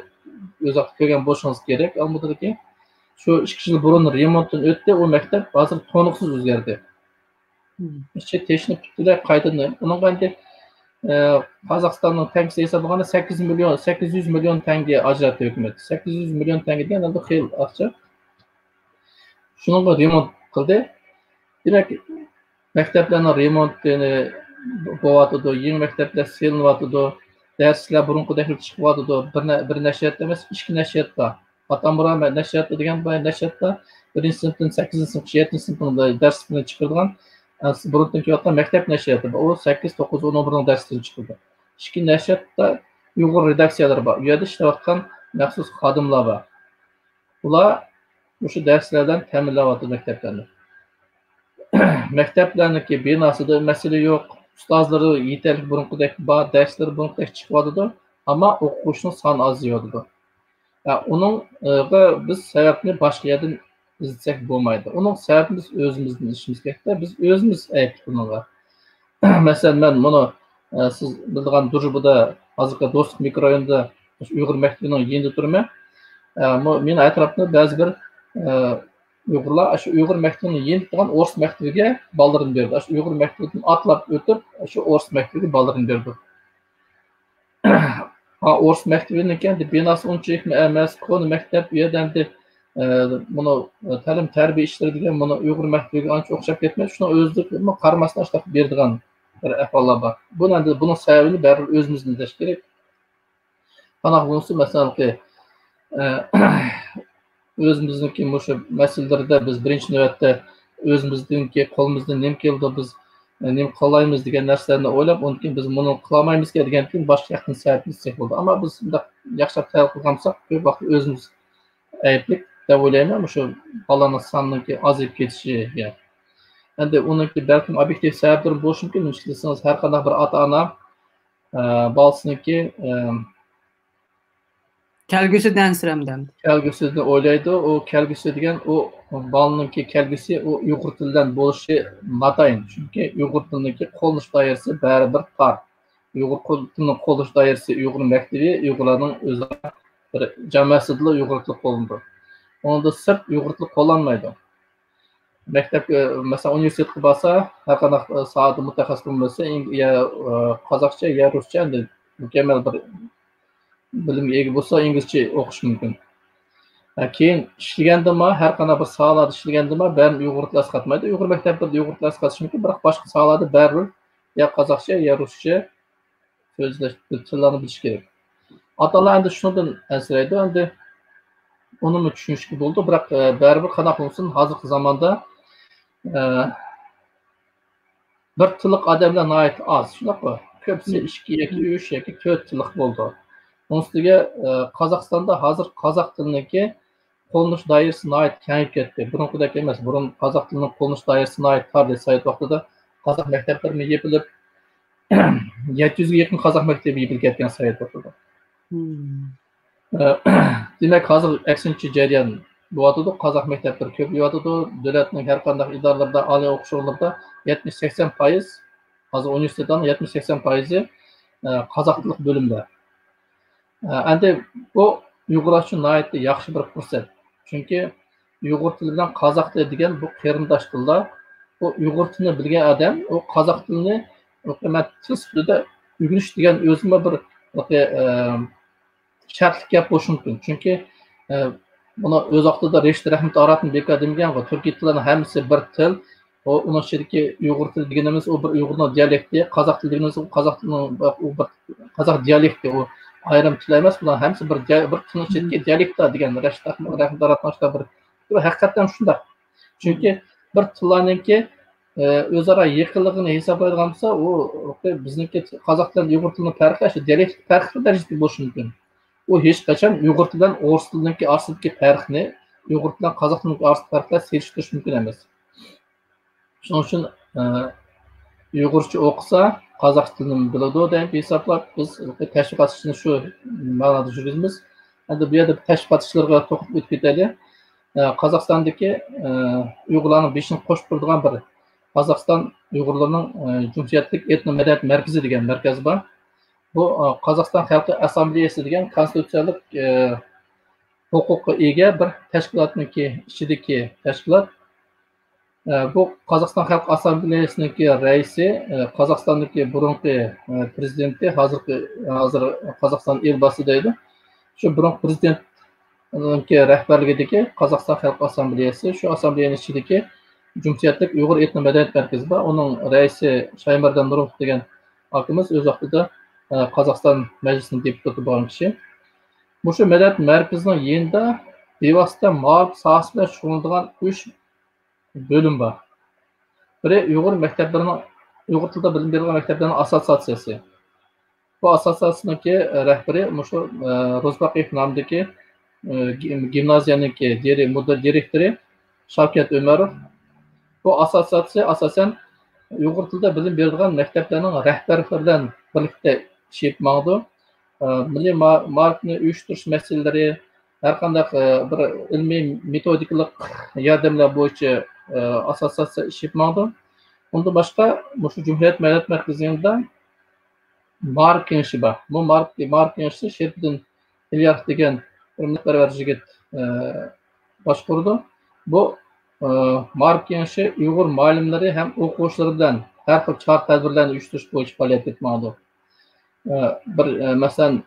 o'zaqt ko'rgan bo'lishingiz kerak. Olmaotadagi shu 2 yil burun remontdan o'tdi, u maktab hozir to'liqsiz o'zgardi. İşte teşnip tuttular qaytadan. Onun endi Qozog'istonning tankisi hisoblanganda 800 milyon tanga ajratdi hukumat. 800 milyon tanga degan endi xeyl ақша. Shunga remont qildi. Demak, maktablarning remontini bo'lyapti, yangi maktablar selinyapti, darslar burunqidek chiqyapti. Bir nashriyat emas, 2 nashriyat bor. Atamura nashriyat degan bu nashriyatda 1-sinfdan 8-sinfgacha 7-sinfda dars bilan chiqargan burundan kelayotgan maktab nashriyati bor. O 8, 9, 11 darsdan chiqadi. 2 nashriyatda Uyg'ur redaksiyalari bor. U yerda ishlayotgan maxsus xodimlar bor. Ular o'sha darslardan ta'minlayapti maktablarni. Maktablarniki binosida masala yo'q, ustozlari yetarli burunqidek bor, darslar burunqidek chiqyapti, ammo o'quvchining soni ozayapti. Uningga biz sababni boshqa yerdan izlasak bo'lmaydi. Uning sababini biz o'zimizdan ishimiz kerakda, biz o'zimiz aytdik bunga. Masalan, men buni siz bilgan Durjubuda hozirgi Do'stlik mikrorayonida Uyg'ur maktabining yenda turman. Men atrofda ba'zi bir Uyg'urlar shu Uyg'ur maktabining yenda turgan o'rs maktabiga bolalarni berdi. Shu Uyg'ur maktabidan atlab o'tib, shu o'rs maktabiga bolalarni berdi. O'rs maktabining kendi binosi unchalik emas, qo'ni maktab u yerda buni ta'lim tarbiya ishlari degan buni Uyg'ur maktabiga ancha o'xshab ketmaydi. Shuni o'zlikni qaramasdan ishlab beradigan bir ahvollar bor. Buni sababini baribir o'zimizdan izlash kerak. Qanaqa bo'lsa, masalan, o'zimizniki shu masalalarda biz birinchi navbatda o'zimizniki qo'limizdan nima keldi biz nima qilamiz degan narsalarni o'ylab, undan keyin biz buni qilolmaymiz degan keyin boshqa yoqdan sabab izlasak bo'ldi. Ammo biz bunday yaxshilab tayyor qilgansak, ko'p vaqt o'zimiz ayblik deb o'ylayman, shu bolaning soniki ozayib ketishiga. Endi uniki balkim obyektiv sabablar bo'lishi mumkin. Desangiz, har qanday bir ota-ona bolasiniki kelgusidan siramdan. Kelgusini o'ylaydi. U kelgusi degan u bolaninki kelgusi u Uyg'ur tilidan bo'lishi notayin. Chunki Uyg'ur tiliniki qo'llanish doirasi baribir tor. Uyg'ur tilini qo'llash doirasi Uyg'ur maktabi, Uyg'urlarning o'zaro bir jamoasida Uyg'ur tili qo'llanadi. Onda sirt Uyg'ur tili qo'llanmaydi. Maktabga, masalan, universitetga borsa, har qanday soatda mutaxassis bo'lsa, ya qozoqcha, ya ruscha, endi mukammal bir bilimga ega bo'lsa, inglizcha o'qish mumkin. Keyin ishlagandimi, har qanday bir sohalarda ishlagandimi, baribir Uyg'ur tilini asqatmaydi. Uyg'ur maktabida Uyg'ur tilini asqatish mumkin, biroq boshqa sohalarda baribir ya qozoqcha, ya ruscha so'zlash tillarni bilish kerak. Otalar endi shundan asraydi, endi uni tushunishga bo'ldi, biroq baribir qanaqa bo'lsin, hozirgi zamonda bir tillik odamlar nihoyat oz, shunaqa. Ko'psi 2 yoki 3 yoki 4 tillik bo'ldi. Onun üstüge Kazakistan'da hazır Kazak tilindeki qo'llanish doirasi nihoyat kengayib ketdi. Burunqidek emas. Burun Kazak tilinin qo'llanish doirasi nihoyat tor desayt vaqtida Kazak maktablarini yepilib 700 ga yaqin Kazak maktabi yepilib ketgan sayt vaqtida. Demak, hozir aksincha jarayon bo'lyotdi. Kazak maktablari ko'payyotdi. Davlatning har qanday idoralarida, oliy o'qish o'rinlarida 70-80%, hozir universitetlarning 70-80% Kazak tillik bo'limda. Endi bu Uyg'urlar uchun nihoyatda yaxshi bir fursat. Chunki Uyg'ur tili bilan qozoq tili degan bu qarindosh tillar. Bu Uyg'ur tilini bilgan odam, u qozoq tilini til sifatida o'rganish degan o'zima bir shartli gap bo'lishi mumkin. Chunki buni o'z vaqtida Reshid Rahmat Aratni bekor degan, turkiy tillarning hammasi bir til. Uning ichidagi Uyg'ur tili deganimiz u bir Uyg'urning dialekti, qozoq tili deganimiz u qozoq tilining u bir qozoq dialekti. U ayrim tillar emas, bular hamsi bir tilning ichidagi dialektlar degan Rashid Rahmat Aratning bir haqiqatan shunday. Chunki bir tillarningki o'zaro yaqinligini hisoblaydigan bo'lsa, u bizniki qozoq tilidan Uyg'ur tilining farqi, dialekt farqli darajada bo'lishi mumkin. U hech qachon Uyg'ur tilidan o'ris tiliniki orasidagi farqni Uyg'ur tilidan qozoq tilining orasidagi farqlar selishtirish mumkin emas. Shuning uchun Uyg'urcha o'qisa, qozoq tilini biladi deb hisoblab, biz tashviqot ishini shu ma'noda yurgizamiz. Endi bu yerda tashviqot ishlariga to'xtalib o'tib ketaylik. Qozog'istondagi Uyg'urlarning beshini qo'shib turadigan bir Qozog'iston Uyg'urlarning Cumhuriyetlik etno-madaniyat markazi degan markaz bor. Bu Qozog'iston xalqi assambleyasi degan konstitutsiyalik huquqqa ega bir tashkilotniki ichidagi tashkilot. Bu Qozog'iston Xalq Assambleyasining raisi, Qozog'istondagi burungi prezidenti, hozir Qozog'iston elbasi deydi. Shu burungi prezidentning rahbarligidagi Qozog'iston Xalq Assambleyasi, shu assambleyaning ichidagi Cumhuriyetlik Uyg'ur etno-madaniyat markazi bor. Uning raisi Shaymardan Nurov degan akimiz o'z vaqtida Qozog'iston majlisining deputati bo'lgan kishi. Bu shu madaniyat markazining yanida bevosita ma'lum sohasi bilan shug'ullanadigan 3 bölüm var. Biri Uyg'ur maktablarining Uyg'ur tilida bilim berilgan maktablarning assotsiatsiyasi. Bu assotsiatsiyaningki rahbari shu Ro'zbaqov nomidagi gimnaziyaningki direktori Shavkat Umarov. Bu assotsiatsiya asosan Uyg'ur tilida bilim berilgan maktablarning rahbarlari bilan birlikda ishib maqdi. Milliy ma'rifatni uyushtirish masalalari, har qanday bir ilmiy metodikalik yordamlar bo'yicha assotsiatsiya ishib maqdi. Undan boshqa shu Cumhuriyet Madaniyat Markazi'nda Ma'rif kengashi bor. Bu Ma'rif kengashi Sherfiddin Ilyarov degan hurmatparvar yigit boshqardi. Bu Ma'rif kengashi Uyg'ur muallimlari ham o'quvchilari bilan har xil chora tadbirlarni uyushtirish bo'yicha faoliyat etmoqda. Bir masalan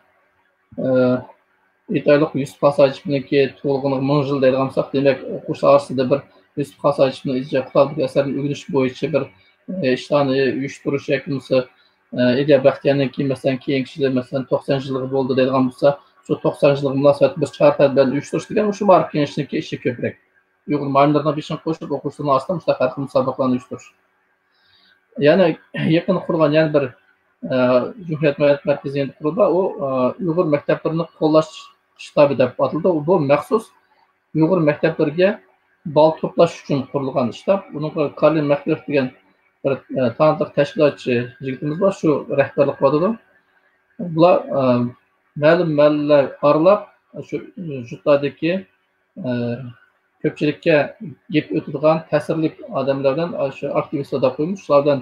aytaylik, Yusuf Xosojevniki tug'ilgani 1000 yil deydigan bo'lsak, demak o'quvchilar orasida bir Yusuf Xosojevning ijro qilgan asarini o'rganish bo'yicha bir ishlarni uyushtirish yoki bo'lmasa Ilya Baxtiyorniki masalan keyingi yil masalan 90 yillik bo'ldi deydigan bo'lsa, shu 90 yillik munosabat bir chora tadbirlarni uyushtirish degan shu Ma'rif kengashiniki ishi ko'proq. Uyg'ur muallimlardan beshini qo'shib o'quvchilarning orasida mustaqil musobaqalarni uyushtirish. Yani yakın kurulgan yani bir Cumhuriyet Millet Merkezi'nde kuruldu. O Uyghur mekteplerini qo'llash shtabi deb ataldi. Bu maxsus Uyghur mekteplerine bal toplash uchun qurilgan shtab. Bunun Kalin Mehdirov degan bir tanıdık tashkilotchi yigitimiz bor, shu rahbarlik qiladi. Bular ma'lum mahallalar aralab shu yurtlardagi ko'pchilikka gap o'tadigan ta'sirli odamlardan shu aktivistlar qo'ymish. Shulardan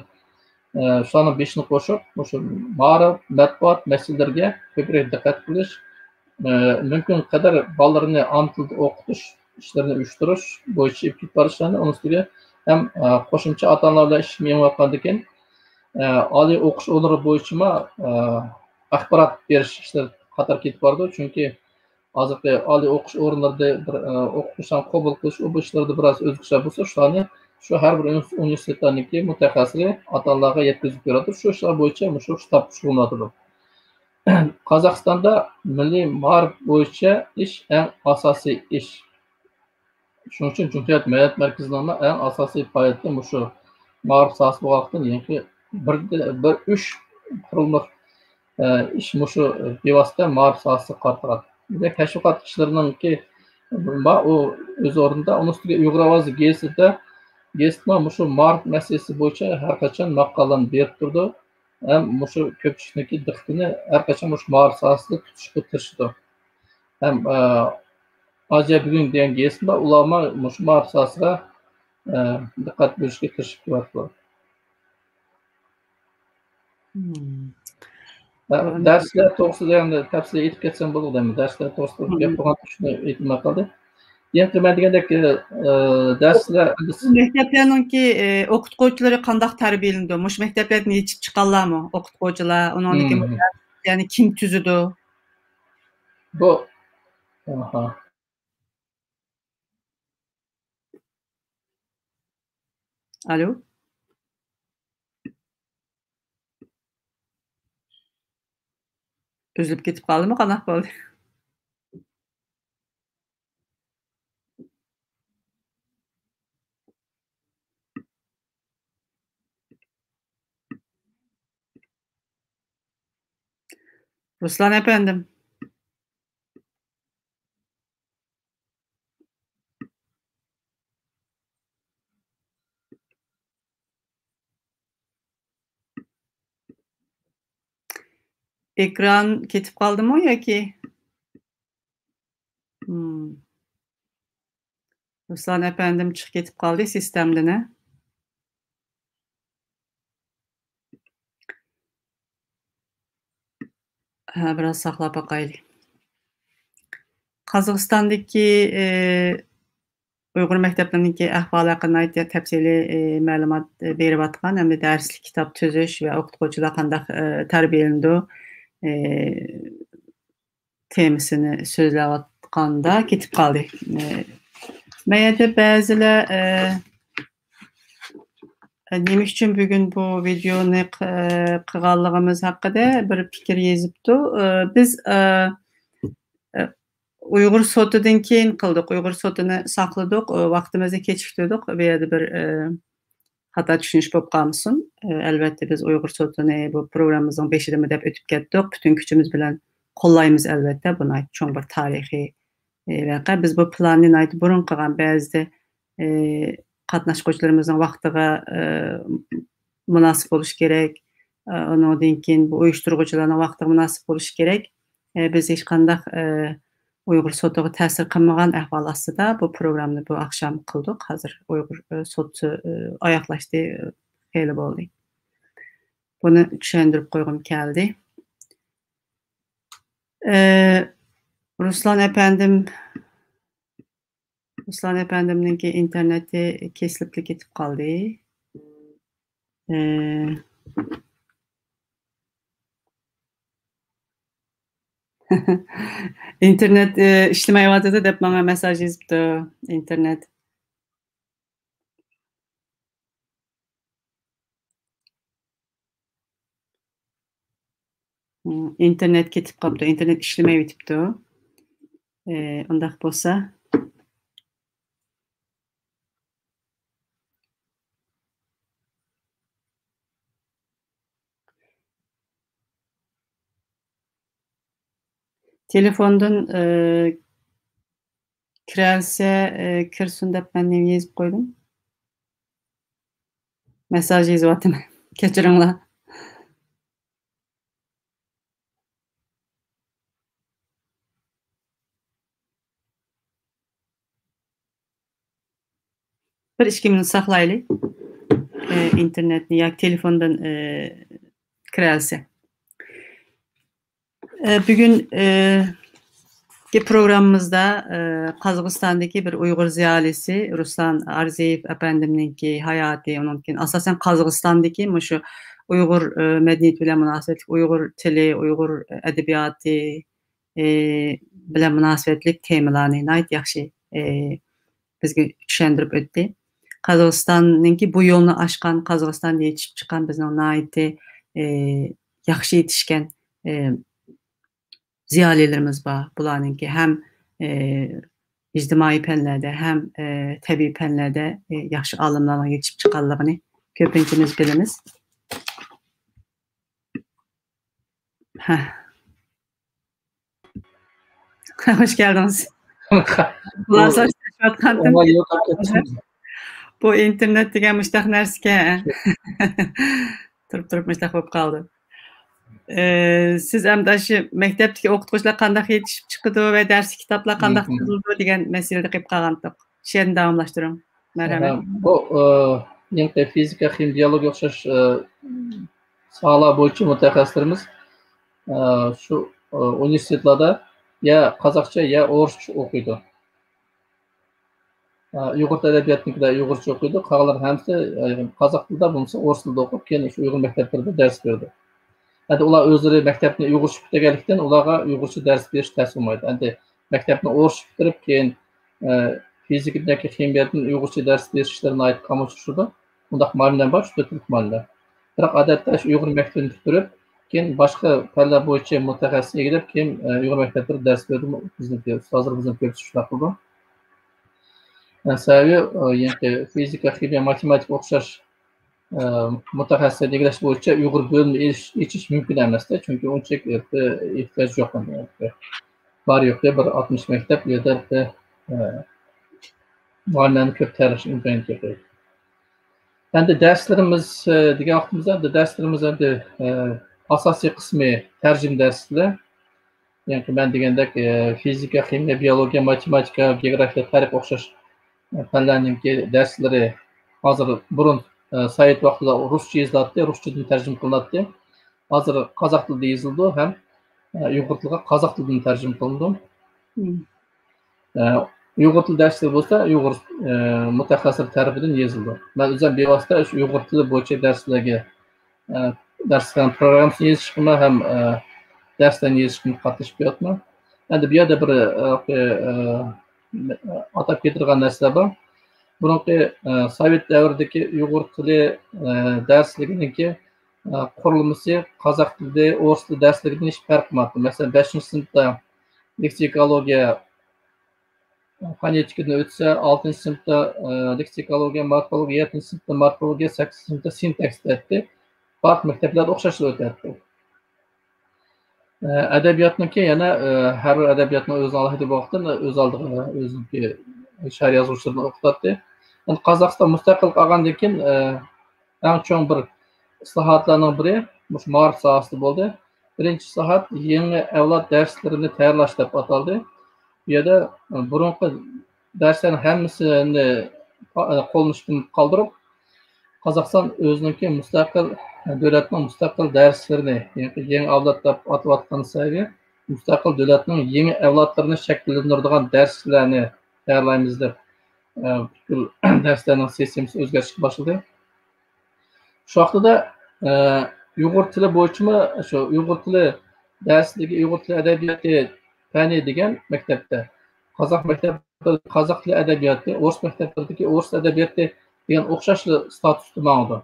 shularning beshini qo'shib, o'sha ma'rif, matbuot masalalarga ko'proq diqqat qilish, mumkin qadar bolalarni ana tilida o'qitish ishlarini uyushtirish bo'yicha ilk borishlarni, uning ustiga ham qo'shimcha ota-onalar bilan ish me'yorlangandan keyin oliy o'qish o'rnlari bo'yicha axborot berish ishlari qator ketib bordi. Chunki hozirgi oliy o'qish o'rinlarida bir o'qituvchilarni qabul qilish bu ishlarda biroz o'zgarishlar bo'lsa, shularni shu har bir universitetlarniki mutaxassisi ota-onalarga yetkazib beradi. Shu ishlar bo'yicha shu shtab shug'ullanadi. Qozog'istonda milliy ma'rif bo'yicha ish eng asosiy ish. Shuning uchun Cumhuriyet Millet Merkezi'nin eng asosiy faoliyati shu ma'rif sohasi bo'lgandan yangi bir uch qurilma ish shu bevosita ma'rif sohasi qartiladi. Bir de tashviqot ishlarininki o o'z o'rnida, uning ustiga Uyg'ur ovozi gazetma shu ma'rif masalasi bo'yicha har qachon maqolalarni berib turdi. Ham shu ko'pchilikniki diqqatini har qachon shu ma'rif sohasida tutishga tirishdi. Ham Aziya bugun degan gazetma ularma shu ma'rif sohasiga diqqat berishga tirishib ketyapti. Dersler to'g'risida endi tafsil aytib ketsam bo'ladimi? Derslar to'g'risida gap bo'lgan shuni aytmay qoldi. Endi men degandek derslar Mekteplarninki o'qituvchilari qanday tarbiyalandi? Mush mekteplarni yechib chiqqanlarmi? O'qituvchilar, uningdagi yani kim tuzidi? Bu aha. Alo? Üzülüp ketip qaldimi? Qanaqa bo'ldi? Ruslan efendim. Ekran ketip qaldimi yoki? Ruslan efendim chiqib ketib qoldi sistemdan. Ha, biroz saqlab boqaylik. Qozog'istondagi Uyg'ur maktablarininki ahvoli haqida tafsiliy ma'lumot berayotgan, hamda darslik kitob tuzish va o'qituvchilar qanday tarbiyalandi temasini so'zlayotganda ketib qoldik. Mayada ba'zilar nima uchun bugun bu videoni qilganligimiz haqida bir fikr yozibdi. Biz Uyg'ur sotidan keyin qildik. Uyg'ur sotini saqladik, vaqtimizni kechiktirdik. Bu yerda bir xato tushunish bo'lib qolmasin. Albatta biz Uyg'ur sotini bu programmamizning 5-idami deb o'tib ketdik. Butun kuchimiz bilan qo'llaymiz albatta. Buni cho'ng bir tarixiy voqea. Biz bu planni burun qilgan ba'zida qatnashuvchilarimizning vaqtiga munosib bo'lish kerak. Undan keyin bu uyushtiruvchilarning vaqtiga munosib bo'lish kerak. Biz hech qanday Uyg'ur sotiga ta'sir qilmagan ahvol ostida bu programmani bu akşam qildik. Hozir Uyg'ur soti oyoqlashdi, xeyli bo'ldi. Buni tushuntirib qo'ygim keldi. Ruslan efendimninki interneti kesilib ketib qoldi. İnternet işlemayapti deb menga mesaj yozibdi. İnternet. İnternet ketib qolibdi. İnternet ishlamay o'tibdi. Undaq bo'lsa Telefondan kirelse kirsin dep ben ne yazıp koydum. Mesaj yazıp attım. Kechiringlar. Bir 2 minut saklaylı. İnternetni yoki telefondan kirelse. Bugün programımızda Qazaqstandagi bir Uyg'ur ziyolisi Ruslan Arziyev apandimninki hayoti, onunkin asosan Qozog'istondagi mushu Uyg'ur madaniyati bilan munosabatli, Uyg'ur tili, Uyg'ur adabiyoti bilan munosabatli temalarni nihoyat yaxshi bizga tushuntirib o'tdi. Qozog'istonninki bu yo'lni oshgan, Qozog'istonda yetishib chiqqan bizning nihoyat yaxshi yetishgan ziyolilerimiz var. Bularınki hem ictimai fənlərdə, hem təbii fənlərdə yaxşı alimlarla yetişib çıxanlığını köpünkimiz biliriz. Hoş geldiniz. Bunlar saçlaşıyatqandım. Bu internet degan müştaq narsaga turib müştaq bo'lib qoldi. Siz endi shu maktabdagi o'qituvchilar qanday yetishib chiqdi va dars kitoblar qanday tuzildi degan masalada qilib qolgandik. Shu yerni davomlashtiring. Marhamat. Bu endi fizika, ximiya, biologiya o'xshash sohalar bo'yicha mutaxassislarimiz shu universitetlarda ya qozoqcha ya o'rischa o'qiydi. Uyg'ur adabiyotnikida uyg'urcha o'qiydi, qolganlar hamsi qozoq tilida bo'lsa o'ris tilida o'qib, keyin shu Uyg'ur maktablarida dars berdi. Endi ular o'zlari maktabni uyg'urcha bitirganlikdan ularga uyg'urcha dars berish tasdiqlaydi. Endi maktabni o'rischa bitirib, keyin fizikadagi ximiyadan uyg'urcha dars berish ishlarini aytib qolmoqchishdi. Undaq ma'lumotlar bor, shu tillik ma'lumotlar. Biroq odatda shu Uyg'ur maktabini bitirib, keyin boshqa fanlar bo'yicha mutaxassis egilib, keyin Uyg'ur maktablarida dars berdi. Bizniki hozir bizning ko'pchilik shunaqa qildi. Sababi endi fizika, ximiya, matematika o'xshash mutaxassislar egalash bo'yicha Uyg'ur bo'limi echish mumkin emasda, chunki uncha ehtiyoj yo'q. Bor yo'q bir 60 maktab yerda muallimlarni ko'p tayyorlash imkoniyati yo'q. Endi darslarimiz degan vaqtimizda darslarimiz endi asosiy qismi tarjima darslar. Ya'ni men degandek fizika, ximiya, biologiya, matematika, geografiya, tarix o'xshash fanlarning darslari hozir burun Sovet vaqtida ruscha yoziladi, ruschadan tarjima qilinadi. Hozir qozoq tilida yozildi ham Uyg'ur tiliga qozoq tilidan tarjima qilindi. Uyg'ur tili darslari bo'lsa, Uyg'ur mutaxassislar tarafidan yozildi. Men o'zim bevosita shu Uyg'ur tili bo'yicha darslarga darslarni programmasini yozishga ham darslarni yozishga qatnashib yotman. Endi bu yerda bir atab ketirgan narsalar bor. Burungi Sovet davridagi Uyg'ur tili darsliginiki qurilmasi qozoq tilida, o'ris tili darsligidan hech farq qilmadi. Masalan, 5-sinfda leksikologiya fonetikadan o'tsa, 6-sinfda leksikologiya, morfologiya, 7-sinfda morfologiya, 8-sinfda sintaks o'tadi. Farq maktablarda o'xshashlar o'tadi. Adabiyotniki yana har bir adabiyotning o'z alohida vaqtida o'z oldiga o'ziniki sha'ir yozuvchilarni o'qitadi. Endi Qozog'iston mustaqil qolgandan keyin eng chong bir islohotlarning biri mush ma'rif sohasida bo'ldi. Birinchi islohot yangi avlod darslarini tayyorlash deb ataldi. Bu yerda burungi darslarning hammasini qo'llanishdan qoldirib, Qozog'iston o'ziniki mustaqil davlatning mustaqil darslarini, ya'ni yangi avlod deb atayotgan saviya mustaqil davlatning yangi avlodlarini shakllantiradigan darslarni tayyorlaymiz deb bütün derslerinin sesimiz o'zgarishga boshladi. Shu vaqtida Uyg'ur tili bo'yicha shu Uyg'ur tili darsligi, Uyg'ur tili adabiyoti fani degan maktabda, qozoq maktabida qozoq tili adabiyoti, o'ris maktabidagi o'ris adabiyoti degan o'xshash statusda mavjud.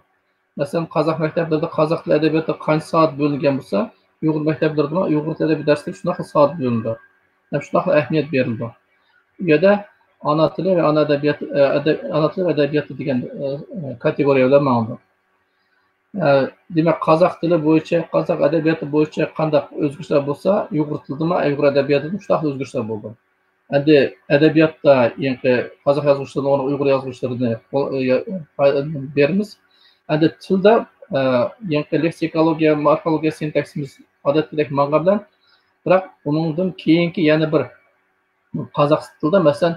Masalan, qozoq maktablarida qozoq tili adabiyoti qancha soat bo'lingan bo'lsa, Uyg'ur maktablarida Uyg'ur tili adabiyoti darsligi shunaqa soat bo'lindi. Ham shunaqa ahamiyat berildi. Bu yerda ana tili ve ana tili edebiyatı degan kategoriyalar mavjud. demak qozoq tili bo'yicha, qozoq adabiyoti bo'yicha qanday o'zgarishlar bo'lsa, uyg'ur tilida uyg'ur adabiyotida shunday o'zgarishlar bo'ldi. Endi adabiyotda yangi qozoq yozuvchilarini, uyg'ur yozuvchilarini beramiz. Endi tilda yangi leksikologiya, morfologiya, sintaksimiz odatdagidek manga bilan, biroq uningdan keyingi yana bir qozoq tilida masalan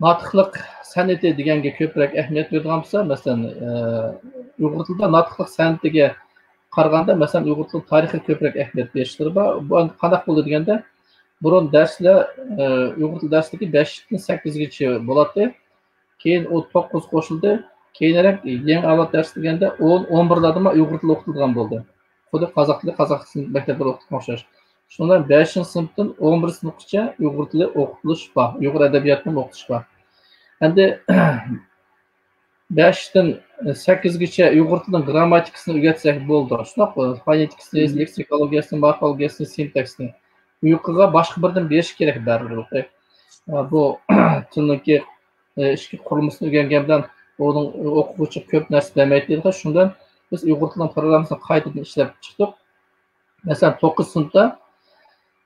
notiqlik san'ati deganga ko'proq ahamiyat beradigan bo'lsa, masalan uyg'ur tilida notiqlik san'atiga qaraganda masalan uyg'ur tili tarixiga ko'proq ahamiyat berishlar bor. Bu qanday bo'ldi deganda, burun darslar uyg'ur tili darsligi 5dan 8gacha bo'ladi. Keyin o 9 qo'shildi. Keyinroq yangi avlod dars deganda 10-11larda uyg'ur tili o'qitilgan bo'ldi. Xuddi qozoq tili maktablarda o'qitilgan o'xshash. Shundan 5-sinfdan 11-sinfgacha uyg'ur tili o'qitilish bor, uyg'ur adabiyotini o'qitish bor. Endi 5dan 8gacha uyg'ur tilining grammatikasini o'rgatsak bo'ldi. Shunday fonetikasini, leksikologiyasini, morfologiyasini, sintaksini. Uyquga boshqa birdan berish kerak baribir. Bu tilniki ishki qurilmasini o'rgangan bilan onun o'quvchi ko'p narsa bilmaydi. Shundan biz uyg'ur tilining programmasini qaytadan ishlab chiqdik. Masalan 9-sinfda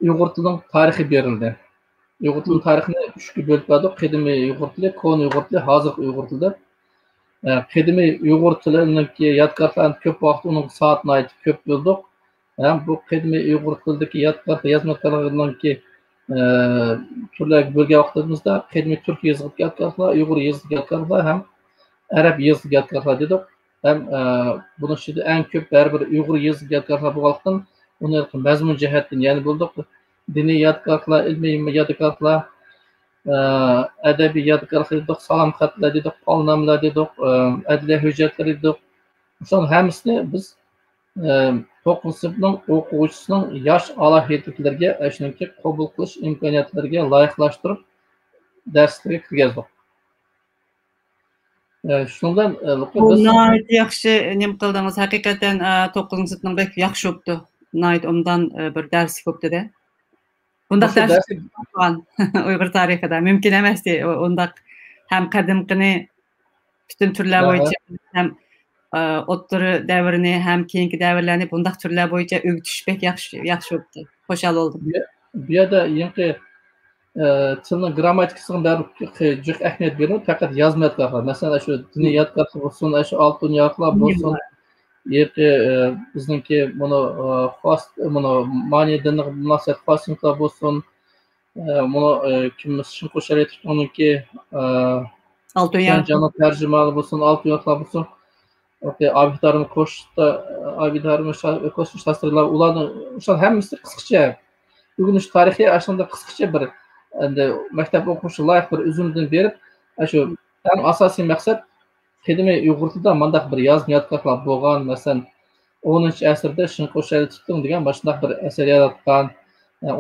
uyg'ur tilining tarixi berildi. Uyg'ur tilining tarixini 3ga bo'lib oldik. Qadimiy uyg'ur tili, ko'ni uyg'ur tili, hozirgi uyg'ur tili. Qadimiy uyg'ur tilininki yodgorlarni ko'p vaqt uning soatini aytib ko'p bo'ldik. Bu qadimiy uyg'ur tilidagi yodgor yozmalarninki turlarga bo'lgan vaqtimizda qadimiy turk yozig'i yodgorlar, uyg'ur yozig'i yodgorlar ham arab yozig'i yodgorlar dedik. Ham buning ichida eng ko'p baribir uyg'ur yozig'i yodgorlar bo'lgandan uni mazmun jihatdan yana bo'ldik. Diniy yodgorlar, ilmiy yodgorlar, adabiy yodgorlar dedik, salom xatlar dedik, polnomlar dedik, adliya hujjatlari dedik. Shunun hammasini biz 9-sinfning o'quvchisining yosh alohidliklariga, shuningki qabul qilish imkoniyatlariga loyihalashtirib darslarga kirgizdik. Shundan biz yaxshi nima qildingiz? Haqiqatan 9-sinfning bek yaxshi o'tdi. Nayt ondan bir ders ko'pdi-da. Bundaq ders bo'lgan Uyg'ur tarixida mumkin emasdi. Undaq ham qadimqini butun turlar bo'yicha ham o'ttiri davrini ham keyingi davrlarni bundaq turlar bo'yicha o'rgatish bek yaxshi o'tdi. Xo'shal bo'ldim. Bu yerda yangi tilning grammatikasiga baribir jiq ahamiyat berib, faqat yozmayotganlar. Masalan, shu diniy yodgorlar bo'lsin, shu oltin yoqlar bo'lsin, yoki bizningki buni xos, buni ma'niy dinning munosabat xosliklar bo'lsin, buni kimimiz shin qo'shar etib, uniki oltin yoqlar tarjimali bo'lsin, oltin yoqlar bo'lsin. Abidarım koşta, abidarım koşmuş tasvirler, ularning o'shalar hammasi qisqacha. Bugun shu tarixiy aslında qisqacha bir endi maktab o'quvchi loyiha bir uzundan berib, shu eng asosiy maqsad qadimiy uyg'ur tilida mandaq bir yozma yodgorlar bo'lgan, masalan 10-asrda Shinqo'shali tutdim degan boshqa bir asar yaratgan,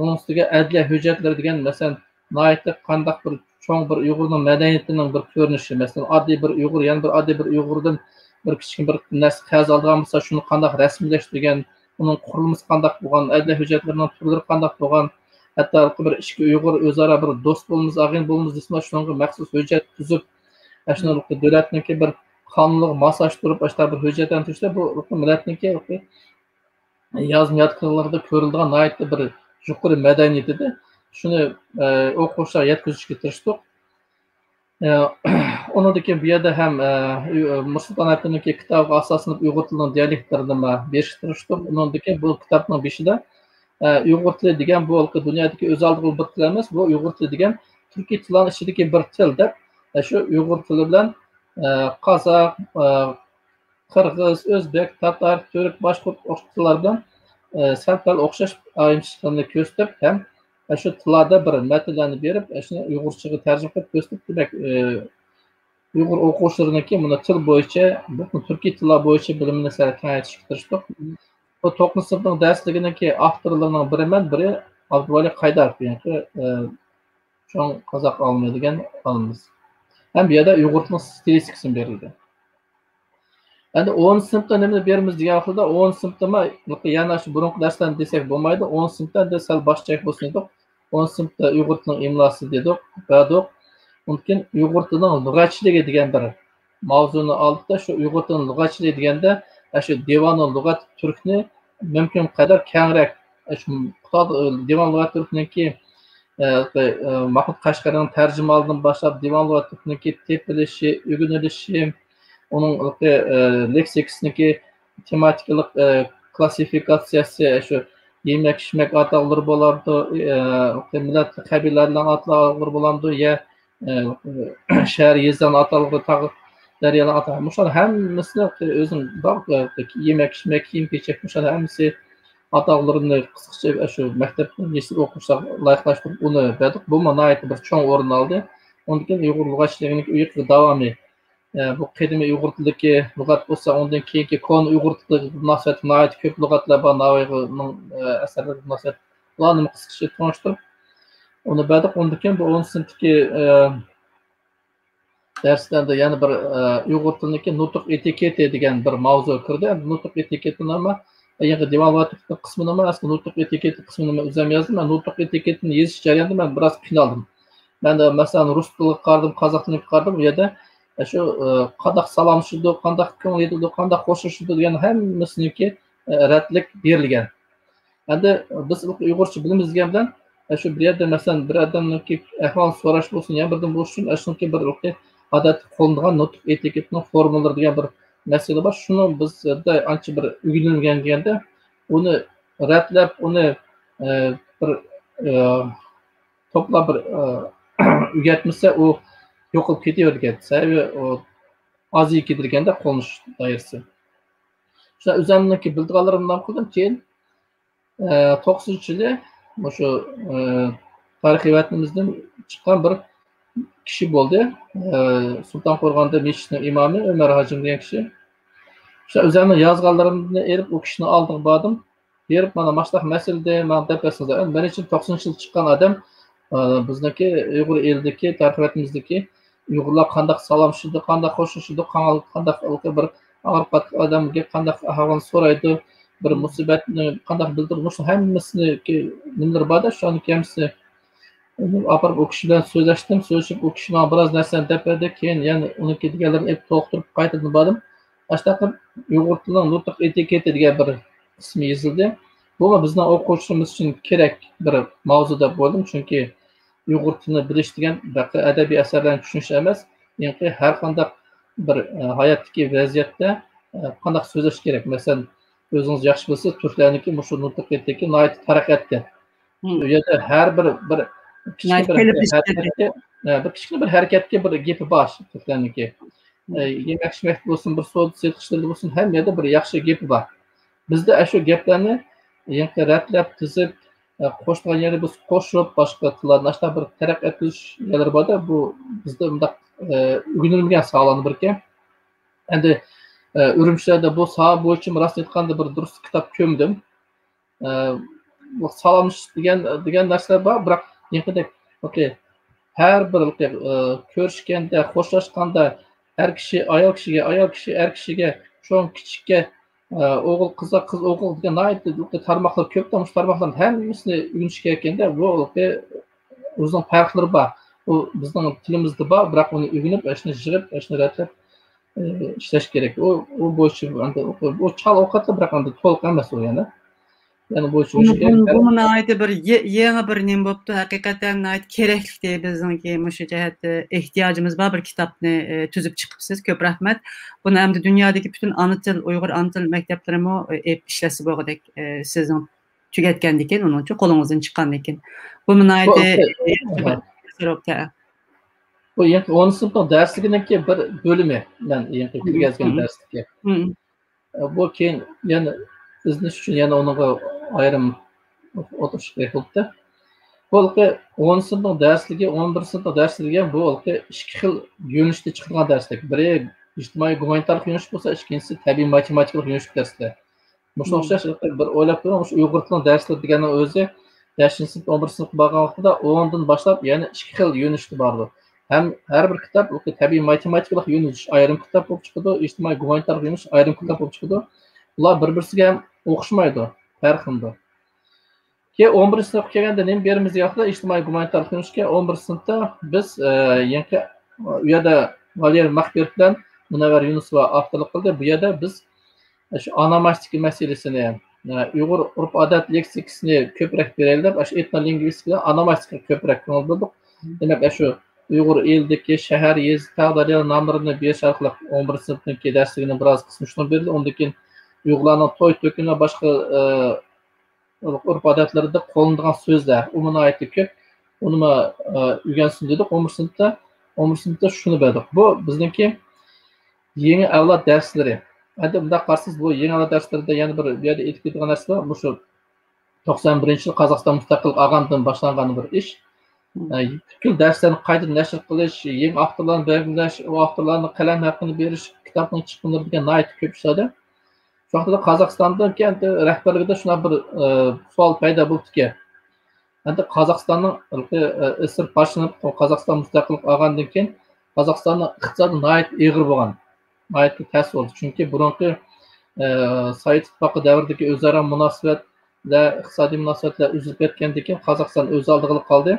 uning ustiga adliya hujjatlari degan masalan noyatda qandaq bir cho'ng bir uyg'urning madaniyatining bir ko'rinishi, masalan oddiy bir uyg'ur, yana bir oddiy bir uyg'urdan bir kichik bir narsa qaz olgan bo'lsa, shuni qandaq rasmiylashtirgan, uning qurilmasi qandaq bo'lgan, adliya hujjatlarining turlari qandaq bo'lgan, hatto bir ikki uyg'ur o'zaro bir do'st bo'lamiz, ag'in bo'lamiz desa, shunga maxsus hujjat tuzib, shuni davlatniki bir qonunga moslashtirib, ashta bir hujjatdan turishda bu millatniki yozma yodgorlarda ko'rilgan noyatda bir yuqori madaniyat edi. Shuni o'quvchilar yetkazishga tirishdik. Onundaki bu yerda ham Mustafa Akın'ınki kitabı asaslanıp Uyg'ur tilining dialektlarini berishtirishdim. Onundaki bu kitobning beshida Uyg'ur tili degan bu dunyodagi o'zaldiq bir til emas, bu Uyg'ur tili degan turkiy tillarning ichidagi bir til deb, shu Uyg'ur tili bilan qozoq, qirg'iz, o'zbek, tatar, turk, boshqa tillar bilan sal-pal o'xshash ayrımchiliklarni ko'rsatib, ham shu tillarda bir matnlarni berib, shuni uyg'urchaga tarjima qilib ko'rsatib, demak uyg'ur o'quvchilariniki buni til bo'yicha, bu turkiy tillar bo'yicha bilimini sal kengaytirishga tirishdik. Bu 9-sinfning darsliginiki avtorlarining biriman, biri Abduvali Qaydarov, ya'ni cho'ng qozoq olimi degan olimiz. Ham bu yerda uyg'ur tilining stilistikasini berildi. Endi 10-sinfda nima beramiz degan vaqtda 10-sinfda yana shu burungi darslarni desak bo'lmaydi. 10-sinfda de sal boshqa bo'lsin dedik. 10-sinfda uyg'ur tilining imlosi dedik, dedik. Mumkin uyg'ur tilining lug'atchiligi degan bir mavzuni oldi-da, shu Uyg'ur tilini lug'atchilik deganda, shu Devon lug'at turkni mumkin qadar kengroq shu Devon lug'at turkniki Mahmud Qashqariyning tarjimalidan boshlab Devon lug'at turkniki tepilishi, o'rganilishi, uning leksikasniki tematikalik klassifikatsiyasi, shu yemek-içmek ataqları bo'lardi, millat qabilalarning atalari bo'lardi, ya shahar yezdan atalari tag'i daryolar atalari. Mushalar hammasini o'zim yemek-içmek, kiyim-kechak mushalar hammasi ataqlarini qisqacha shu maktabda yeshib o'qishlar loyihalashtirib uni berdik. Bu nihoyat bir cho'ng o'rin oldi. Undan keyin Uyg'ur lug'atchiligining uyqi davomi bu qadimiy Uyg'ur tilidagi lug'at bo'lsa, undan keyingi kon Uyg'ur tili munosabati nihoyat ko'p lug'atlar bor, Navoiyning asarlari munosabat. Ularni qisqacha tanishtirib uni berdik. Undan keyin bu 10 sinfdagi darslarda yana bir Uyg'ur tilidagi nutq etiketi degan bir mavzu kirdi. Nutq etiketi nima? Yani devalvatif kısmını mı aslında nutq etiketi kısmını mı üzerine yazdım. Ben nutq etiketini yazış jarayonida ben biraz qiynaldim. Ben de mesela rus tili qardim, qozoq tilini qardim, bu yerda shu qandoq salomlashdi, qandoq ko'ngil edildi, qandoq xo'shashdi degan hammasiniki radlik berilgan. Endi biz Uyg'urcha bilimiz degan bilan shu bir yerda masalan bir odamniki ahvol so'rash bo'lsin, yana birdan bo'lish uchun shuniki bir odat qo'llangan nutq etiketining formalari degan bir masala bor. Shuni bizda ancha bir o'rganilgan deganda uni radlab, uni bir to'plab bir o'rgatmasa u yo'qolib ketavergan. Sababi u oziyib ketilganda qo'nish doirasi. Shu o'zimniki bildirganlarimdan qildim. Keyin 90-yili shu tarixiy vatnimizdan chiqqan bir kishi bo'ldi. Sultonqo'rg'onda meshitning imomi Umar Hajim degan kishi. Shu o'zimning yozganlarimni erib u kishini oldiga bordim. Berib mana mashlaq masalada men depasida men uchun 90-yil chiqqan odam bizniki Uyg'ur elidagi tariximizdagi Uyg'urlar qanday salomlashdi, qanday xo'shashdi, qanday bir og'ir odamga qanday ahvolni so'raydi, bir musibatni qanday bildirib, shu hammasini nimalar borda, shuni kamsi aparib u kishi bilan so'zlashdim, so'zlashib u kishi bilan biroz narsani depadi, keyin yana uniki deganlarini to'xtirib qaytadan bordim. Ashtaqa Uyg'ur tilining nutq etiketi degan bir ismi yozildi. Bu bizning o'quvchilarimiz uchun kerak bir mavzuda bo'ldim, chunki Uyg'ur tilini bilish degan adabiy asarlarni tushunish emas, ya'ni har qanday bir hayotdagi vaziyatda qanday so'zlash kerak. Masalan, o'zingiz yaxshi bilsangiz, turklarniki shu nutq etiketi nihoyat taraqqiyotda. Bu yerda har bir kichkina bir harakatga bir gapi bor turklarniki. Yemek-içmek bo'lsin, bir so'z setishlar bo'lsin, hamma yerda bir yaxshi gapi bor. Bizda shu gaplarni yangi ratlab tizib qo'shgan yeri biz qo'shib boshqa tillarni ashta bir taraqqiyot qilish yerlari borda, bu bizda undaq o'rganilgan sog'lomni birga. Endi Urumchida bu soha bo'yicha rost aytganda bir durust kitob ko'mdim. Bu salomlash degan narsalar bor, biroq yangi har bir ko'rishganda, xo'shlashganda her kişi ayol kishi er kishiga, cho'ng kichikka, o'g'il qizga, qiz o'g'il degan nihoyatda tarmoqlar ko'p, mush tarmoqlarning hammasini o'rganish kerak ekanda, bu o'zining farqlari bor. U bizning tilimizda bor, biroq uni o'rganib, shuni yig'ib, shuni ratlab ishlash kerak. U bo'yicha bu chal ovqatda biroq to'liq emas u yana. Yani bu ait bir yeni bir nim bo'libdi. Haqiqatan ait kerakli bizningki shu jihatda ehtiyojimiz bor bir kitobni tuzib chiqibsiz. Ko'p rahmat. Buni hamda dunyodagi butun ana til, Uyg'ur ana til maktablarimi ishlasi bo'lgandek sizning tugatgandan keyin, uning uchun qo'lingizdan chiqqandan keyin. Bu nihoyatda bu 10 sinfning darsliginiki bir bo'limi bilan kirgazgan darslikka. Bu keyin yana izlash uchun yana unaqa ayrim o'tirish kerak bo'ldi. Bu 10 sinfning darsligi, 11 sinfning darsligi bu ikki xil yo'nalishda chiqilgan darslik. Biri ijtimoiy gumanitar yo'nalish bo'lsa, ikkinchisi tabiiy matematikalik yo'nalish darslar. Mushunga o'xshash bir o'ylab ko'ring, o'sha Uyg'ur tilining darslari deganning o'zi 5 sinf, 11 sinf bo'lgan vaqtida 10 dan boshlab yana ikki xil yo'nalishda bordi. Ham har bir kitob tabiiy matematikalik yo'nalish ayrim kitob bo'lib chiqadi, ijtimoiy gumanitar yo'nalish ayrim kitob bo'lib chiqadi. Ular bir-birisiga ham o'xshamaydi, farqindi. Ki 11 sinf kelganda nima berimiz yoqda ijtimoiy gumanitar yo'nalishga 11 sinfda biz yangi u yerda Valer Mahbir bilan Munavvar Yunusova avtorlik qildi. Bu yerda biz shu onomastika masalasini, Uyg'ur urf-odat leksikasini ko'proq beraylik deb, shu etnolingvistika, onomastika ko'proq ko'ngil bo'ldik. Demak, shu Uyg'ur elidagi shahar, yez, tog'lar nomlarini berish orqali 11 sinfniki darsligini biroz qismi shuni berdi. Undan keyin Uyg'urlarning to'y to'kin va boshqa urf-odatlarida qo'llanadigan so'zlar, umumiy ko'p. Uni o'rgansin dedik 11 sinfda shuni berdik. Bu bizniki yangi avlod darslari. Endi bunday qarsangiz, bu yangi avlod darslarida yana bir yerda aytib ketgan narsa bor. Bu shu 91-yil Qozog'iston mustaqillik olgandan boshlangan bir ish. Bütün derslerini qayta nashr qilish, yangi avtorlarni belgilash, u avtorlarning qalam haqqini berish, kitobning chiqimlari degan nihoyat ko'p ishlarda. Shu vaqtda Qozog'istondan keyin rahbarligida shuna bir savol paydo bo'ldiki, endi Qozog'istonning isr boshlanib, Qozog'iston mustaqillik olgandan keyin Qozog'istonning iqtisodi nihoyat og'ir bo'lgan. Nihoyat ta'sir oldu. Chunki burungi Sovet ittifoqi davridagi o'zaro munosabatlar, iqtisodiy munosabatlar uzilib ketgandan keyin Qozog'iston o'z oldiga qoldi.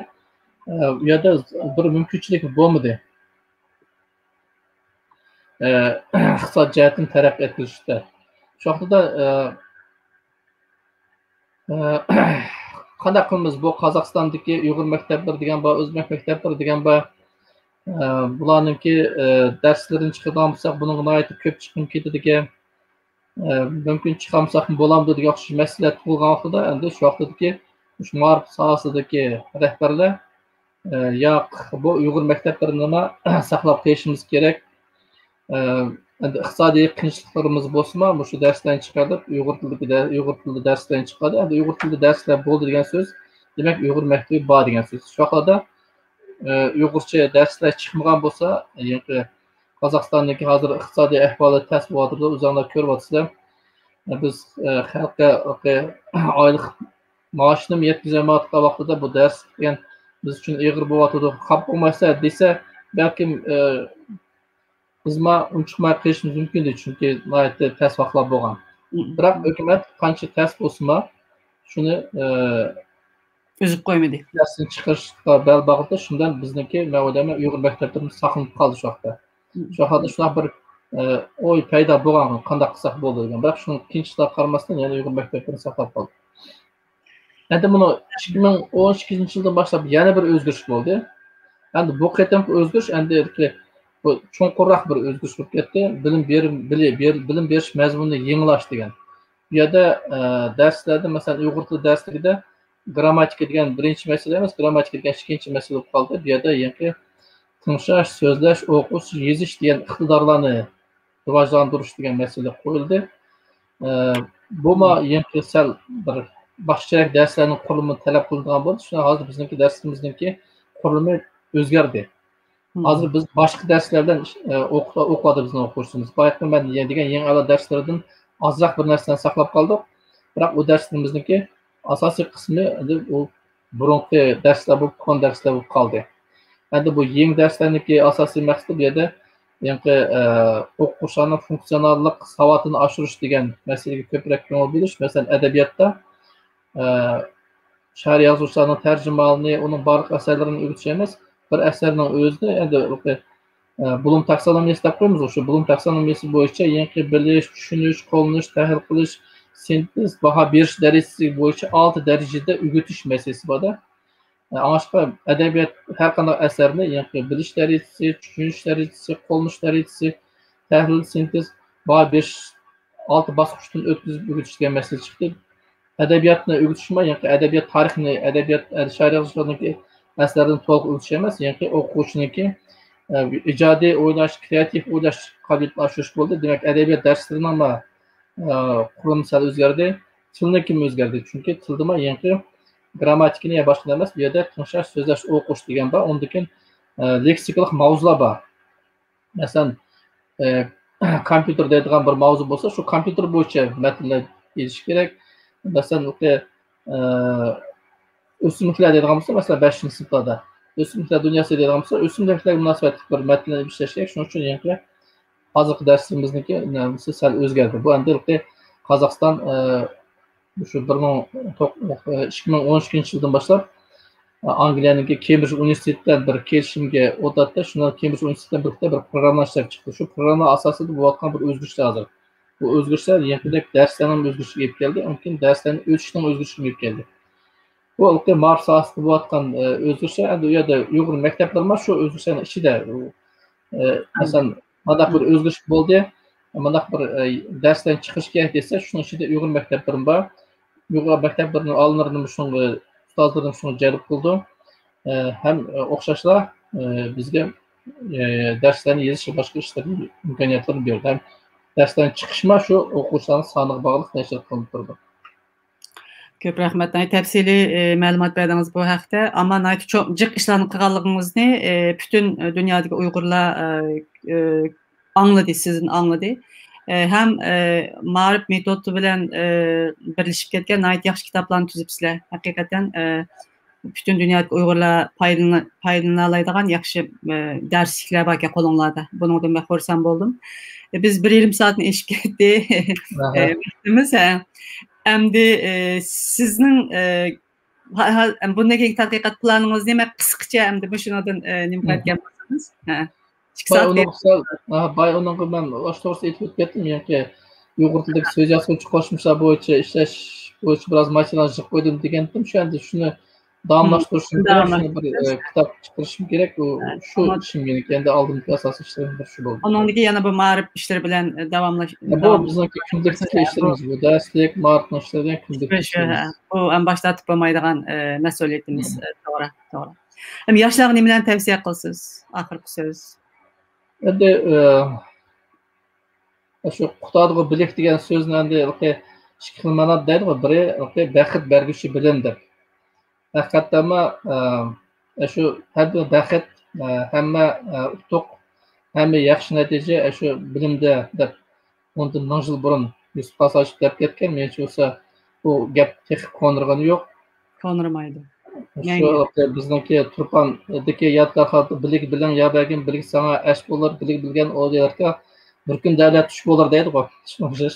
Bu yerda bir mumkinchilik bo'lmadi. Iqtisod jihatdan taraqqiy etishda. Shu vaqtda qanday qilamiz bu Qozog'istondagi Uyg'ur maktablari degan bor, o'zbek maktablari degan bor. Bularningki darslarini chiqargan bo'lsak, buning nihoyat ko'p chiqim ketadigan, mumkin chiqamsak bo'lamdi degan o'xshash masalalar tug'ilgan vaqtida, endi shu vaqtdagi shu ma'rif sohasidagi rahbarlar yo'q, bu Uyg'ur maktablarini saqlab qo'yishimiz kerak. Endi iqtisodiy qiyinchiliklarimiz bo'lsa-mu, shu darslarni chiqarib, Uyg'ur tilida darslarni chiqadi. Endi Uyg'ur tilida darslar bo'ldi degan so'z, demak Uyg'ur maktabi bor degan so'z. Shu vaqtda Uyg'urcha darslar chiqmagan bo'lsa, yani Qozog'istondagi hozir iqtisodiy ahvoli tas bo'lyapti, o'zinglar ko'ryapsizlar. Biz xalqqa oylik maoshini yetkazmayotgan vaqtida bu dars degan biz uchun og'ir bo'lyapti. Qab bo'lmasa desa, balkim bizma unchiqmay qilishimiz mumkin edi, chunki nihoyatda tas vaqtlar bo'lgan. Biroq hukumat qancha tas bo'lsa-mu, shuni uzib qo'ymadi. Darsni chiqarishga bel bog'da shundan bizniki mavdama Uyg'ur maktablarimiz saqlanib qoldi shu vaqtda. Shu vaqtda shunaqa bir o'y paydo bo'lgan, qanday qilsak bo'ladi degan. Biroq shuni qiyinchiliklarga qaramasdan yana Uyg'ur maktablarini saqlab qoldi. Endi buni 2012-yildan boshlab yana bir o'zgarish bo'ldi. Endi bu qatamki o'zgarish endi bu cho'nqurroq bir o'zgarish bo'lib ketdi. Bilim berish mazmunini yangilash degan. Bu yerda darslarda, masalan, Uyg'ur tili darsligida grammatika degan birinchi masala emas, grammatika degan ikkinchi masala bo'lib qoldi. Bu yerda yangi tinshash, so'zlash, o'qish, yozish degan iqtidorlarni rivojlantirish degan masala qo'yildi. Bu yangi sal bir boshqacharoq darslarning qurilmini talab qilingan bo'ldi. Shuna hozir bizniki darsimizniki qurilma o'zgardi. Hozir biz boshqa darslardan o'qiydi bizning o'quvchimiz. Bayqaman degan yangi avlod darslardan ozroq bir narsani saqlab qoldik. Biroq u darsimizniki asosiy qismi endi u burungi darslar bo'lib, kon darslar bo'lib qoldi. Endi bu yangi darslarniki asosiy maqsadi bu yerda yangi o'quvchilarning funksionallik savodini oshirish degan masalaga ko'proq ko'ngil berish. Masalan, adabiyotda sha'ir yozuvchilarning tarjimalini, uning barliq asarlarini o'rgatish emas, bir asarning o'zini endi Bloom taksonomiyasi deb qo'yamiz. O'sha Bloom taksonomiyasi bo'yicha yangi bilish, tushunish, qo'llanish, tahlil qilish, sintez, baho berish darajasi bo'yicha 6 darajada o'rgatish masalasi bor. Boshqa adabiyot har qanday asarni yangi bilish darajasi, tushunish darajasi, qo'llanish darajasi, tahlil, sintez, baho berish 6 bosqichdan o'tkazib o'rgatish degan masala chiqdi. Adabiyotni o'rgatishma, yangi adabiyot tarixini, adabiyot sha'ir yozuvchilarniki asardan to'liq o'rgatish emas, yangi o'quvchiniki ijodiy o'ylash, kreativ o'ylash qobiliyatini oshirish bo'ldi. Demak, adabiyot darslarining qurumi sal o'zgardi, tilniki ham o'zgardi. Chunki tilda yangi grammatikani ya boshqa emas, bu yerda tinshash, so'zlash, o'qish degan bor. Undan keyin leksikalik mavzular bor. Masalan, kompyuter deydigan bir mavzu bo'lsa, shu kompyuter bo'yicha matnlar yetish kerak. Masalan, o'simliklar deydigan bo'lsa, masalan 5-sinflarda o'simliklar dunyosi deydigan bo'lsa, o'simliklarga munosabatli bir matnlarni ishlash kerak. Shuning uchun yangi hozirgi darsimizniki sal o'zgardi. Bu endi Qozog'iston shu 2012-yildan boshlab Angliyanınki Cambridge Üniversitetinden bir kelişimge odatda, şuna Cambridge Üniversitetinden birlikte bir programlar işlep çıktı. Şu programlar asasında bu atkan bir özgürlükler hazır. Bu özgürlükler yakındaki derslerin özgürlüğü gelip geldi. Mümkün derslerin ölçüşünün özgürlüğü gelip geldi. Bu ılgı Mars asasında bu atkan özgürlükler, endi u yerda Uyg'ur maktablar var, şu özgürlüklerin içinde mesela mandaq bir özgürlük bo'ldi, mandaq bir darsdan chiqish kerak desa, shuning ichida Uyg'ur maktablarim bor. Uyg'ur maktablarini olimlarini shunga ustozlarim shunga jalb qildi. Hem o'xshashlar bizga darslarni yozish va boshqa ishlarga imkoniyatlarni berdi. Hem darsdan chiqishma shu o'quvchilarning soniga bog'liq nashr qilinib turdi. Köp rahmat. Təfsili məlumat verdiniz bu haqda. Amma çox cıq işlərini qılğanlığınızı bütün dünyadakı Uyğurlar anladı, sizin anladı. Hem Maarif metodu bilen birleşip ketken yaxşı kitaplarını tüzüpsizler. Hakikaten bütün dünyadaki Uyg'urlar faydalanadigan yaxshi darsliklar bor ekan qo'linglarda. Bundan men xursand bo'ldim. Biz 1,5 soatni eshib ketdi. Vaqtimiz endi sizning bundan keyingi tadqiqot planingiz nima? Qisqacha endi shundan nima qilayotgan bo'lsangiz? Bay onunla ben to'g'risida aytib o'tib yoki Uyg'ur tilidagi so'z yozuvchi qo'shimchalar bo'yicha ishlash bo'yicha biroz material yig'ib qo'ydim degandim. Shu endi shuni davomlashtirishim kerak, shuni bir kitob chiqarishim kerak. Shu ishim endi oldimgi asosiy ishlarim bir shu bo'ldi. Ondan keyin yana bu ma'rif ishlari bilan davomlash. Bu bizniki kundalik ishlarimiz bu. Darslik, ma'rif ishlardan kundalik ishlarimiz. Bu en başta atıp olmaydigan mas'uliyatimiz. To'g'ri, to'g'ri. Hem yoshlarga nima bilan tavsiya qilasiz? Oxirgi so'z. Endi shu Quto'dagi bilik degan so'zni endi ikki xil ma'noda deydi. Biri baxit berguchi bilim deb. Haqiqatdanmi shu hamma baxit, hamma utuq, hamma yaxshi natija shu bilimda deb undan 10 yil burun Yusuf Pasayev deb ketgan. Men o'sha bu gap texnik qo'ndirgani yo'q. Qo'ndirmaydi. Shu bizniki Turpandagi yodlar xalqi bilik bilan yabagin bilik sana ash bo'lar, bilik bilgan o'ylarga bir kun davlat tush bo'lar deydi-ku. Shuningdek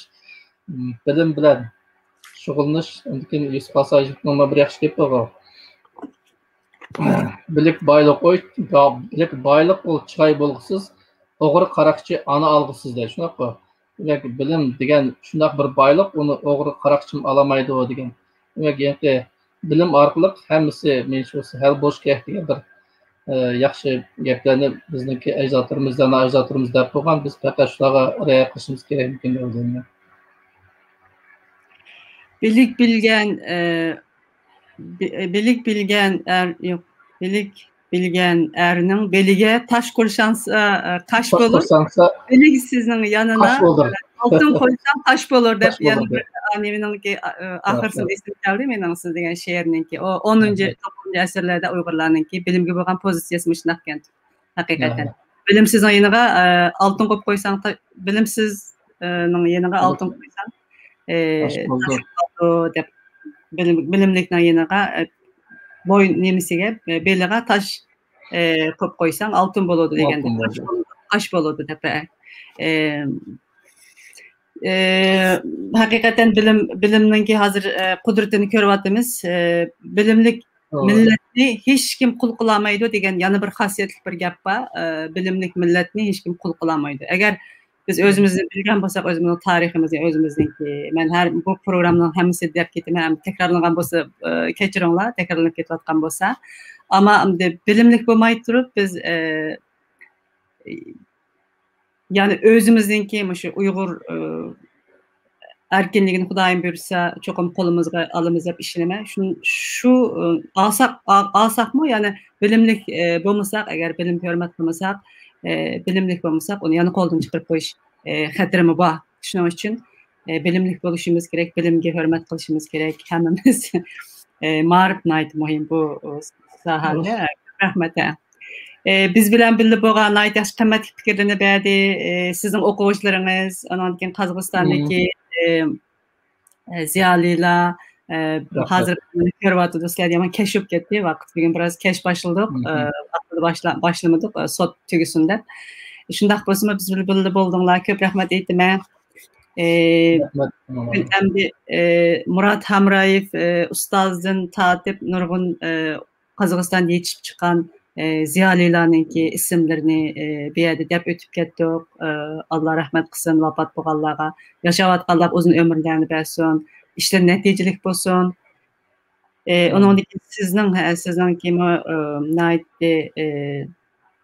bilim bilan shug'ullanish lekin Yusuf Pasayevning bir yaxshi gapi bor. Bilik boyliq bilik boyliq ol chiray bo'lg'isiz, o'g'ri qaraqchi ana olg'isiz deydi. Shunaqa. Demak bilim degan shundoq bir boyliq, uni o'g'ri qaraqchim olamaydi degan. Demak endi bilim orqali hammasi men shu hal bo'lish kerak degan bir yaxshi gaplarni bizniki ajdodlarimizdan deb qo'ygan. Biz faqat shularga rioya qilishimiz kerak ekan deb o'ylayman. Bilik bilgen erning beliga taş ko'rsansa qash bo'lur. Bilik sizning yanına altın qo'ysam taş bo'lur deb yana meningki oxirsida esim keldi. Mening siz degan she'rninki o 10-9 asrlarda Uyg'urlarninki bilimga bo'lgan pozitsiyasi shunday ekan. Haqiqatan. Bilimsizning yeniga altın qo'yib qo'ysang, bilimsizning yeniga altın qo'ysang deb bilimlikning yeniga boy nemisiga beliga taş qo'yib qo'ysang altın bo'ladi deganda qash bo'ladi deb. Haqiqatan bilimninki hozir qudratini ko'ryapmiz. Bilimlik millatni hech kim qul qilolmaydi degan yana bir xosiyatli bir gap bor. Bilimlik millatni hech kim qul qilolmaydi. Agar biz o'zimizni bilgan bo'lsak, o'zimizning tariximizni, o'zimizniki, men har bu programning hammasi deb ketaman, takrorlangan bo'lsa kechiringlar, takrorlanib ketayotgan bo'lsa, ammo bilimlik bo'lmay turib biz yani özümüzdeki şu Uygur erkenliğini Xudoyim buyursa çokum qo'limizga alamiz deb ishlama. Şu alsak mı yani bilimlik bo'lmasak, agar bilim hurmat qilmasak, bilimlik bo'lmasak, uni yana qo'ldan chiqarib qo'yish xatarimi bor. Shuning uchun bilimlik bo'lishimiz kerak, bilimga hurmat qilishimiz kerak. Hammamiz ma'rif nayt muhim bu sohada. Rahmat. Biz bilan birga bo'lgan nayt yaxshi qimmatli fikrlarni berdi. Sizning o'quvchilaringiz, ondan keyin Qozog'istondagi ziyolilar, hozir ko'ryapti do'stlar, yomon kashf ketdi. Vaqt bugun biroz kesh boshladik. Boshlamadik, sot tugasin deb. Shundaq bo'lsa biz birga bo'ldinglar. Ko'p rahmat aytaman. Endi Murat Hamrayev ustozdan tatib nurg'un Qazaqstan yetişip çıkan ziyalilarninki isimlerini bir yerde dep ötüp ketdik. Allah rahmet kılsın vafat bolganlarga. Yaşavatkanlar uzun ömürlerini bersin. İşte neticelik bolsun. Onun için sizin kimi naitdi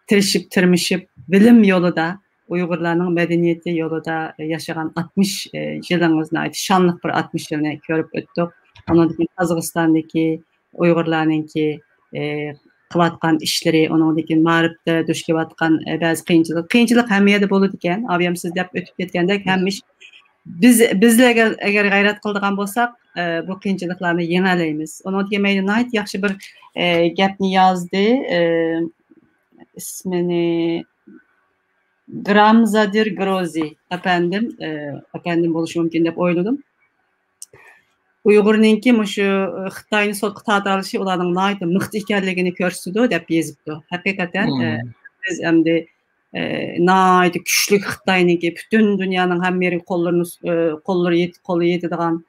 tirişip tirmişip bilim yolunda Uygurlarning medeniyeti yolunda yaşagan 60 yılınız naiti şanlıq bir 60 yılını görüp ötdük. Onun için Qazaqstandaki Uygurlarninki qilatgan işleri, onun için ma'rifda duch kelayotgan ba'zi qiyinchilik hamma yerda bo'ladi ekan. Abiyam siz deb o'tib ketgandek hammish bizlarga agar g'ayrat qiladigan bo'lsak, bu qiyinchiliklarni yengalaymiz. Onun için Maynard yaxshi bir gapni yozdi. İsmini Gramzadir Grozi efendim bo'lishi mumkin deb o'yladim. Uyg'urninki shu Xitoyni sotqa tortilishi ularning nihoyatda mixt ekanligini ko'rsatdi deb yozibdi. Haqiqatan biz endi nihoyatda kuchli Xitoyniki butun dunyoning hamma yeri qo'llari yetadigan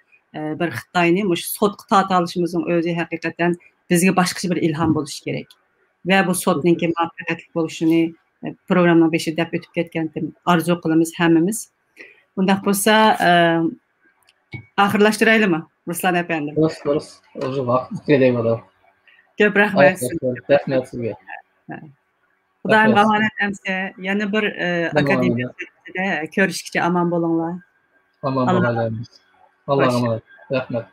bir Xitoyni shu sotqa tortilishimizning o'zi haqiqatan bizga boshqacha bir ilhom bo'lishi kerak. Ve bu sotninki muvaffaqiyatli bo'lishini programma 5'i deb o'tib ketgandim. Arzu qilamiz hammamiz. Bundaq bo'lsa, oxirlashtiraylikmi, Ruslan efendim? Durus. O'zi vaqt kerak bo'ladi. Ko'p rahmat. Rahmat sizga. Xudoyim omonat etsa, yana bir akademiyada ko'rishguncha omon bo'linglar. Omon bo'laylik. Alloh omonat. Rahmat.